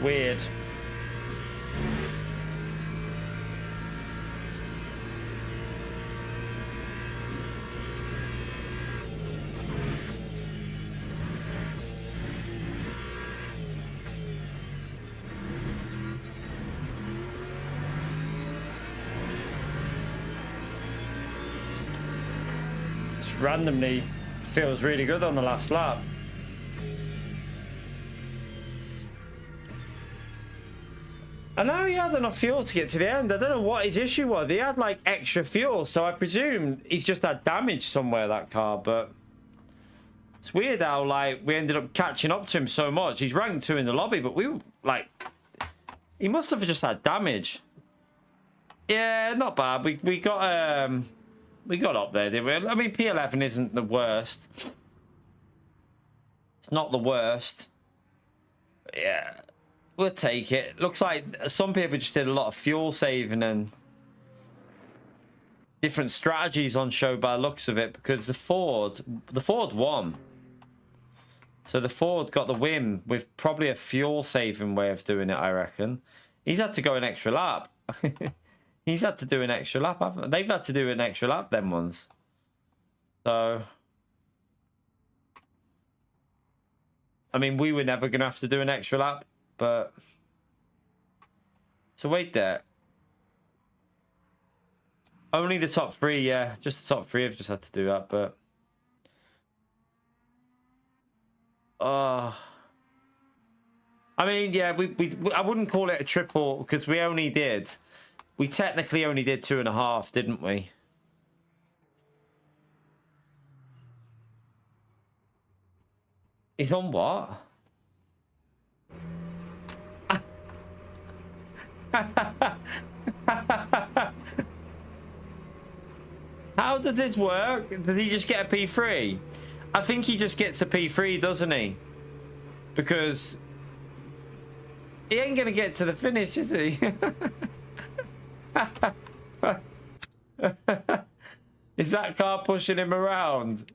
Weird. just randomly feels really good on the last lap. I know he had enough fuel to get to the end. I don't know what his issue was. He had like extra fuel, so I presume he's just had damage somewhere, that car. But it's weird how like we ended up catching up to him so much. He's ranked 2 in the lobby, but we were like, he must have just had damage. Yeah, not bad. We got up there, didn't we? I mean, P11 isn't the worst. It's not the worst. But yeah, we'll take it. Looks like some people just did a lot of fuel saving and different strategies on show by the looks of it, because the Ford won. So the Ford got the win with probably a fuel saving way of doing it, I reckon. He's had to go an extra lap. He's had to do an extra lap, haven't they? They've had to do an extra lap, them ones. So, I mean, we were never going to have to do an extra lap, but so wait there. Only the top 3, yeah. Just the top 3 have just had to do that, but I mean, yeah, I wouldn't call it a triple because we technically only did 2.5, didn't we? He's on what? How does this work? Did he just get a P3? I think he just gets a P3, doesn't he? Because he ain't gonna get to the finish, is he? Is that car pushing him around?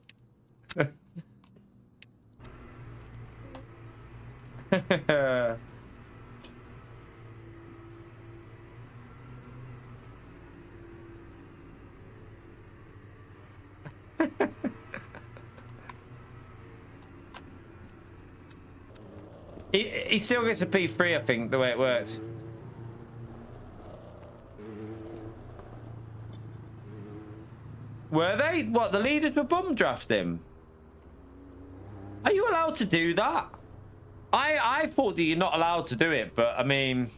He still gets a P3, I think, the way it works. Were they? What, the leaders were bum drafting? Are you allowed to do that? I thought that you're not allowed to do it, but I mean...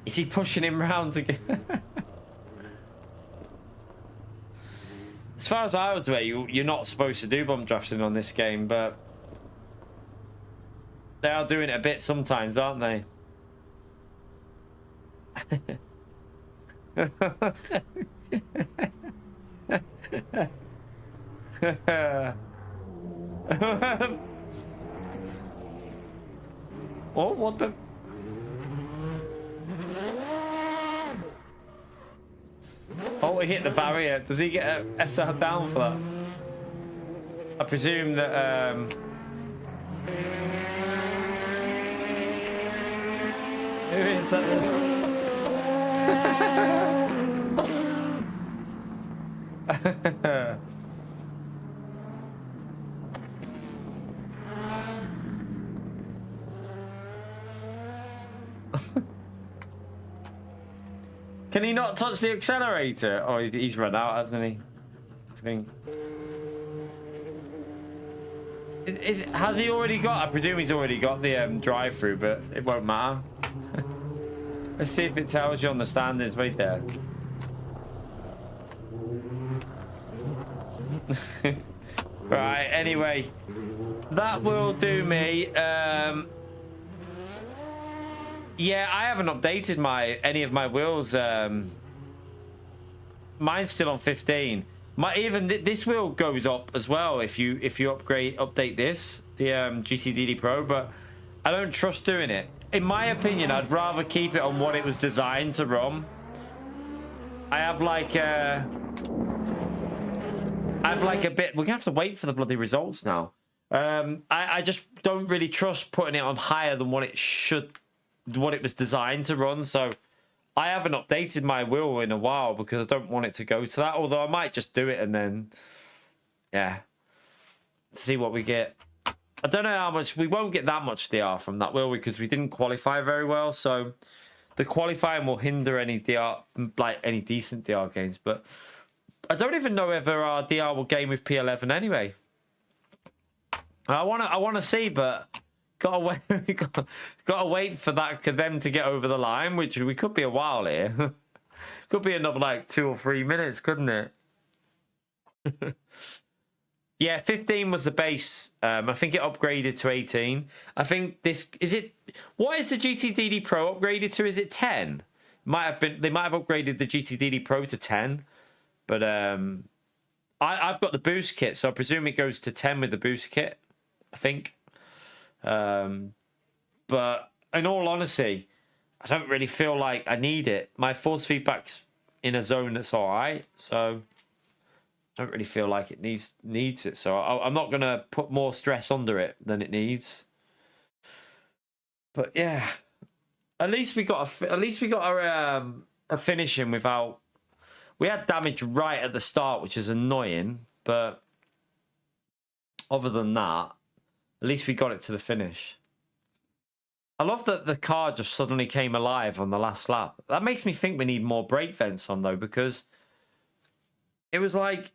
Is he pushing him round again? As far as I was aware, you're not supposed to do bump drafting on this game, but they are doing it a bit sometimes, aren't they? Oh, what the... Oh, he hit the barrier. Does he get a SR down for that? I presume that, who is that? Can he not touch the accelerator? Oh, he's run out, hasn't he? I think. Has he already got? I presume he's already got the drive-through, but it won't matter. Let's see if it tells you on the standings. Wait there. Right. Anyway, that will do me. Yeah, I haven't updated any of my wheels. Mine's still on 15. This wheel goes up as well if you update this, the GCDD Pro, but I don't trust doing it. In my opinion, I'd rather keep it on what it was designed to run. I have like a bit. We're gonna have to wait for the bloody results now. I just don't really trust putting it on higher than what it was designed to run. So I haven't updated my wheel in a while because I don't want it to go to that. Although I might just do it and then, yeah, see what we get. I don't know how much. We won't get that much DR from that, will we? Because we didn't qualify very well. So the qualifying will hinder any DR, like any decent DR games. But I don't even know whether our DR will game with P11 anyway. I wanna see, but gotta wait. gotta wait for that for them to get over the line, which we could be a while here. Could be another like 2 or 3 minutes, couldn't it? Yeah, 15 was the base. I think it upgraded to 18. I think this is it. What is the GTDD Pro upgraded to? Is it 10? Might have been. They might have upgraded the GTDD Pro to 10, but I've got the boost kit, so I presume it goes to 10 with the boost kit. I think. But in all honesty, I don't really feel like I need it. My force feedback's in a zone that's all right, so I don't really feel like it needs it. So I'm not gonna put more stress under it than it needs. But yeah, at least we got a finishing without. We had damage right at the start, which is annoying. But other than that, at least we got it to the finish. I love that the car just suddenly came alive on the last lap. That makes me think we need more brake vents on though, because it was like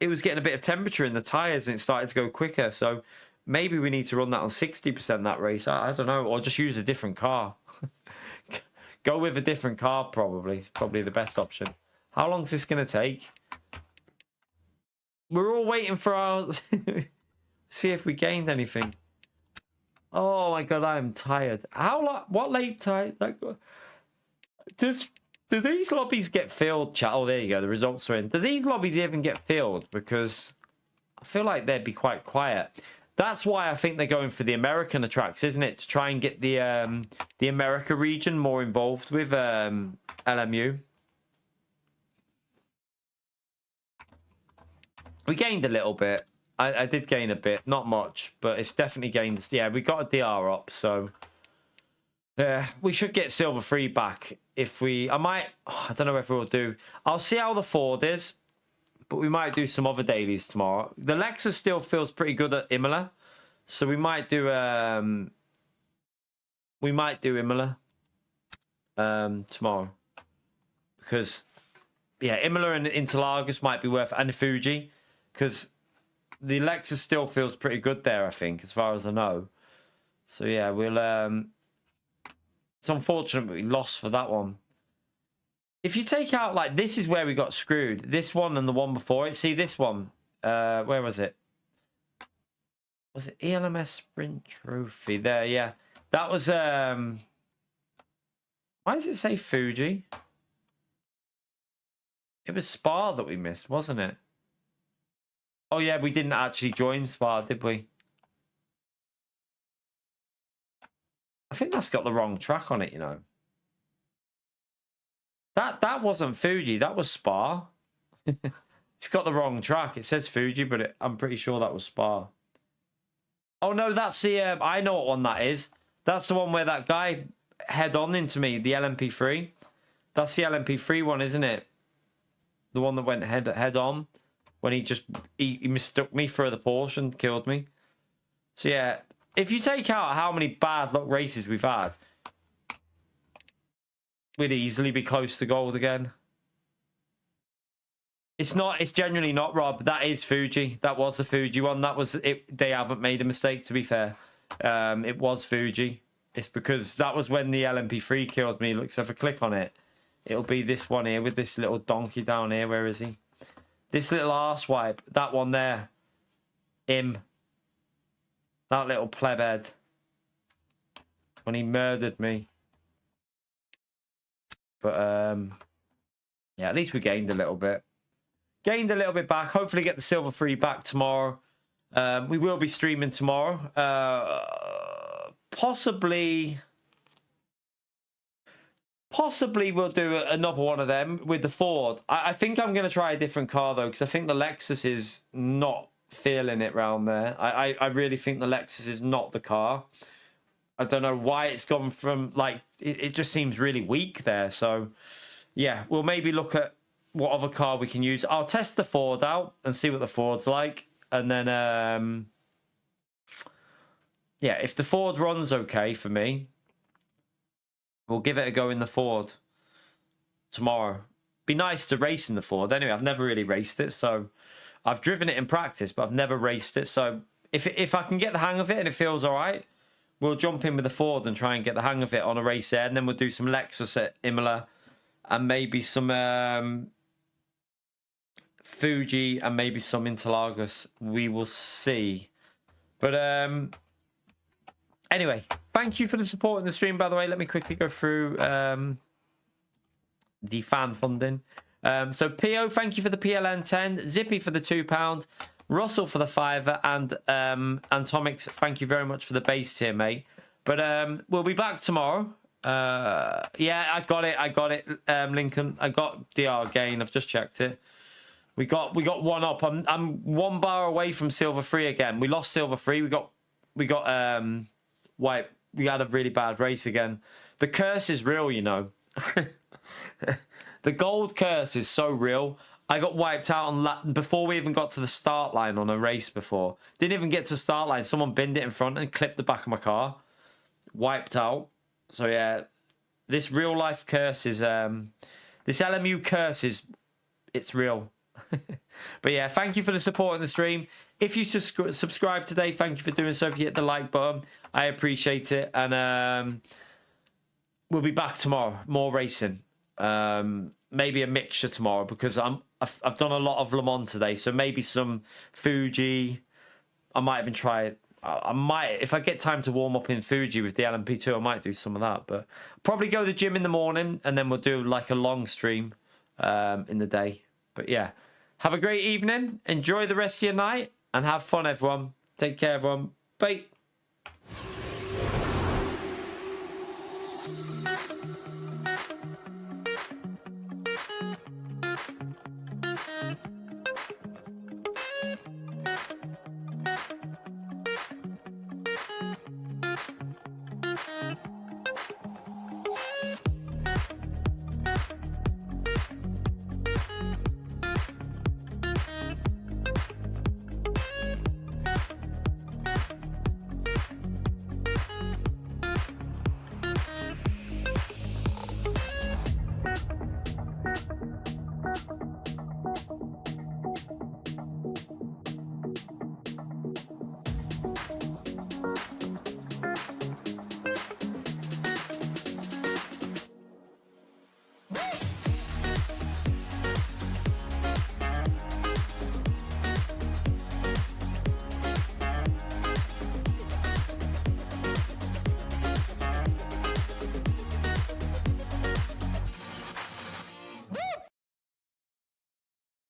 it was getting a bit of temperature in the tyres and it started to go quicker. So maybe we need to run that on 60% that race. I don't know, or just use a different car. Go with a different car probably. It's probably the best option. How long is this going to take? We're all waiting for our... See if we gained anything. Oh my god, I'm tired. What late time? Do these lobbies get filled, chat? Oh, there you go. The results are in. Do these lobbies even get filled? Because I feel like they'd be quite quiet. That's why I think they're going for the American tracks, isn't it? To try and get the America region more involved with LMU. We gained a little bit. I did gain a bit, not much, but it's definitely gained. Yeah, we got a DR up, so yeah, we should get silver 3 back if we. I don't know if we'll do. I'll see how the Ford is, but we might do some other dailies tomorrow. The Lexus still feels pretty good at Imola, so we might do. We might do Imola tomorrow because yeah, Imola and Interlagos might be worth, and Fuji because. The Lexus still feels pretty good there, I think, as far as I know. So, yeah, we'll... It's unfortunate we lost for that one. If you take out, like, this is where we got screwed. This one and the one before it. See, this one. Where was it? Was it ELMS Sprint Trophy? There, yeah. That was... Why does it say Fuji? It was Spa that we missed, wasn't it? Oh, yeah, we didn't actually join Spa, did we? I think that's got the wrong track on it, you know. That wasn't Fuji, that was Spa. It's got the wrong track. It says Fuji, but I'm pretty sure that was Spa. Oh, no, that's the... I know what one that is. That's the one where that guy head-on into me, the LMP3. That's the LMP3 one, isn't it? The one that went head-on. When he mistook me for the Porsche and killed me. So yeah, if you take out how many bad luck races we've had, we'd easily be close to gold again. It's not. It's genuinely not, Rob. That is Fuji. That was the Fuji one. That was it. They haven't made a mistake, to be fair. It was Fuji. It's because that was when the LMP3 killed me. Look, so if I click on it, it'll be this one here with this little donkey down here. Where is he? This little arsewipe, that one there, him, that little plebhead, when he murdered me. But, yeah, at least we gained a little bit. Gained a little bit back. Hopefully get the silver 3 back tomorrow. We will be streaming tomorrow. Possibly we'll do another one of them with the Ford. I think I'm going to try a different car, though, because I think the Lexus is not feeling it round there. I really think the Lexus is not the car. I don't know why it's gone from like it just seems really weak there. So yeah, we'll maybe look at what other car we can use. I'll test the Ford out and see what the Ford's like, and then yeah, if the Ford runs okay for me, we'll give it a go in the Ford tomorrow. Be nice to race in the Ford. Anyway, I've never really raced it, so I've driven it in practice, but I've never raced it. So if I can get the hang of it and it feels all right, we'll jump in with the Ford and try and get the hang of it on a race there, and then we'll do some Lexus at Imola, and maybe some Fuji, and maybe some Interlagos. We will see. But anyway, thank you for the support in the stream, by the way. Let me quickly go through the fan funding. So PO, thank you for the PLN 10. Zippy for the £2. Russell for the £5, and Atomics, thank you very much for the base tier, mate. But we'll be back tomorrow. Yeah, I got it, Lincoln. I got DR gain. I've just checked it. We got one up. I'm 1 bar away from silver 3 again. We lost silver 3. We got white. We had a really bad race again. The curse is real, you know. The gold curse is so real. I got wiped out on before we even got to the start line on a race before. Didn't even get to start line. Someone binned it in front and clipped the back of my car. Wiped out. So yeah, this real life curse is this LMU curse is, it's real. But yeah, thank you for the support in the stream. If you subscribe today, thank you for doing so. If you hit the like button, I appreciate it. And we'll be back tomorrow. More racing. Maybe a mixture tomorrow, because I've done a lot of Le Mans today, so maybe some Fuji. I might even try it. I might, if I get time to warm up in Fuji with the LMP2, I might do some of that. But probably go to the gym in the morning, and then we'll do like a long stream in the day. But yeah, have a great evening. Enjoy the rest of your night, and have fun, everyone. Take care, everyone. Bye.